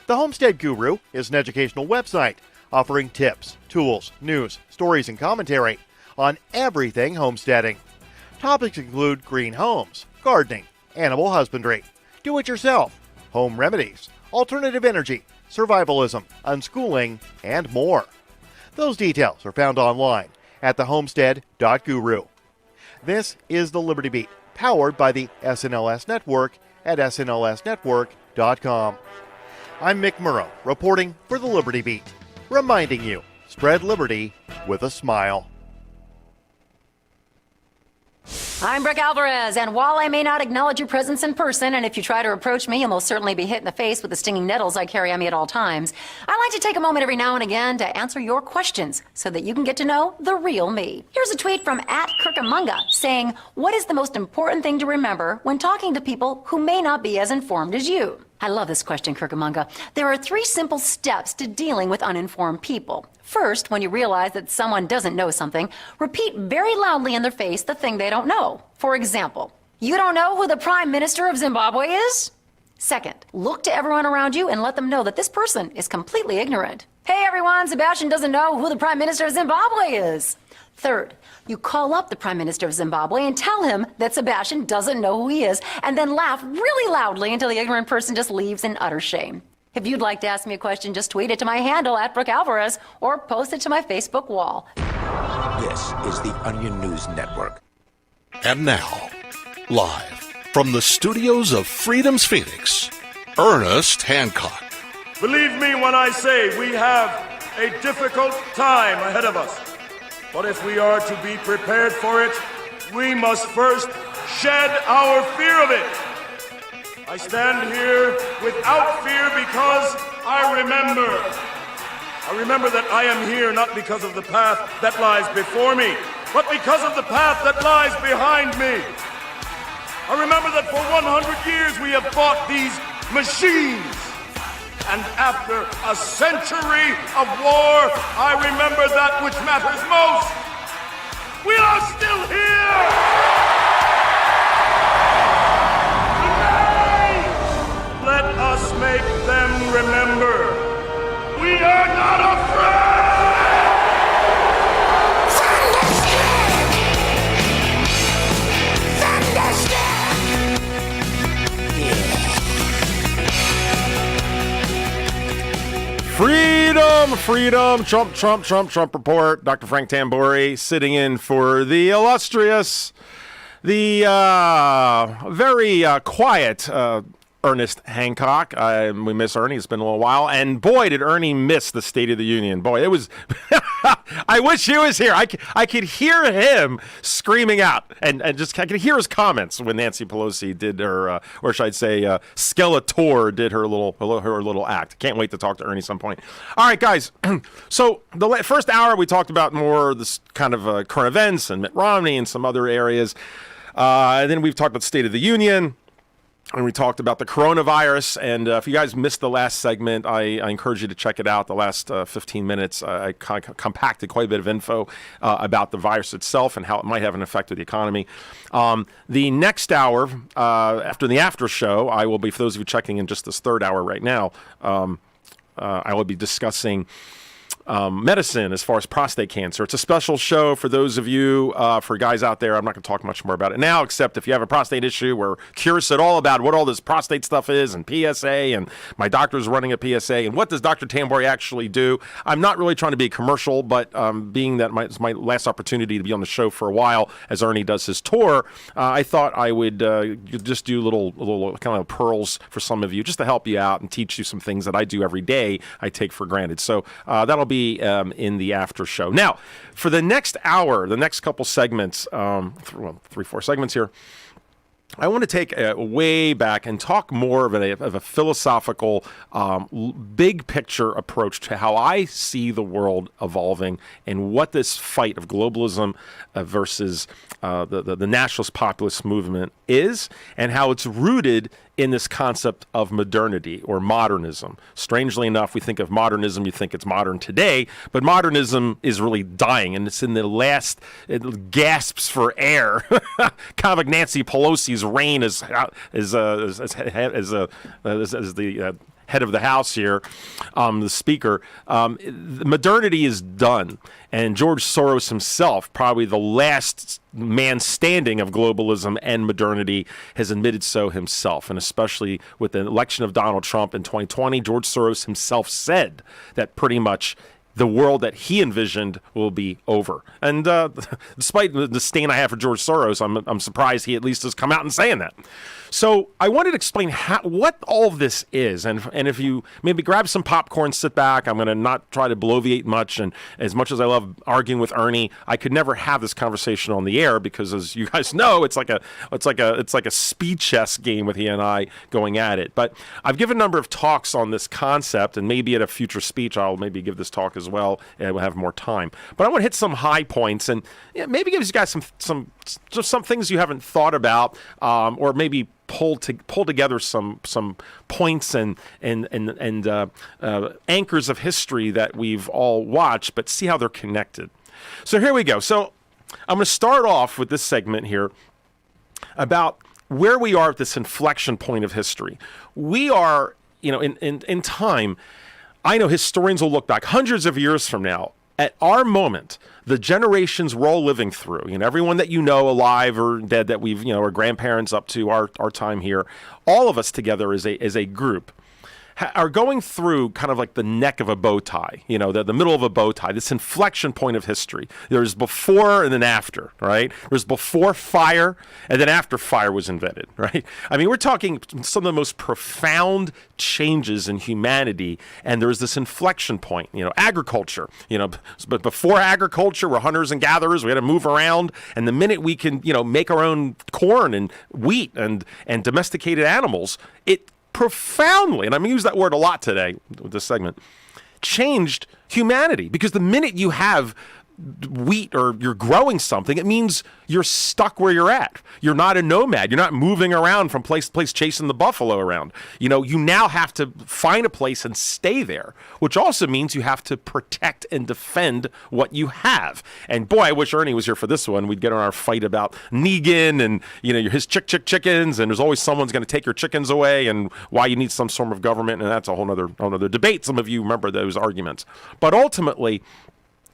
The Homestead Guru is an educational website offering tips, tools, news, stories, and commentary on everything homesteading. Topics include green homes, gardening, animal husbandry, do-it-yourself, home remedies, alternative energy, survivalism, unschooling, and more. Those details are found online at thehomestead.guru. This is the Liberty Beat, powered by the SNLS Network at snlsnetwork.com. I'm Mick Murrow, reporting for the Liberty Beat, reminding you, spread liberty with a smile. I'm Brooke Alvarez, and while I may not acknowledge your presence in person, and if you try to approach me, you'll most certainly be hit in the face with the stinging nettles I carry on me at all times, I like to take a moment every now and again to answer your questions so that you can get to know the real me. Here's a tweet from @Kirkamunga saying, "What is the most important thing to remember when talking to people who may not be as informed as you?" I love this question, Kirkamunga. There are 3 simple steps to dealing with uninformed people. First, when you realize that someone doesn't know something, repeat very loudly in their face the thing they don't know. For example, "You don't know who the Prime Minister of Zimbabwe is?" Second, look to everyone around you and let them know that this person is completely ignorant. "Hey everyone, Sebastian doesn't know who the Prime Minister of Zimbabwe is." Third, you call up the Prime Minister of Zimbabwe and tell him that Sebastian doesn't know who he is, and then laugh really loudly until the ignorant person just leaves in utter shame. If you'd like to ask me a question, just tweet it to my handle @BrookeAlvarez or post it to my Facebook wall. This is the Onion News Network. And now, live from the studios of Freedom's Phoenix, Ernest Hancock. Believe me when I say we have a difficult time ahead of us. But if we are to be prepared for it, we must first shed our fear of it. I stand here without fear because I remember that I am here not because of the path that lies before me, but because of the path that lies behind me. I remember that for 100 years we have fought these machines. And after a century of war, I remember that which matters most. We are still here! Today, let us make them remember. We are not afraid! Freedom, freedom, Trump, Trump, Trump, Trump report. Dr. Frank Tambori sitting in for the illustrious, the very quiet Ernest Hancock. We miss Ernie. It's been a little while. And boy, did Ernie miss the State of the Union. Boy, it was... I wish he was here. I could hear him screaming out. And just I could hear his comments when Nancy Pelosi did her, or should I say, Skeletor did her little act. Can't wait to talk to Ernie at some point. All right, guys. So the first hour, we talked about more this kind of current events and Mitt Romney and some other areas. And then we've talked about the State of the Union. And we talked about the coronavirus. And if you guys missed the last segment, I encourage you to check it out. The last 15 minutes, I compacted quite a bit of info about the virus itself and how it might have an effect on the economy. The next hour, after the after show, I will be, for those of you checking in just this third hour right now, I will be discussing medicine as far as prostate cancer. It's a special show for those of you, for guys out there. I'm not going to talk much more about it now, except if you have a prostate issue, we're curious at all about what all this prostate stuff is and PSA, and my doctor's running a PSA, and what does Dr. Tambori actually do? I'm not really trying to be a commercial, but being that it's my last opportunity to be on the show for a while as Ernie does his tour, I thought I would just do little kind of pearls for some of you, just to help you out and teach you some things that I do every day I take for granted. So that'll be in the after show. Now, for the next hour, the next couple segments, 3-4 segments here, I want to take way back and talk more of a philosophical, big picture approach to how I see the world evolving and what this fight of globalism versus the nationalist populist movement is, and how it's rooted in this concept of modernity or modernism. Strangely enough, we think of modernism, you think it's modern today, but modernism is really dying, and it's in the last gasps for air. Kind of like Nancy Pelosi's reign as the head of the House here, the Speaker. Modernity is done. And George Soros himself, probably the last man standing of globalism and modernity, has admitted so himself. And especially with the election of Donald Trump in 2020, George Soros himself said that pretty much the world that he envisioned will be over. And despite the disdain I have for George Soros, I'm surprised he at least has come out and saying that. So I wanted to explain what all of this is. And if you maybe grab some popcorn, sit back. I'm going to not try to bloviate much. And as much as I love arguing with Ernie, I could never have this conversation on the air because, as you guys know, it's like a speed chess game with he and I going at it. But I've given a number of talks on this concept, and maybe at a future speech I'll maybe give this talk as well, and we'll have more time. But I want to hit some high points and maybe give you guys some things you haven't thought about, or maybe pull together some points and anchors of history that we've all watched, but see how they're connected. So here we go. So I'm going to start off with this segment here about where we are at this inflection point of history. We are, in time. I know historians will look back hundreds of years from now at our moment, the generations we're all living through, everyone that alive or dead that we've, our grandparents up to our time here, all of us together as a group are going through kind of like the neck of a bow tie, the middle of a bow tie, this inflection point of history. There's before and then after, right? There's before fire and then after fire was invented, right? I mean, we're talking some of the most profound changes in humanity, and there's this inflection point, agriculture, but before agriculture, we're hunters and gatherers. We had to move around, and the minute we can, make our own corn and wheat and domesticated animals, it profoundly, and I'm going to use that word a lot today with this segment, changed humanity. Because the minute you have wheat or you're growing something, it means you're stuck where you're at. You're not a nomad. You're not moving around from place to place chasing the buffalo around. You now have to find a place and stay there, which also means you have to protect and defend what you have. And boy, I wish Ernie was here for this one. We'd get on our fight about Negan and, his chickens, and there's always someone's going to take your chickens away and why you need some sort of government, and that's a whole nother debate. Some of you remember those arguments. But ultimately,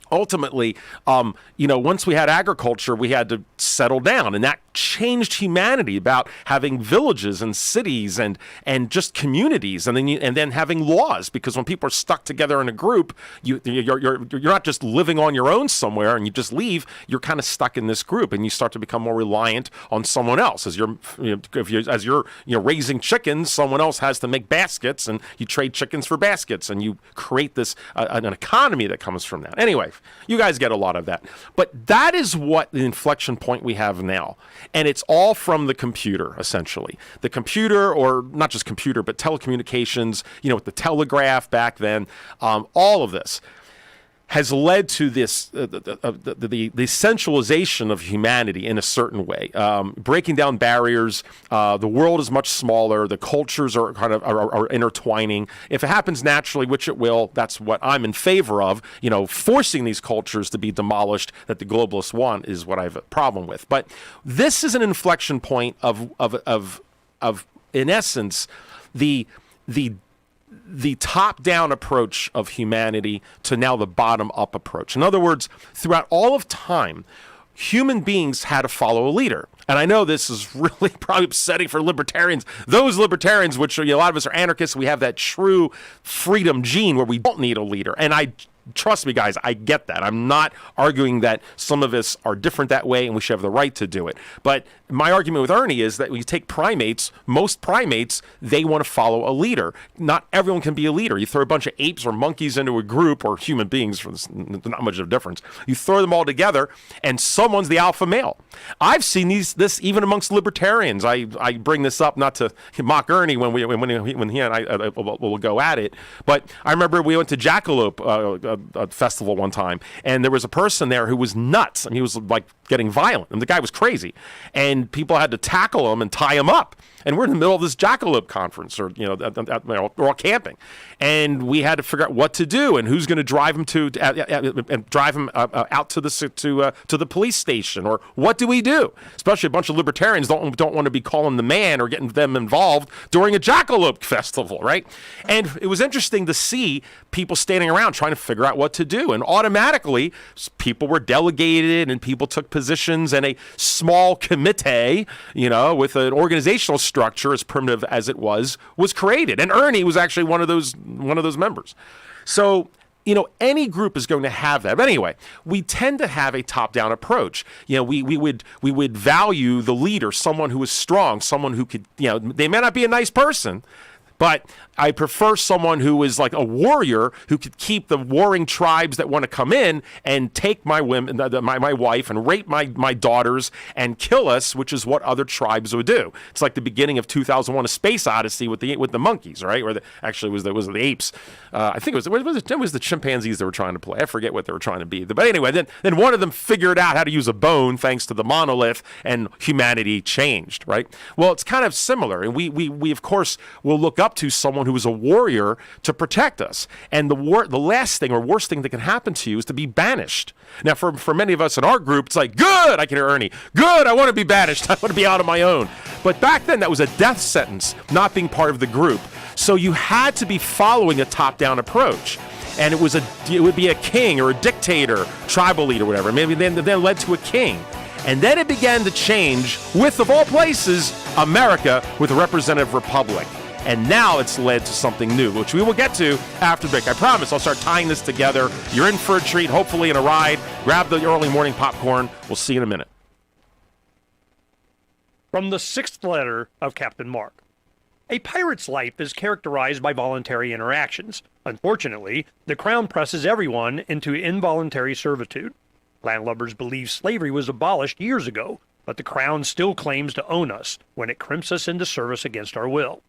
once we had agriculture, we had to settle down, and that changed humanity, about having villages and cities and just communities, and then having laws, because when people are stuck together in a group, you're not just living on your own somewhere and you just leave. You're kind of stuck in this group, and you start to become more reliant on someone else. As you're raising chickens, someone else has to make baskets, and you trade chickens for baskets, and you create this an economy that comes from that. Anyway, you guys get a lot of that, but that is what the inflection point we have now, and it's all from the computer, essentially. The computer, or not just computer, but telecommunications. With the telegraph back then, all of this has led to this the centralization of humanity in a certain way, breaking down barriers. The world is much smaller. The cultures are kind of are intertwining. If it happens naturally, which it will, that's what I'm in favor of. Forcing these cultures to be demolished that the globalists want is what I have a problem with. But this is an inflection point of in essence the top-down approach of humanity to now the bottom-up approach. In other words, throughout all of time, human beings had to follow a leader. And I know this is really probably upsetting for libertarians. Those libertarians, which a lot of us are anarchists, we have that true freedom gene where we don't need a leader. And trust me, guys, I get that. I'm not arguing that some of us are different that way and we should have the right to do it. But my argument with Ernie is that when you take primates, most primates, they want to follow a leader. Not everyone can be a leader. You throw a bunch of apes or monkeys into a group, or human beings, not much of a difference. You throw them all together and someone's the alpha male. I've seen this even amongst libertarians. I bring this up not to mock Ernie when he and I will go at it, but I remember we went to Jackalope a festival one time, and there was a person there who was nuts. I mean, he was like getting violent, and the guy was crazy, and people had to tackle him and tie him up. And we're in the middle of this Jackalope conference, or we're all camping, and we had to figure out what to do and who's going to drive him out to the police station, or what do we do? Especially a bunch of libertarians don't want to be calling the man or getting them involved during a Jackalope festival, right? And it was interesting to see people standing around trying to figure out what to do, and automatically people were delegated and people took positions, and a small committee, with an organizational structure as primitive as it was created. And Ernie was actually one of those members. So, any group is going to have that. But anyway, we tend to have a top-down approach. We would value the leader, someone who is strong, someone who could, they may not be a nice person, but I prefer someone who is like a warrior who could keep the warring tribes that want to come in and take my women, my wife, and rape my daughters and kill us, which is what other tribes would do. It's like the beginning of 2001: A Space Odyssey with the monkeys, right? Or actually was the apes. I think it was the chimpanzees they were trying to play. I forget what they were trying to be. But anyway, then one of them figured out how to use a bone thanks to the monolith, and humanity changed, right? Well, it's kind of similar, and we of course will look up to someone who is a warrior to protect us. And the last thing or worst thing that can happen to you is to be banished. Now, for many of us in our group, it's like, good, I can hear Ernie, good, I want to be banished, I want to be out on my own. But back then, that was a death sentence, not being part of the group. So you had to be following a top-down approach. And it would be a king or a dictator, tribal leader, whatever. Maybe then led to a king. And then it began to change with, of all places, America with a representative republic. And now it's led to something new, which we will get to after the break. I promise I'll start tying this together. You're in for a treat, hopefully in a ride. Grab the early morning popcorn. We'll see you in a minute. From the sixth letter of Captain Mark. A pirate's life is characterized by voluntary interactions. Unfortunately, the Crown presses everyone into involuntary servitude. Landlubbers believe slavery was abolished years ago, but the Crown still claims to own us when it crimps us into service against our will.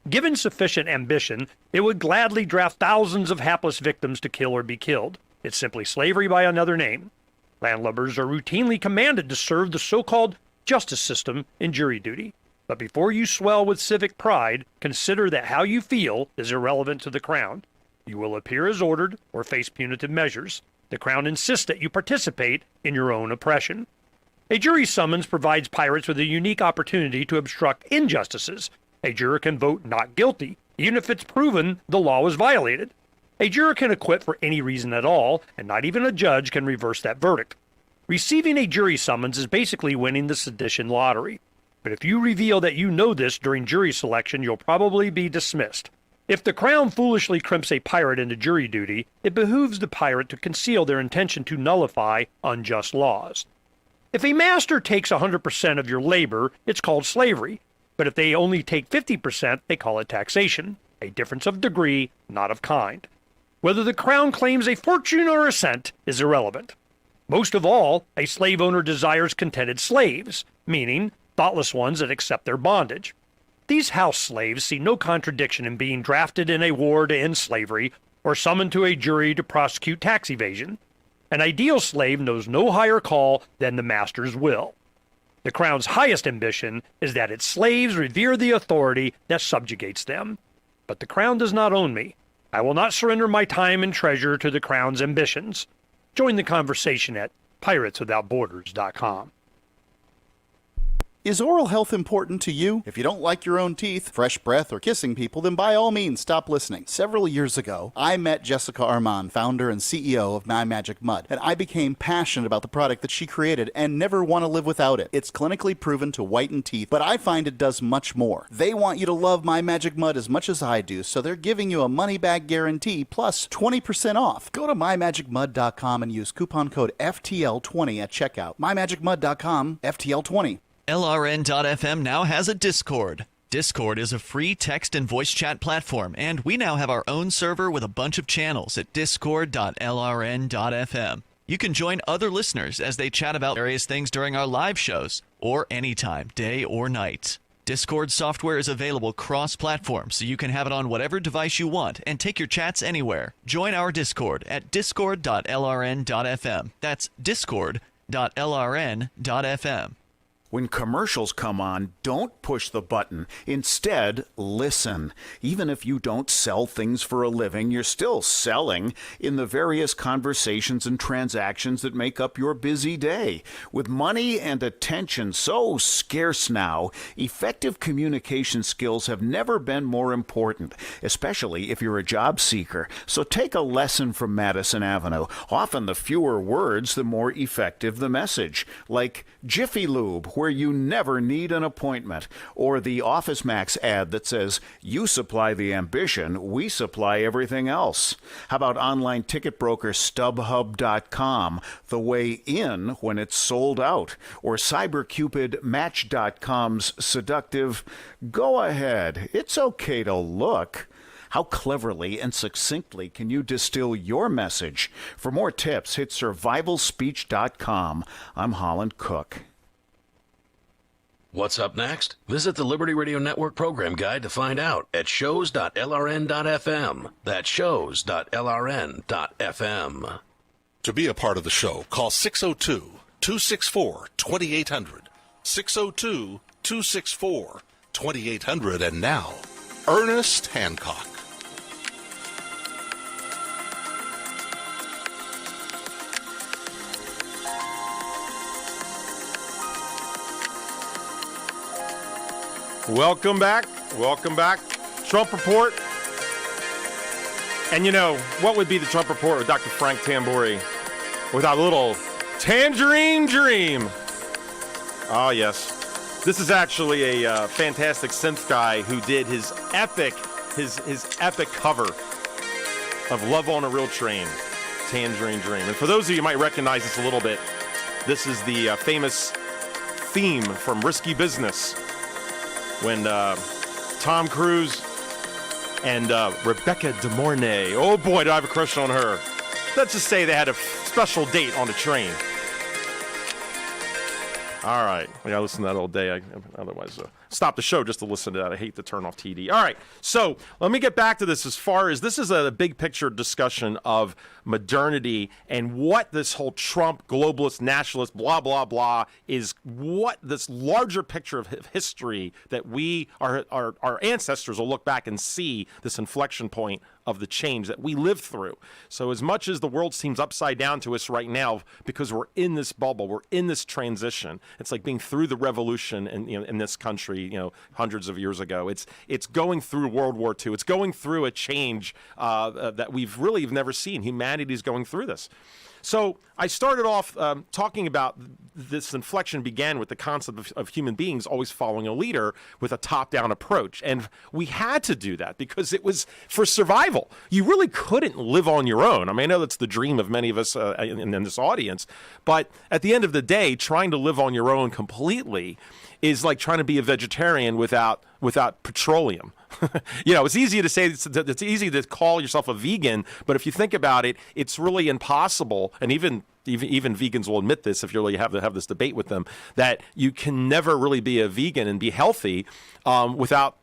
Given sufficient ambition, it would gladly draft thousands of hapless victims to kill or be killed. It's simply slavery by another name. Landlubbers are routinely commanded to serve the so-called justice system in jury duty. But before you swell with civic pride, consider that how you feel is irrelevant to the Crown. You will appear as ordered or face punitive measures. The Crown insists that you participate in your own oppression. A jury summons provides pirates with a unique opportunity to obstruct injustices. A juror can vote not guilty, even if it's proven the law was violated. A juror can acquit for any reason at all, and not even a judge can reverse that verdict. Receiving a jury summons is basically winning the sedition lottery. But if you reveal that you know this during jury selection, you'll probably be dismissed. If the Crown foolishly crimps a pirate into jury duty, it behooves the pirate to conceal their intention to nullify unjust laws. If a master takes 100% of your labor, it's called slavery. But if they only take 50%, they call it taxation. A difference of degree, not of kind. Whether the Crown claims a fortune or a cent is irrelevant. Most of all, a slave owner desires contented slaves, meaning thoughtless ones that accept their bondage. These house slaves see no contradiction in being drafted in a war to end slavery or summoned to a jury to prosecute tax evasion. An ideal slave knows no higher call than the master's will. The Crown's highest ambition is that its slaves revere the authority that subjugates them. But the Crown does not own me. I will not surrender my time and treasure to the Crown's ambitions. Join the conversation at pirateswithoutborders.com. Is oral health important to you? If you don't like your own teeth, fresh breath, or kissing people, then by all means stop listening. Several years ago, I met Jessica Armand, founder and CEO of My Magic Mud, and I became passionate about the product that she created and never want to live without it. It's clinically proven to whiten teeth, but I find it does much more. They want you to love My Magic Mud as much as I do, so they're giving you a money-back guarantee plus 20% off. Go to mymagicmud.com and use coupon code FTL20 at checkout. mymagicmud.com, FTL20. LRN.FM now has a Discord. Discord is a free text and voice chat platform, and we now have our own server with a bunch of channels at discord.lrn.fm. You can join other listeners as they chat about various things during our live shows, or anytime, day or night. Discord software is available cross-platform, so you can have it on whatever device you want and take your chats anywhere. Join our Discord at discord.lrn.fm. That's discord.lrn.fm. When commercials come on, don't push the button. Instead, listen. Even if you don't sell things for a living, you're still selling in the various conversations and transactions that make up your busy day. With money and attention so scarce now, effective communication skills have never been more important, especially if you're a job seeker. So take a lesson from Madison Avenue. Often the fewer words, the more effective the message. Like Jiffy Lube, where you never need an appointment, or the Office Max ad that says, you supply the ambition, we supply everything else. How about online ticket broker StubHub.com, the way in when it's sold out, or CyberCupidMatch.com's seductive, go ahead, it's okay to look. How cleverly and succinctly can you distill your message? For more tips, hit survivalspeech.com. I'm Holland Cook. What's up next? Visit the Liberty Radio Network program guide to find out at shows.lrn.fm. That's shows.lrn.fm. To be a part of the show, call 602-264-2800. 602-264-2800. And now, Ernest Hancock. Welcome back. Welcome back. Trump Report. And you know, what would be the Trump Report with Dr. Frank Tamburi without a little Tangerine Dream? Oh, yes. This is actually a fantastic synth guy who did his epic cover of Love on a Real Train, Tangerine Dream. And for those of you who might recognize this a little bit, this is the famous theme from Risky Business, when Tom Cruise and Rebecca De Mornay, oh boy, do I have a crush on her. Let's just say they had a special date on a train. All right, I gotta listen to that all day. Otherwise, stop the show just to listen to that. I hate to turn off TD. All right, so let me get back to this. As far as this is a big picture discussion of modernity and what this whole Trump globalist nationalist blah blah blah is, what this larger picture of history that we our ancestors will look back and see this inflection point of the change that we lived through. So as much as the world seems upside down to us right now because we're in this bubble, we're in this transition. It's like being through the revolution in this country, hundreds of years ago. It's going through World War II. It's going through a change that we've never seen. Humanity's going through this. So I started off talking about this inflection began with the concept of human beings always following a leader with a top-down approach. And we had to do that because it was for survival. You really couldn't live on your own. I mean, I know that's the dream of many of us in this audience, but at the end of the day, trying to live on your own completely is like trying to be a vegetarian without petroleum. It's easy to say, it's easy to call yourself a vegan, but if you think about it, it's really impossible. And even vegans will admit this if you really have to have this debate with them, that you can never really be a vegan and be healthy without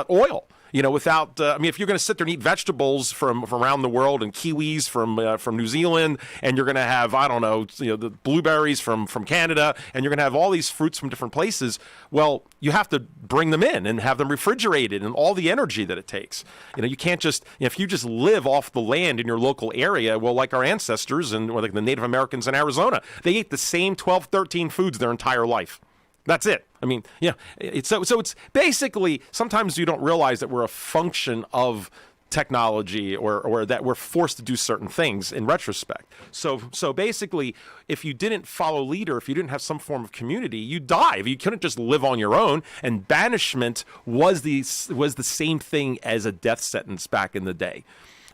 oil. If you're going to sit there and eat vegetables from around the world and kiwis from New Zealand, and you're going to have, the blueberries from Canada, and you're going to have all these fruits from different places, well, you have to bring them in and have them refrigerated and all the energy that it takes. You can't just, if you just live off the land in your local area, well, like our ancestors or like the Native Americans in Arizona, they ate the same 12, 13 foods their entire life. That's it. I mean, so it's basically, sometimes you don't realize that we're a function of technology or that we're forced to do certain things in retrospect. So basically, if you didn't follow leader, if you didn't have some form of community, you die. You couldn't just live on your own, and banishment was the same thing as a death sentence back in the day.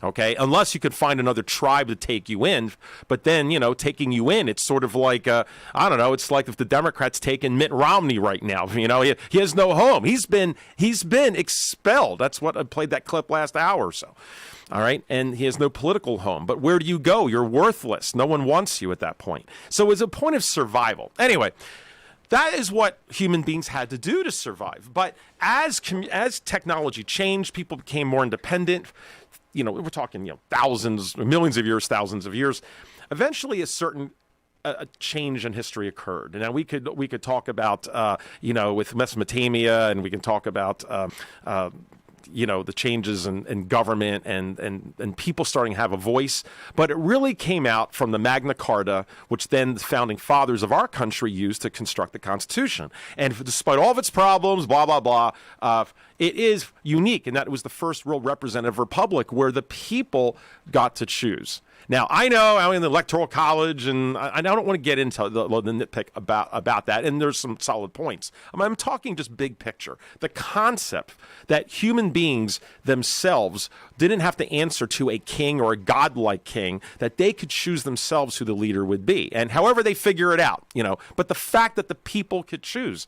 Okay, unless you could find another tribe to take you in, but then taking you in, it's sort of like it's like if the Democrats taking Mitt Romney right now. He has no home. He's been expelled. That's what I played that clip last hour or so. All right, and he has no political home. But where do you go? You're worthless. No one wants you at that point. So it's a point of survival. Anyway. That is what human beings had to do to survive. But as technology changed, people became more independent. We're talking, thousands, millions of years, thousands of years. Eventually, a change in history occurred. And now we could talk about, with Mesopotamia, and we can talk about, the changes in government and people starting to have a voice. But it really came out from the Magna Carta, which then the founding fathers of our country used to construct the Constitution. And despite all of its problems, blah, blah, blah, it is unique in that it was the first real representative republic where the people got to choose. Now, I know I'm in the Electoral College, and I don't want to get into the nitpick about that, and there's some solid points. I'm talking just big picture. The concept that human beings themselves didn't have to answer to a king or a godlike king, that they could choose themselves who the leader would be, and however they figure it out, but the fact that the people could choose.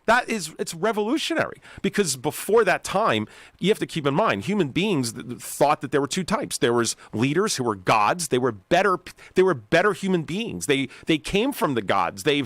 It's revolutionary, because before that time, you have to keep in mind, human beings thought that there were two types. There was leaders who were gods. They were better human beings. They came from the gods. They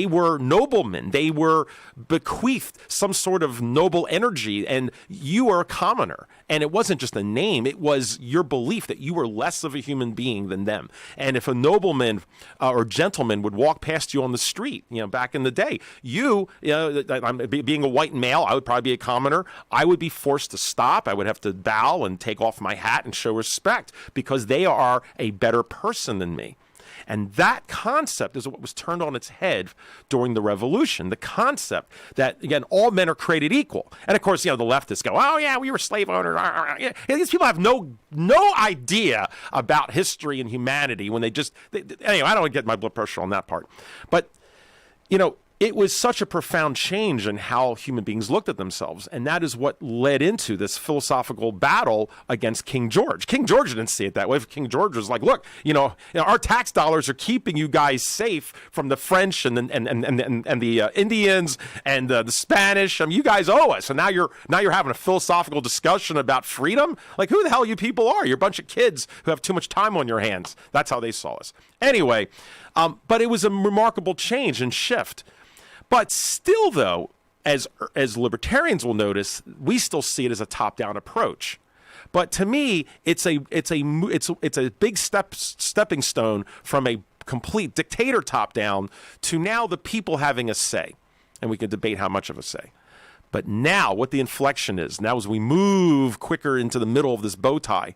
were noblemen. They were bequeathed some sort of noble energy, and you are a commoner. And it wasn't just a name. It was your belief that you were less of a human being than them. And if a nobleman or gentleman would walk past you on the street, back in the day, being a white male, I would probably be a commoner. I would be forced to stop. I would have to bow and take off my hat and show respect because they are a better person than me. And that concept is what was turned on its head during the revolution. The concept that, again, all men are created equal. And of course, the leftists go, oh yeah, we were slave owners. These people have no idea about history and humanity when anyway, I don't want to get my blood pressure on that part. But, it was such a profound change in how human beings looked at themselves. And that is what led into this philosophical battle against King George. King George didn't see it that way. King George was like, look, our tax dollars are keeping you guys safe from the French and the Indians and the Spanish. You guys owe us. And now you're having a philosophical discussion about freedom? Like, who the hell you people are? You're a bunch of kids who have too much time on your hands. That's how they saw us. Anyway, but it was a remarkable change and shift. But still, though, as libertarians will notice, we still see it as a top-down approach. But to me, it's a big stepping stone from a complete dictator top-down to now the people having a say, and we can debate how much of a say. But now, what the inflection is, now as we move quicker into the middle of this bow tie,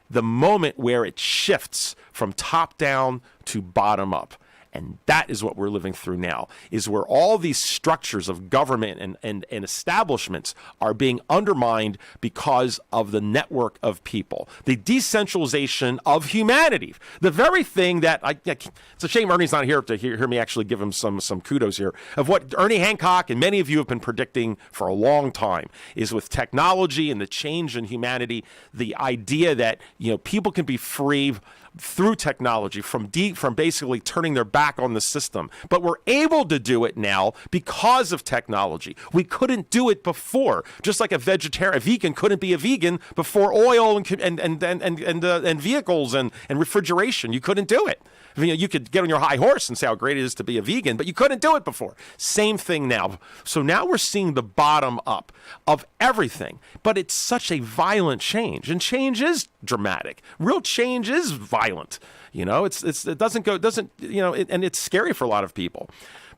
the moment where it shifts from top-down to bottom-up. And that is what we're living through now, is where all these structures of government and establishments are being undermined because of the network of people. The decentralization of humanity. The very thing that, it's a shame Ernie's not here to hear me actually give him some kudos here, of what Ernie Hancock and many of you have been predicting for a long time, is with technology and the change in humanity, the idea that people can be free through technology from basically turning their back on the system. But we're able to do it now because of technology. We couldn't do it before. Just like a vegan couldn't be a vegan before oil and vehicles and refrigeration. You couldn't do it. You could get on your high horse and say how great it is to be a vegan, but you couldn't do it before. Same thing now. So now we're seeing the bottom up of everything, but it's such a violent change, and change is dramatic. Real change is violent. It doesn't go, and it's scary for a lot of people.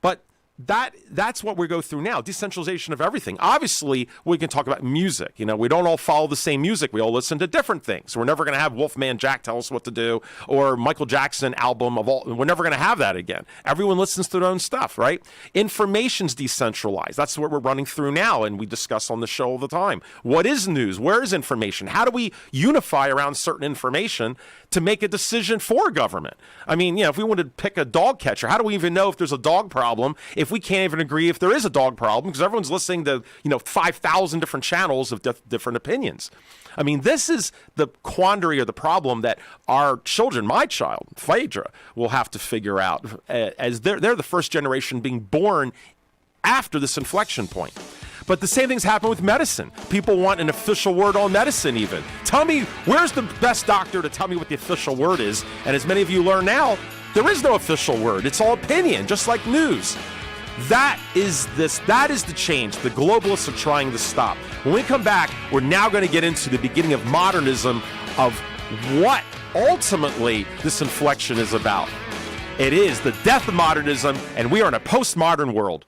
But that's what we go through now, decentralization of everything. Obviously, we can talk about music. We don't all follow the same music. We all listen to different things. We're never going to have Wolfman Jack tell us what to do, or Michael Jackson album of all. We're never going to have that again. Everyone listens to their own stuff, right? Information's decentralized. That's what we're running through now, and we discuss on the show all the time. What is news? Where is information? How do we unify around certain information to make a decision for government? I mean, if we wanted to pick a dog catcher, how do we even know if there's a dog problem if we can't even agree if there is a dog problem, because everyone's listening to 5,000 different channels of different opinions? I mean, this is the quandary or the problem that our children, my child, Phaedra, will have to figure out, as they're the first generation being born after this inflection point. But the same thing's happened with medicine. People want an official word on medicine even. Tell me, where's the best doctor to tell me what the official word is? And as many of you learn now, there is no official word. It's all opinion, just like news. That is the change the globalists are trying to stop. When we come back, we're now going to get into the beginning of modernism, of what ultimately this inflection is about. It is the death of modernism, and we are in a postmodern world.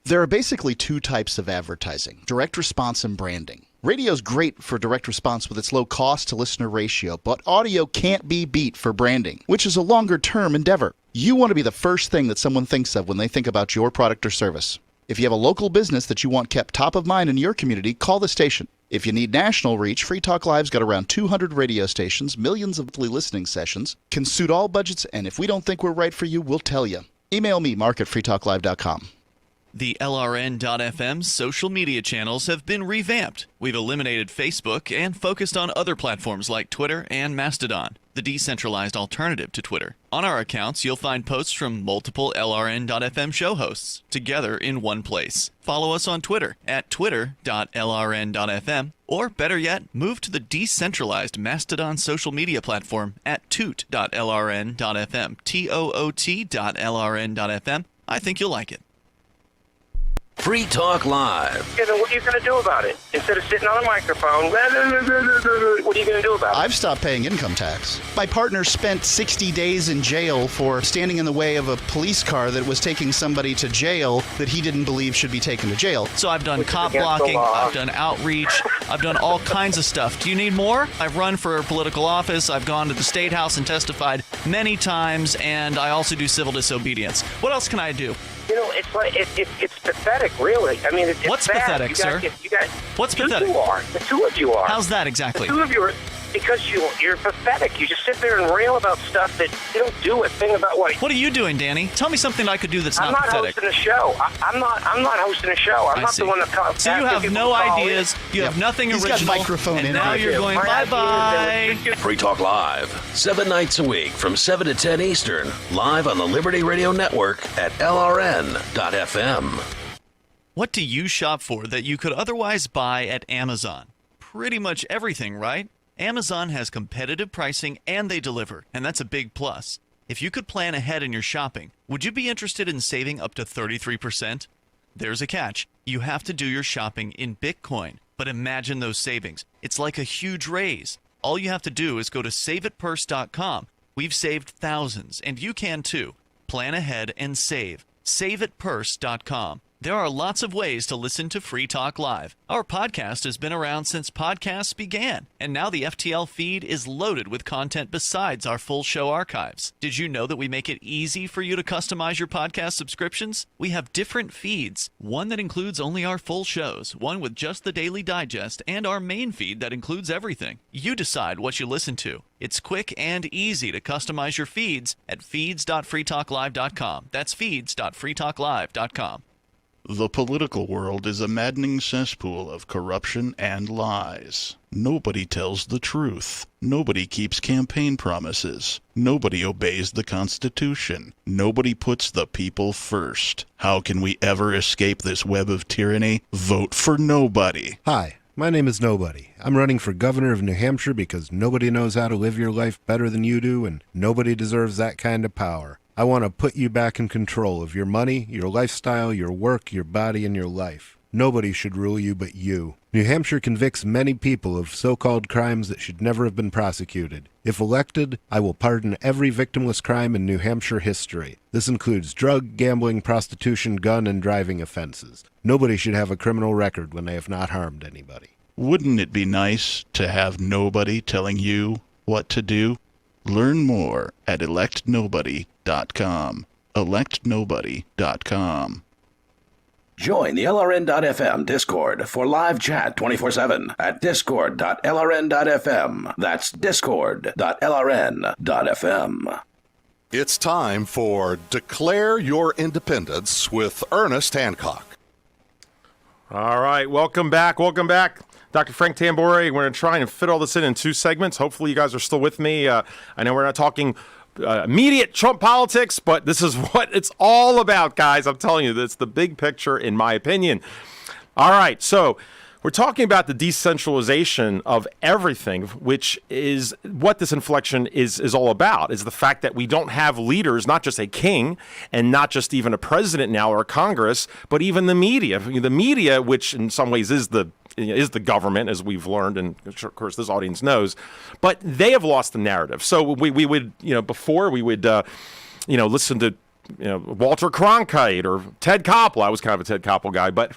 There are basically two types of advertising: direct response and branding. Radio's great for direct response with its low cost to listener ratio, but audio can't be beat for branding, which is a longer term endeavor. You want to be the first thing that someone thinks of when they think about your product or service. If you have a local business that you want kept top of mind in your community, call the station. If you need national reach, Free Talk Live's got around 200 radio stations, millions of monthly listening sessions, can suit all budgets, and if we don't think we're right for you, we'll tell you. Email me, mark@freetalklive.com. The LRN.FM social media channels have been revamped. We've eliminated Facebook and focused on other platforms like Twitter and Mastodon, the decentralized alternative to Twitter. On our accounts, you'll find posts from multiple LRN.FM show hosts together in one place. Follow us on Twitter at twitter.lrn.fm, or better yet, move to the decentralized Mastodon social media platform at toot.lrn.fm, toot.lrn.fm. I think you'll like it. Free Talk Live. Yeah, then what are you going to do about it? Instead of sitting on a microphone, what are you going to do about it? I've stopped paying income tax. My partner spent 60 days in jail for standing in the way of a police car that was taking somebody to jail that he didn't believe should be taken to jail. So I've done cop blocking, I've done outreach, I've done all kinds of stuff. Do you need more? I've run for political office, I've gone to the State House and testified many times, and I also do civil disobedience. What else can I do? It's like it's pathetic, really. I mean, it's What's bad. pathetic, sir? What's pathetic? You are. The two of you are. How's that exactly? The two of you are. Because you're pathetic. You just sit there and rail about stuff that you don't do a thing about. What are you doing, Danny? Tell me something I could do that's not pathetic. Hosting a show. I'm not hosting a show. I'm not the one that comes. So you have no ideas. You have nothing original. He's got microphone and now you're going bye-bye. Free Talk Live, 7 nights a week from 7 to 10 Eastern, live on the Liberty Radio Network at LRN.FM. What do you shop for that you could otherwise buy at Amazon? Pretty much everything, right? Amazon has competitive pricing and they deliver, and that's a big plus. If you could plan ahead in your shopping, would you be interested in saving up to 33%? There's a catch. You have to do your shopping in Bitcoin. But imagine those savings. It's like a huge raise. All you have to do is go to saveitpurse.com. We've saved thousands, and you can too. Plan ahead and save. Saveitpurse.com. There are lots of ways to listen to Free Talk Live. Our podcast has been around since podcasts began, and now the FTL feed is loaded with content besides our full show archives. Did you know that we make it easy for you to customize your podcast subscriptions? We have different feeds, one that includes only our full shows, one with just the Daily Digest, and our main feed that includes everything. You decide what you listen to. It's quick and easy to customize your feeds at feeds.freetalklive.com. That's feeds.freetalklive.com. The political world is a maddening cesspool of corruption and lies. Nobody tells the truth. Nobody keeps campaign promises. Nobody obeys the Constitution. Nobody puts the people first. How can we ever escape this web of tyranny? Vote for nobody. Hi, my name is Nobody. I'm running for governor of New Hampshire because nobody knows how to live your life better than you do, and nobody deserves that kind of power. I want to put you back in control of your money, your lifestyle, your work, your body, and your life. Nobody should rule you but you. New Hampshire convicts many people of so-called crimes that should never have been prosecuted. If elected, I will pardon every victimless crime in New Hampshire history. This includes drug, gambling, prostitution, gun, and driving offenses. Nobody should have a criminal record when they have not harmed anybody. Wouldn't it be nice to have nobody telling you what to do? Learn more at electnobody.com. electnobody.com. Join the LRN.FM Discord for live chat 24/7 at discord.lrn.fm. That's discord.lrn.fm. It's time for Declare Your Independence with Ernest Hancock. All right, welcome back. Welcome back. Dr. Frank Tambori, we're going to try and fit all this in 2 segments. Hopefully you guys are still with me. I know we're not talking immediate Trump politics, but this is what it's all about, guys. I'm telling you, that's the big picture, in my opinion. All right, so we're talking about the decentralization of everything, which is what this inflection is all about, is the fact that we don't have leaders, not just a king and not just even a president now or a Congress, but even the media. The media, which in some ways is the government, as we've learned, and of course this audience knows, but they have lost the narrative. So we would, before we would, listen to, Walter Cronkite or Ted Koppel. I was kind of a Ted Koppel guy, but,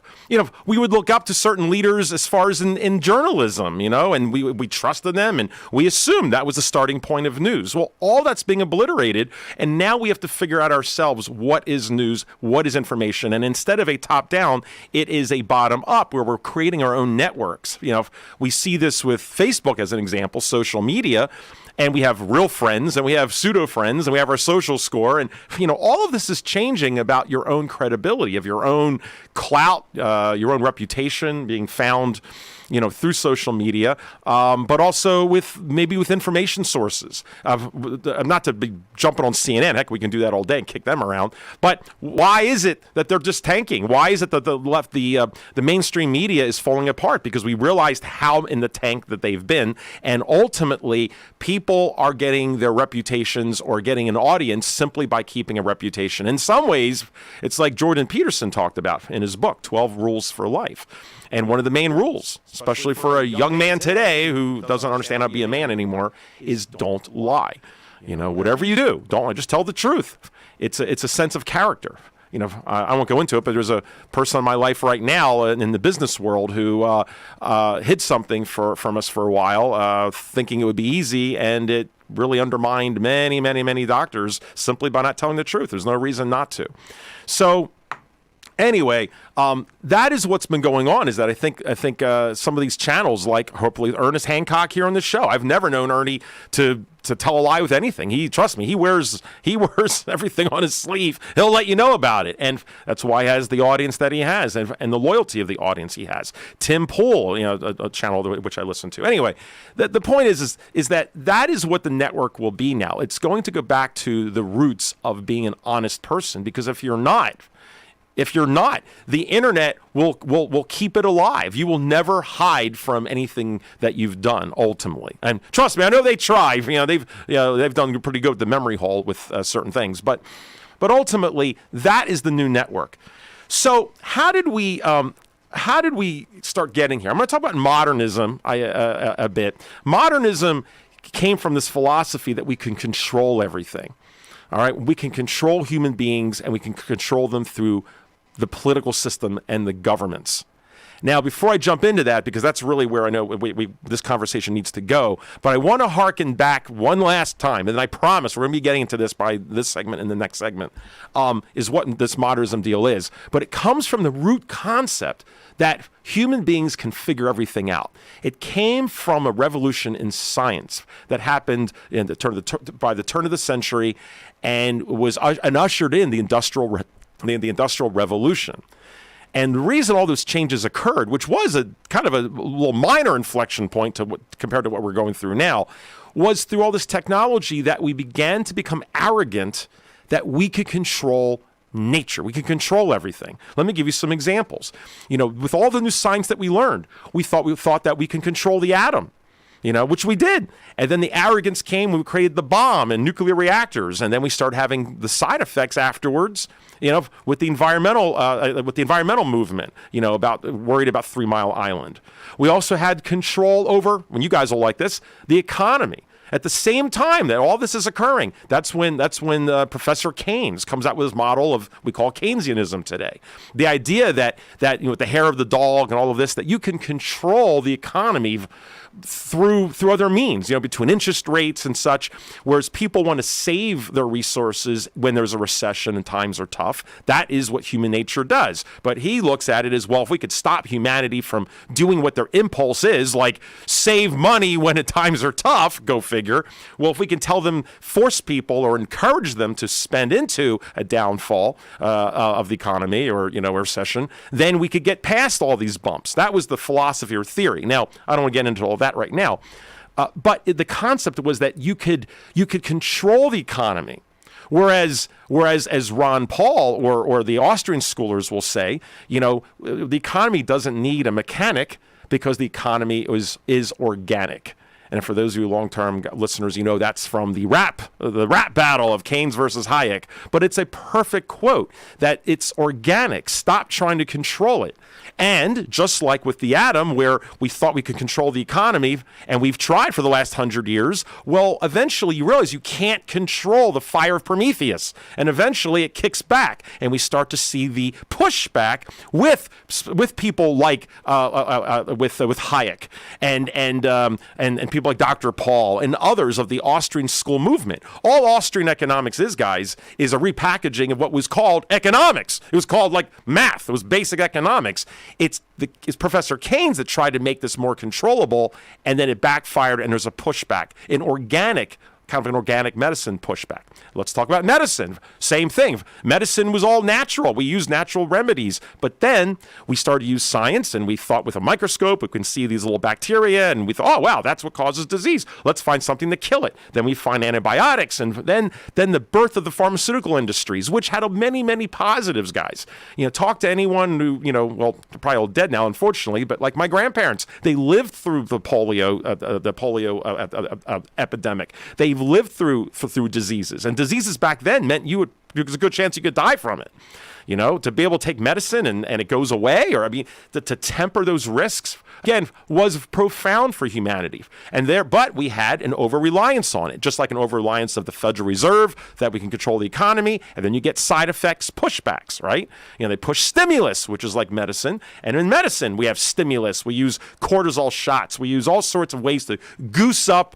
we would look up to certain leaders as far as in journalism, and we trusted them and we assumed that was the starting point of news. Well, all that's being obliterated, and now we have to figure out ourselves what is news, what is information, and instead of a top-down, it is a bottom-up where we're creating our own networks. We see this with Facebook as an example, social media. And we have real friends, and we have pseudo friends, and we have our social score, and all of this is changing about your own credibility, of your own clout, your own reputation being found, through social media, but also with information sources. Not to be jumping on CNN, heck, we can do that all day and kick them around. But why is it that they're just tanking? Why is it that the mainstream media is falling apart? Because we realized how in the tank that they've been, and ultimately people are getting their reputations or getting an audience simply by keeping a reputation. In some ways, it's like Jordan Peterson talked about in his book, 12 Rules for Life. And one of the main rules, especially for a young man today who doesn't understand how to be a man anymore, is don't lie. Whatever you do, don't just tell the truth. It's a sense of character. I won't go into it, but there's a person in my life right now in the business world who hid something from us for a while, thinking it would be easy, and it really undermined many, many, many doctors simply by not telling the truth. There's no reason not to. So anyway, that is what's been going on, is that I think some of these channels, like hopefully Ernest Hancock here on the show, I've never known Ernie to tell a lie with anything. Trust me, he wears everything on his sleeve. He'll let you know about it. And that's why he has the audience that he has, and the loyalty of the audience he has. Tim Pool, a channel which I listen to. Anyway, the point is that is what the network will be now. It's going to go back to the roots of being an honest person, because if you're not, the internet will keep it alive. You will never hide from anything that you've done, ultimately. And trust me, I know they try. They've done pretty good with the memory hole with certain things, but ultimately that is the new network. So how did we start getting here? I'm going to talk about modernism a bit. Modernism came from this philosophy that we can control everything. All right, we can control human beings, and we can control them through the political system and the governments. Now, before I jump into that, because that's really where I know this conversation needs to go, but I want to harken back one last time, and I promise we're going to be getting into this by this segment and the next segment, is what this modernism deal is. But it comes from the root concept that human beings can figure everything out. It came from a revolution in science that happened by the turn of the century and was ushered in the Industrial Revolution. And the reason all those changes occurred, which was a kind of a little minor inflection point compared to what we're going through now, was through all this technology that we began to become arrogant that we could control nature. We could control everything. Let me give you some examples. With all the new science that we learned, we thought that we can control the atom. Which we did. And then the arrogance came when we created the bomb and nuclear reactors. And then we started having the side effects afterwards, with the environmental movement, worried about 3 Mile Island. We also had control over, and you guys will like this, the economy. At the same time that all this is occurring, that's when Professor Keynes comes out with his model of we call Keynesianism today. The idea that with the hair of the dog and all of this, that you can control the economy through other means, between interest rates and such, whereas people want to save their resources when there's a recession and times are tough. That is what human nature does. But he looks at it as, well, if we could stop humanity from doing what their impulse is, like save money when times are tough, go figure. Well, if we can force people or encourage them to spend into a downfall of the economy or, a recession, then we could get past all these bumps. That was the philosophy or theory. Now, I don't want to get into all that right now. But the concept was that you could control the economy. Whereas as Ron Paul or the Austrian schoolers will say, the economy doesn't need a mechanic because the economy is organic. And for those of you long-term listeners, that's from the rap battle of Keynes versus Hayek. But it's a perfect quote that it's organic. Stop trying to control it. And just like with the atom, where we thought we could control the economy, and we've tried for the last 100 years, well, eventually you realize you can't control the fire of Prometheus. And eventually it kicks back, and we start to see the pushback with people like with Hayek and people like Dr. Paul and others of the Austrian school movement. All Austrian economics is, guys, is a repackaging of what was called economics. It was called like math. It was basic economics. It's Professor Keynes that tried to make this more controllable, and then it backfired, and there's a pushback. Kind of an organic medicine pushback. Let's talk about medicine. Same thing. Medicine was all natural. We used natural remedies. But then we started to use science, and we thought with a microscope we can see these little bacteria, and we thought, oh, wow, that's what causes disease. Let's find something to kill it. Then we find antibiotics, and then the birth of the pharmaceutical industries, which had many, many positives, guys. Talk to anyone who, well, they're probably all dead now, unfortunately, but like my grandparents, they lived through the polio epidemic. They've lived through diseases, and diseases back then meant there's a good chance you could die from it. To be able to take medicine and it goes away, or to temper those risks, again, was profound for humanity. But we had an over-reliance on it, just like an over-reliance of the Federal Reserve, that we can control the economy, and then you get side effects, pushbacks, right? They push stimulus, which is like medicine, and in medicine we have stimulus, we use cortisol shots, we use all sorts of ways to goose up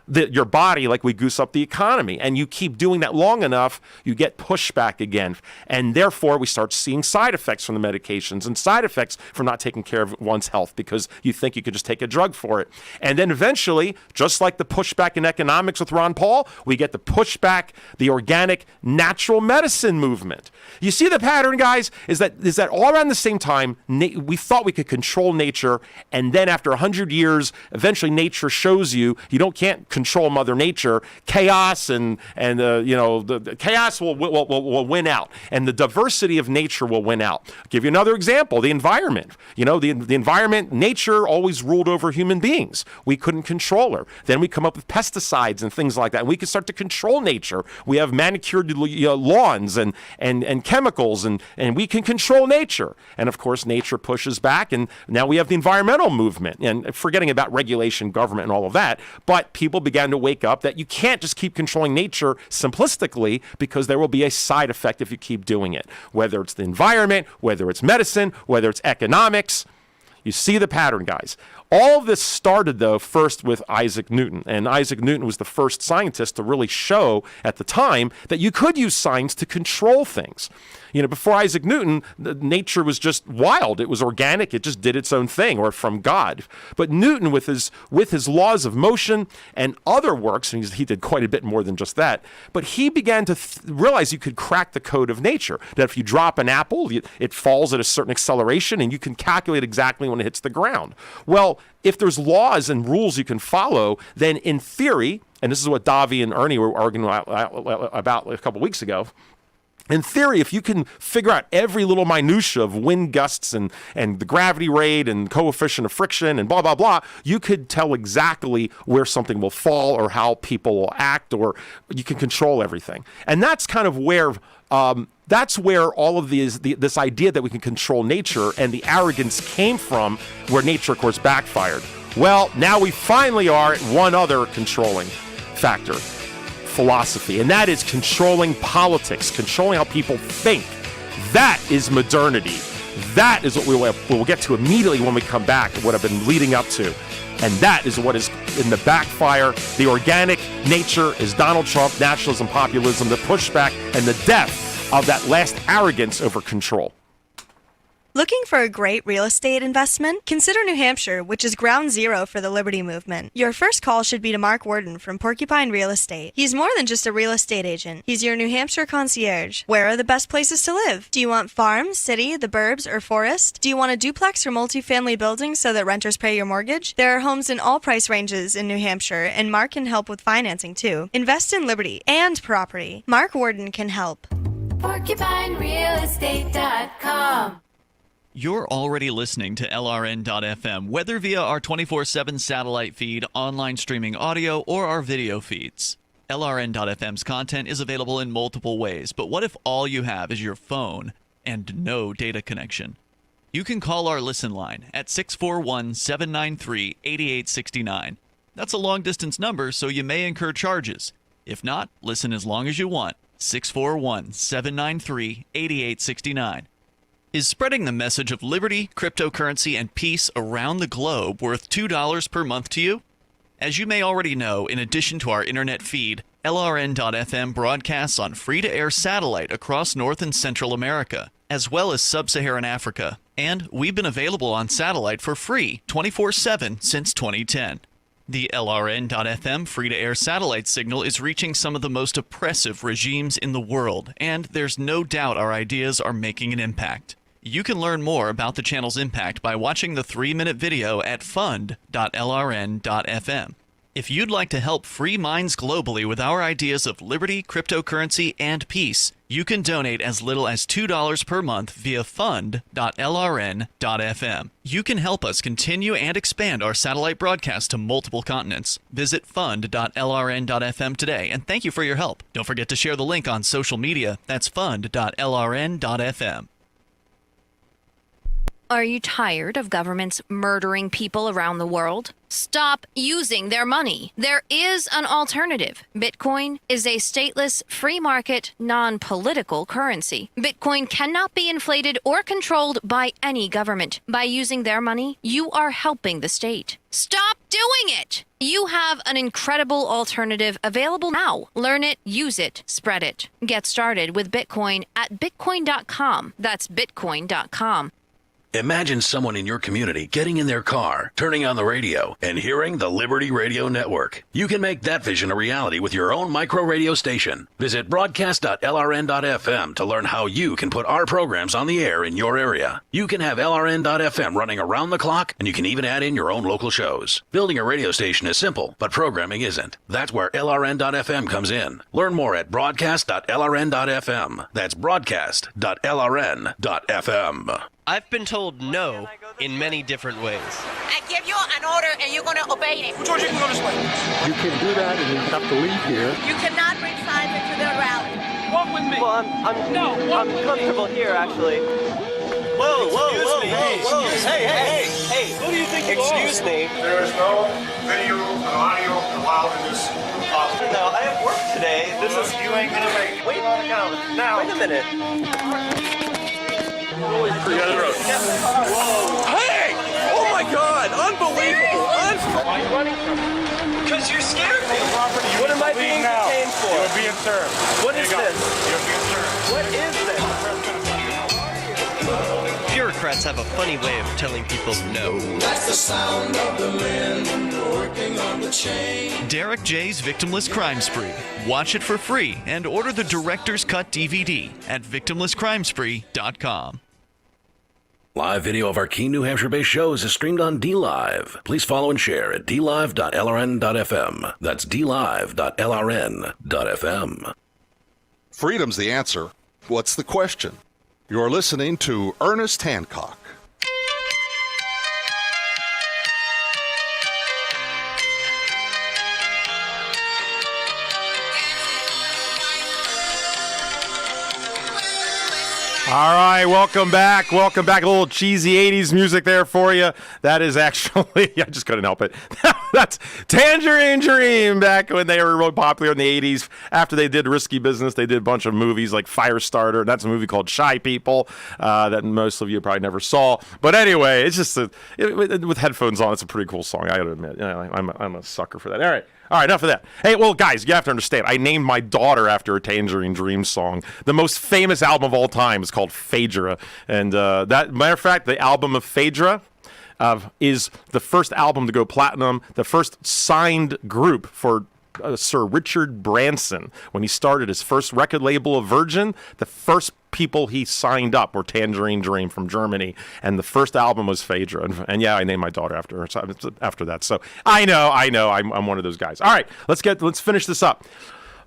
your body like we goose up the economy. And you keep doing that long enough, you get pushback again. And therefore, we start seeing side effects from the medications and side effects from not taking care of one's health because you think you could just take a drug for it. And then eventually, just like the pushback in economics with Ron Paul, we get the pushback, the organic natural medicine movement. You see the pattern, guys, is that all around the same time, we thought we could control nature, and then after 100 years, eventually nature shows you can't control Mother Nature. Chaos and the chaos will win out, and the diversity of nature will win out. I'll give you another example: the environment. The environment, nature always ruled over human beings. We couldn't control her. Then we come up with pesticides and things like that, and we can start to control nature. We have manicured lawns and chemicals, and we can control nature. And of course, nature pushes back, and now we have the environmental movement. And forgetting about regulation, government, and all of that, but people began to wake up that you can't just keep controlling nature simplistically, because there will be a side effect if you keep doing it, whether it's the environment, whether it's medicine, whether it's economics. You see the pattern, guys. All of this started, though, first with Isaac Newton. And Isaac Newton was the first scientist to really show at the time that you could use science to control things. You know, before Isaac Newton, nature was just wild. It was organic. It just did its own thing, or from God. But Newton, with his laws of motion and other works, and he did quite a bit more than just that, but he began to realize you could crack the code of nature, that if you drop an apple, it falls at a certain acceleration, and you can calculate exactly when it hits the ground. Well, if there's laws and rules you can follow, then in theory, and this is what Davi and Ernie were arguing about a couple weeks ago, in theory, if you can figure out every little minutia of wind gusts and the gravity rate and coefficient of friction and blah, blah, blah, you could tell exactly where something will fall or how people will act, or you can control everything. And that's kind of where all of this idea that we can control nature and the arrogance came from, where nature, of course, backfired. Well, now we finally are at one other controlling factor. Philosophy, and that is controlling politics, controlling how people think. That is modernity. That is what we'll get to immediately when we come back, what I've been leading up to. And that is what is in the backfire. The organic nature is Donald Trump, nationalism, populism, the pushback, and the death of that last arrogance over control. Looking for a great real estate investment? Consider New Hampshire, which is ground zero for the Liberty Movement. Your first call should be to Mark Worden from Porcupine Real Estate. He's more than just a real estate agent. He's your New Hampshire concierge. Where are the best places to live? Do you want farm, city, the burbs, or forest? Do you want a duplex or multifamily building so that renters pay your mortgage? There are homes in all price ranges in New Hampshire, and Mark can help with financing too. Invest in liberty and property. Mark Worden can help. PorcupineRealEstate.com. You're already listening to LRN.FM, whether via our 24/7 satellite feed, online streaming audio, or our video feeds. LRN.FM's content is available in multiple ways, but what if all you have is your phone and no data connection? You can call our listen line at 641-793-8869. That's a long-distance number, so you may incur charges. If not, listen as long as you want. 641-793-8869. Is spreading the message of liberty, cryptocurrency, and peace around the globe worth $2 per month to you? As you may already know, in addition to our internet feed, LRN.FM broadcasts on free-to-air satellite across North and Central America, as well as Sub-Saharan Africa. And we've been available on satellite for free 24/7 since 2010. The LRN.FM free-to-air satellite signal is reaching some of the most oppressive regimes in the world, and there's no doubt our ideas are making an impact. You can learn more about the channel's impact by watching the 3-minute video at fund.lrn.fm. If you'd like to help free minds globally with our ideas of liberty, cryptocurrency, and peace, you can donate as little as $2 per month via fund.lrn.fm. You can help us continue and expand our satellite broadcast to multiple continents. Visit fund.lrn.fm today, and thank you for your help. Don't forget to share the link on social media. That's fund.lrn.fm. Are you tired of governments murdering people around the world? Stop using their money. There is an alternative. Bitcoin is a stateless, free market, non-political currency. Bitcoin cannot be inflated or controlled by any government. By using their money, you are helping the state. Stop doing it! You have an incredible alternative available now. Learn it, use it, spread it. Get started with Bitcoin at bitcoin.com. That's bitcoin.com. Imagine someone in your community getting in their car, turning on the radio, and hearing the Liberty Radio Network. You can make that vision a reality with your own micro radio station. Visit broadcast.lrn.fm to learn how you can put our programs on the air in your area. You can have LRN.FM running around the clock, and you can even add in your own local shows. Building a radio station is simple, but programming isn't. That's where LRN.FM comes in. Learn more at broadcast.lrn.fm. That's broadcast.lrn.fm. I've been told no in many different ways. I give you an order and you're going to obey it. George, you can go this way. You can do that and you have to leave here. You cannot bring signs into the rally. Walk with me. Well, I'm comfortable here, actually. Hey, who do you think you are? Excuse me. There is no video and audio allowed in this office. No, I have work today. This is... You ain't gonna make it. Wait a minute. Hey! Oh my God! Unbelievable! Why are you running from me? Because you're scared me. What am I being detained for? You're being served. What is this? You're being served. What is this? Bureaucrats have a funny way of telling people no. That's the sound of the men working on the chain. Derek J's Victimless Crime Spree. Watch it for free and order the Director's Cut DVD at victimlesscrimespree.com. Live video of our key New Hampshire-based shows is streamed on DLive. Please follow and share at dlive.lrn.fm. That's dlive.lrn.fm. Freedom's the answer. What's the question? You're listening to Ernest Hancock. All right, welcome back. Welcome back. A little cheesy 80s music there for you. That is actually, I just couldn't help it. That's Tangerine Dream back when they were really popular in the 80s. After they did Risky Business, they did a bunch of movies like Firestarter. And that's a movie called Shy People that most of you probably never saw. But anyway, it's just, with headphones on, it's a pretty cool song, I gotta admit. I'm a sucker for that. All right, enough of that. Hey, well, guys, you have to understand, I named my daughter after a Tangerine Dream song. The most famous album of all time is called Phaedra. And that, matter of fact, the album of Phaedra is the first album to go platinum, the first signed group for Sir Richard Branson. When he started his first record label of Virgin, the first people he signed up were Tangerine Dream from Germany, and the first album was Phaedra. And yeah, I named my daughter after her after that. So I know, I'm one of those guys. All right, let's finish this up.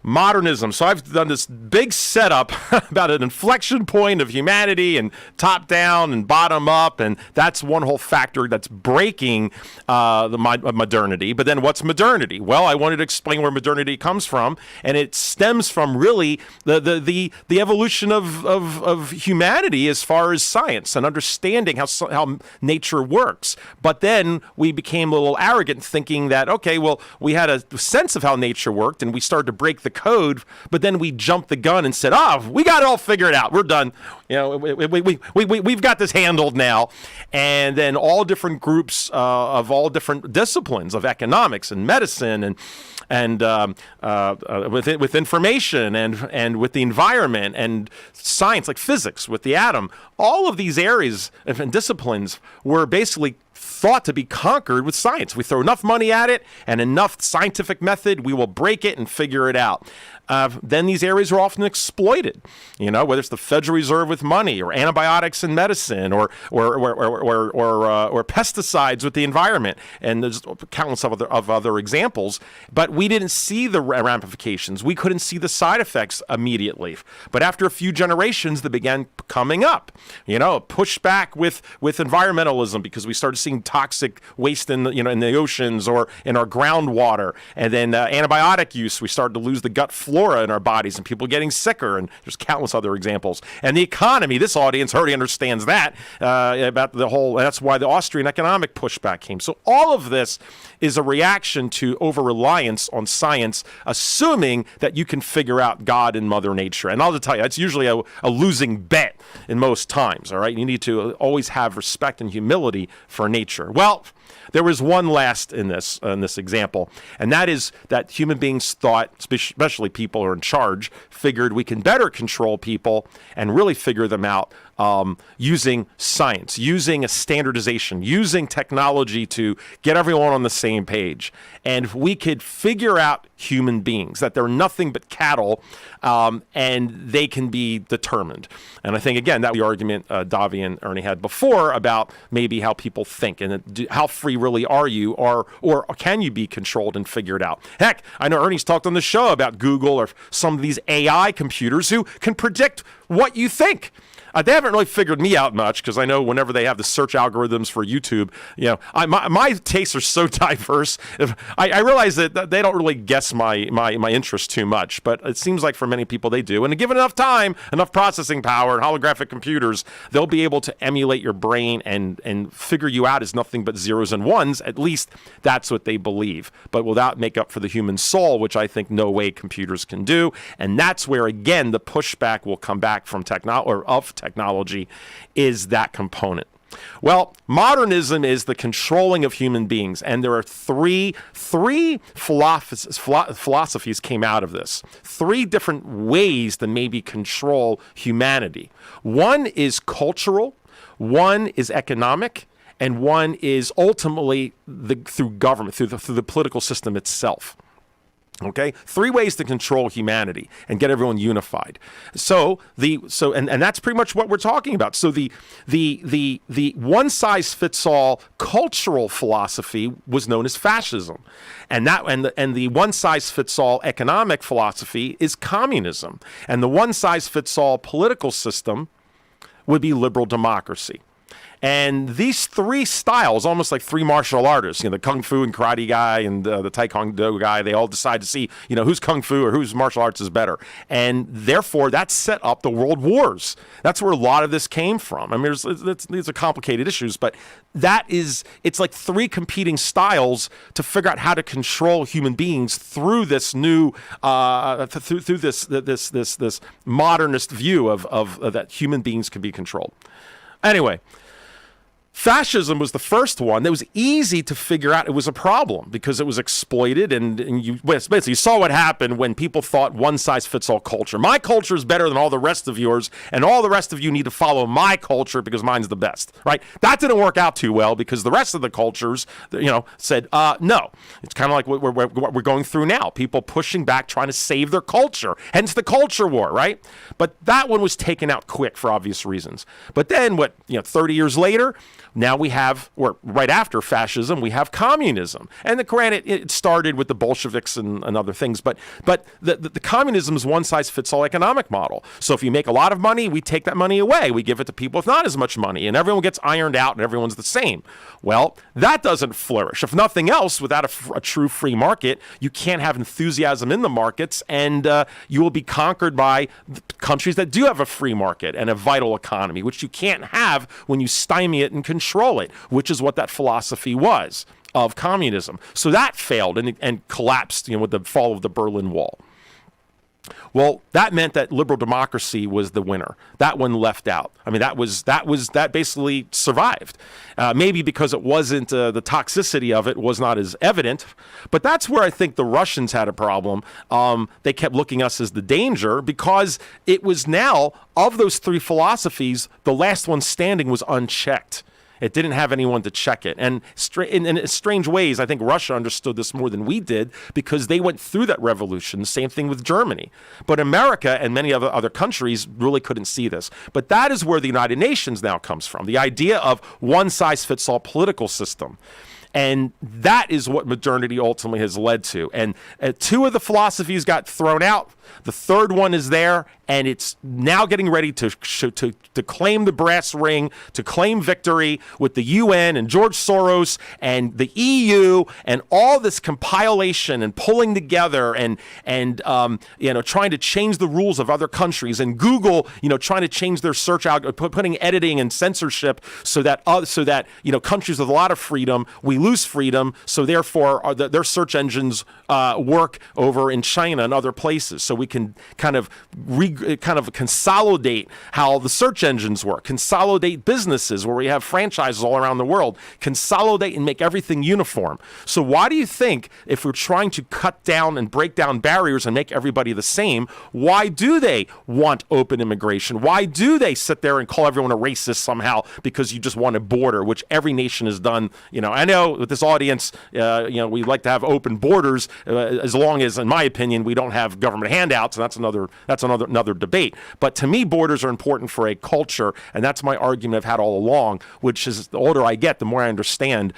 Modernism. So I've done this big setup about an inflection point of humanity and top down and bottom up, and that's one whole factor that's breaking modernity. But then what's modernity? Well, I wanted to explain where modernity comes from, and it stems from really the evolution of humanity as far as science and understanding how nature works. But then we became a little arrogant, thinking that, okay, well, we had a sense of how nature worked, and we started to break the code, but then we jumped the gun and said, we got it all figured out. We're done. We've got this handled now. And then all different groups of all different disciplines of economics and medicine and with information and with the environment and science like physics with the atom, all of these areas and disciplines were basically thought to be conquered with science. We throw enough money at it and enough scientific method, we will break it and figure it out. Then these areas are often exploited, whether it's the Federal Reserve with money or antibiotics in medicine or pesticides with the environment. And there's countless of other examples. But we didn't see the ramifications. We couldn't see the side effects immediately. But after a few generations, they began coming up. Pushed back with environmentalism because we started seeing toxic waste in the oceans or in our groundwater. And then antibiotic use, we started to lose the gut flora in our bodies and people getting sicker, and there's countless other examples. And the economy, this audience already understands that about the whole, that's why the Austrian economic pushback came. So all of this is a reaction to over-reliance on science, assuming that you can figure out God and Mother Nature. And I'll just tell you, it's usually a losing bet in most times, all right? You need to always have respect and humility for nature. Well, there was one last in this example, and that is that human beings thought, especially people who are in charge, figured we can better control people and really figure them out using science, using a standardization, using technology to get everyone on the same page. And if we could figure out human beings, that they're nothing but cattle, and they can be determined. And I think, again, that was the argument Davi and Ernie had before about maybe how people think and how free really are you, or can you be controlled and figured out? Heck, I know Ernie's talked on the show about Google or some of these AI computers who can predict what you think. They haven't really figured me out much because I know whenever they have the search algorithms for YouTube, my tastes are so diverse. I realize that they don't really guess my interest too much, but it seems like for many people they do. And given enough time, enough processing power, and holographic computers, they'll be able to emulate your brain and figure you out as nothing but zeros and ones. At least that's what they believe. But will that make up for the human soul, which I think no way computers can do? And that's where, again, the pushback will come back from technology is that component. Well, modernism is the controlling of human beings, and there are three philosophies came out of this. Three different ways to maybe control humanity. One is cultural, one is economic, and one is ultimately through government, through the political system itself. Okay, three ways to control humanity and get everyone unified. And that's pretty much what we're talking about. So the one size fits all cultural philosophy was known as fascism, and the one size fits all economic philosophy is communism, and the one size fits all political system would be liberal democracy. And these three styles, almost like three martial artists, the Kung Fu and Karate guy and the Taekwondo guy, they all decide to see, whose Kung Fu or whose martial arts is better. And therefore, that set up the world wars. That's where a lot of this came from. I mean, these are complicated issues, but it's like three competing styles to figure out how to control human beings through this new, through this modernist view of that human beings can be controlled. Anyway. Fascism was the first one that was easy to figure out it was a problem because it was exploited, and you saw what happened when people thought one-size-fits-all culture. My culture is better than all the rest of yours, and all the rest of you need to follow my culture because mine's the best, right? That didn't work out too well because the rest of the cultures, said, no. It's kind of like what we're going through now. People pushing back, trying to save their culture, hence the culture war, right? But that one was taken out quick for obvious reasons. But then 30 years later, now we have, or right after fascism, we have communism. And granted, it started with the Bolsheviks and other things, but the communism is one-size-fits-all economic model. So if you make a lot of money, we take that money away. We give it to people with not as much money, and everyone gets ironed out, and everyone's the same. Well, that doesn't flourish. If nothing else, without a true free market, you can't have enthusiasm in the markets, and you will be conquered by countries that do have a free market and a vital economy, which you can't have when you stymie it and control it, which is what that philosophy was of communism. So that failed and collapsed, with the fall of the Berlin Wall. Well, that meant that liberal democracy was the winner. That one left out. I mean, that basically survived. Maybe because it wasn't the toxicity of it was not as evident, but that's where I think the Russians had a problem. They kept looking at us as the danger because it was now of those three philosophies, the last one standing was unchecked. It didn't have anyone to check it. And in strange ways, I think Russia understood this more than we did because they went through that revolution. Same thing with Germany. But America and many other countries really couldn't see this. But that is where the United Nations now comes from, the idea of one-size-fits-all political system. And that is what modernity ultimately has led to. And two of the philosophies got thrown out. The third one is there, and it's now getting ready to claim the brass ring, to claim victory with the UN and George Soros and the EU and all this compilation and pulling together and trying to change the rules of other countries, and Google trying to change their search algorithm, putting editing and censorship so that countries with a lot of freedom, we lose freedom, so therefore their search engines work over in China and other places. So we can kind of consolidate how the search engines work, consolidate businesses where we have franchises all around the world, consolidate and make everything uniform. So why do you think if we're trying to cut down and break down barriers and make everybody the same, why do they want open immigration? Why do they sit there and call everyone a racist somehow because you just want a border, which every nation has done? I know with this audience, we like to have open borders as long as, in my opinion, we don't have government handouts, and that's another another debate. But to me, borders are important for a culture, and that's my argument I've had all along, which is the older I get, the more I understand,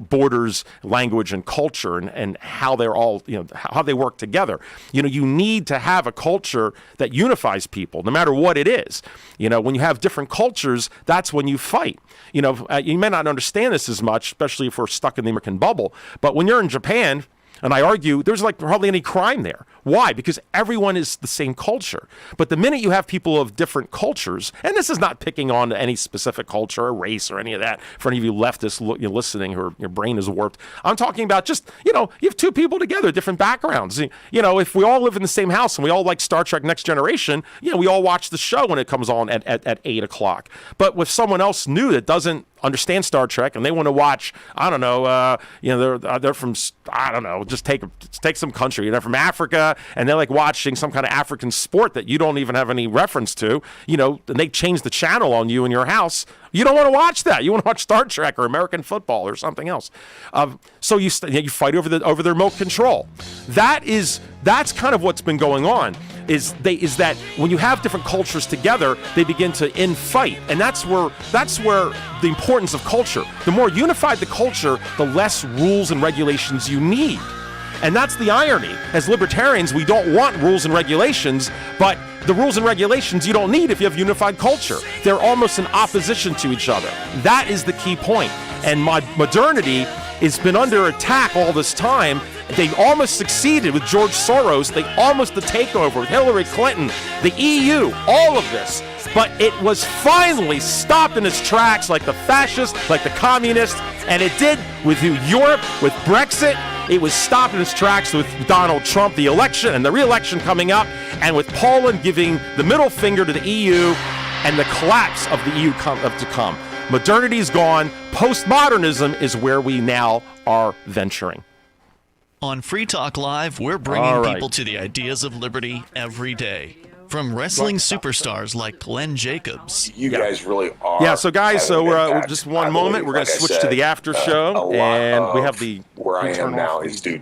borders, language, and culture, and how they're all, how they work together. You need to have a culture that unifies people, no matter what it is. When you have different cultures, that's when you fight. You may not understand this as much, especially if we're stuck in the American bubble, but when you're in Japan, and I argue there's hardly any crime there. Why? Because everyone is the same culture. But the minute you have people of different cultures, and this is not picking on any specific culture or race or any of that, for any of you leftists listening who your brain is warped, I'm talking about just, you have two people together, different backgrounds. If we all live in the same house and we all like Star Trek Next Generation, we all watch the show when it comes on at 8 o'clock. But with someone else new that doesn't understand Star Trek and they want to watch, I don't know, they're from, I don't know, just take some country. They're from Africa and they like watching some kind of African sport that you don't even have any reference to, and they change the channel on you in your house. You don't want to watch that. You want to watch Star Trek or American football or something else. So you fight over the remote control. That's kind of what's been going on. Is that when you have different cultures together, they begin to infight, and that's where the importance of culture. The more unified the culture, the less rules and regulations you need. And that's the irony. As libertarians, we don't want rules and regulations, but the rules and regulations you don't need if you have unified culture. They're almost in opposition to each other. That is the key point. And modernity has been under attack all this time. They almost succeeded with George Soros. They almost the takeover with Hillary Clinton, the EU, all of this. But it was finally stopped in its tracks like the fascists, like the communists, and it did with Europe, with Brexit. It was stopped in its tracks with Donald Trump, the election, and the re-election coming up, and with Poland giving the middle finger to the EU and the collapse of the EU to come. Modernity is gone. Postmodernism is where we now are venturing. On Free Talk Live, we're bringing people to the ideas of liberty every day. From wrestling superstars like Glenn Jacobs. You guys really are. Yeah, so guys, just one moment. We're going to switch to the after show, and we have the where I am now is due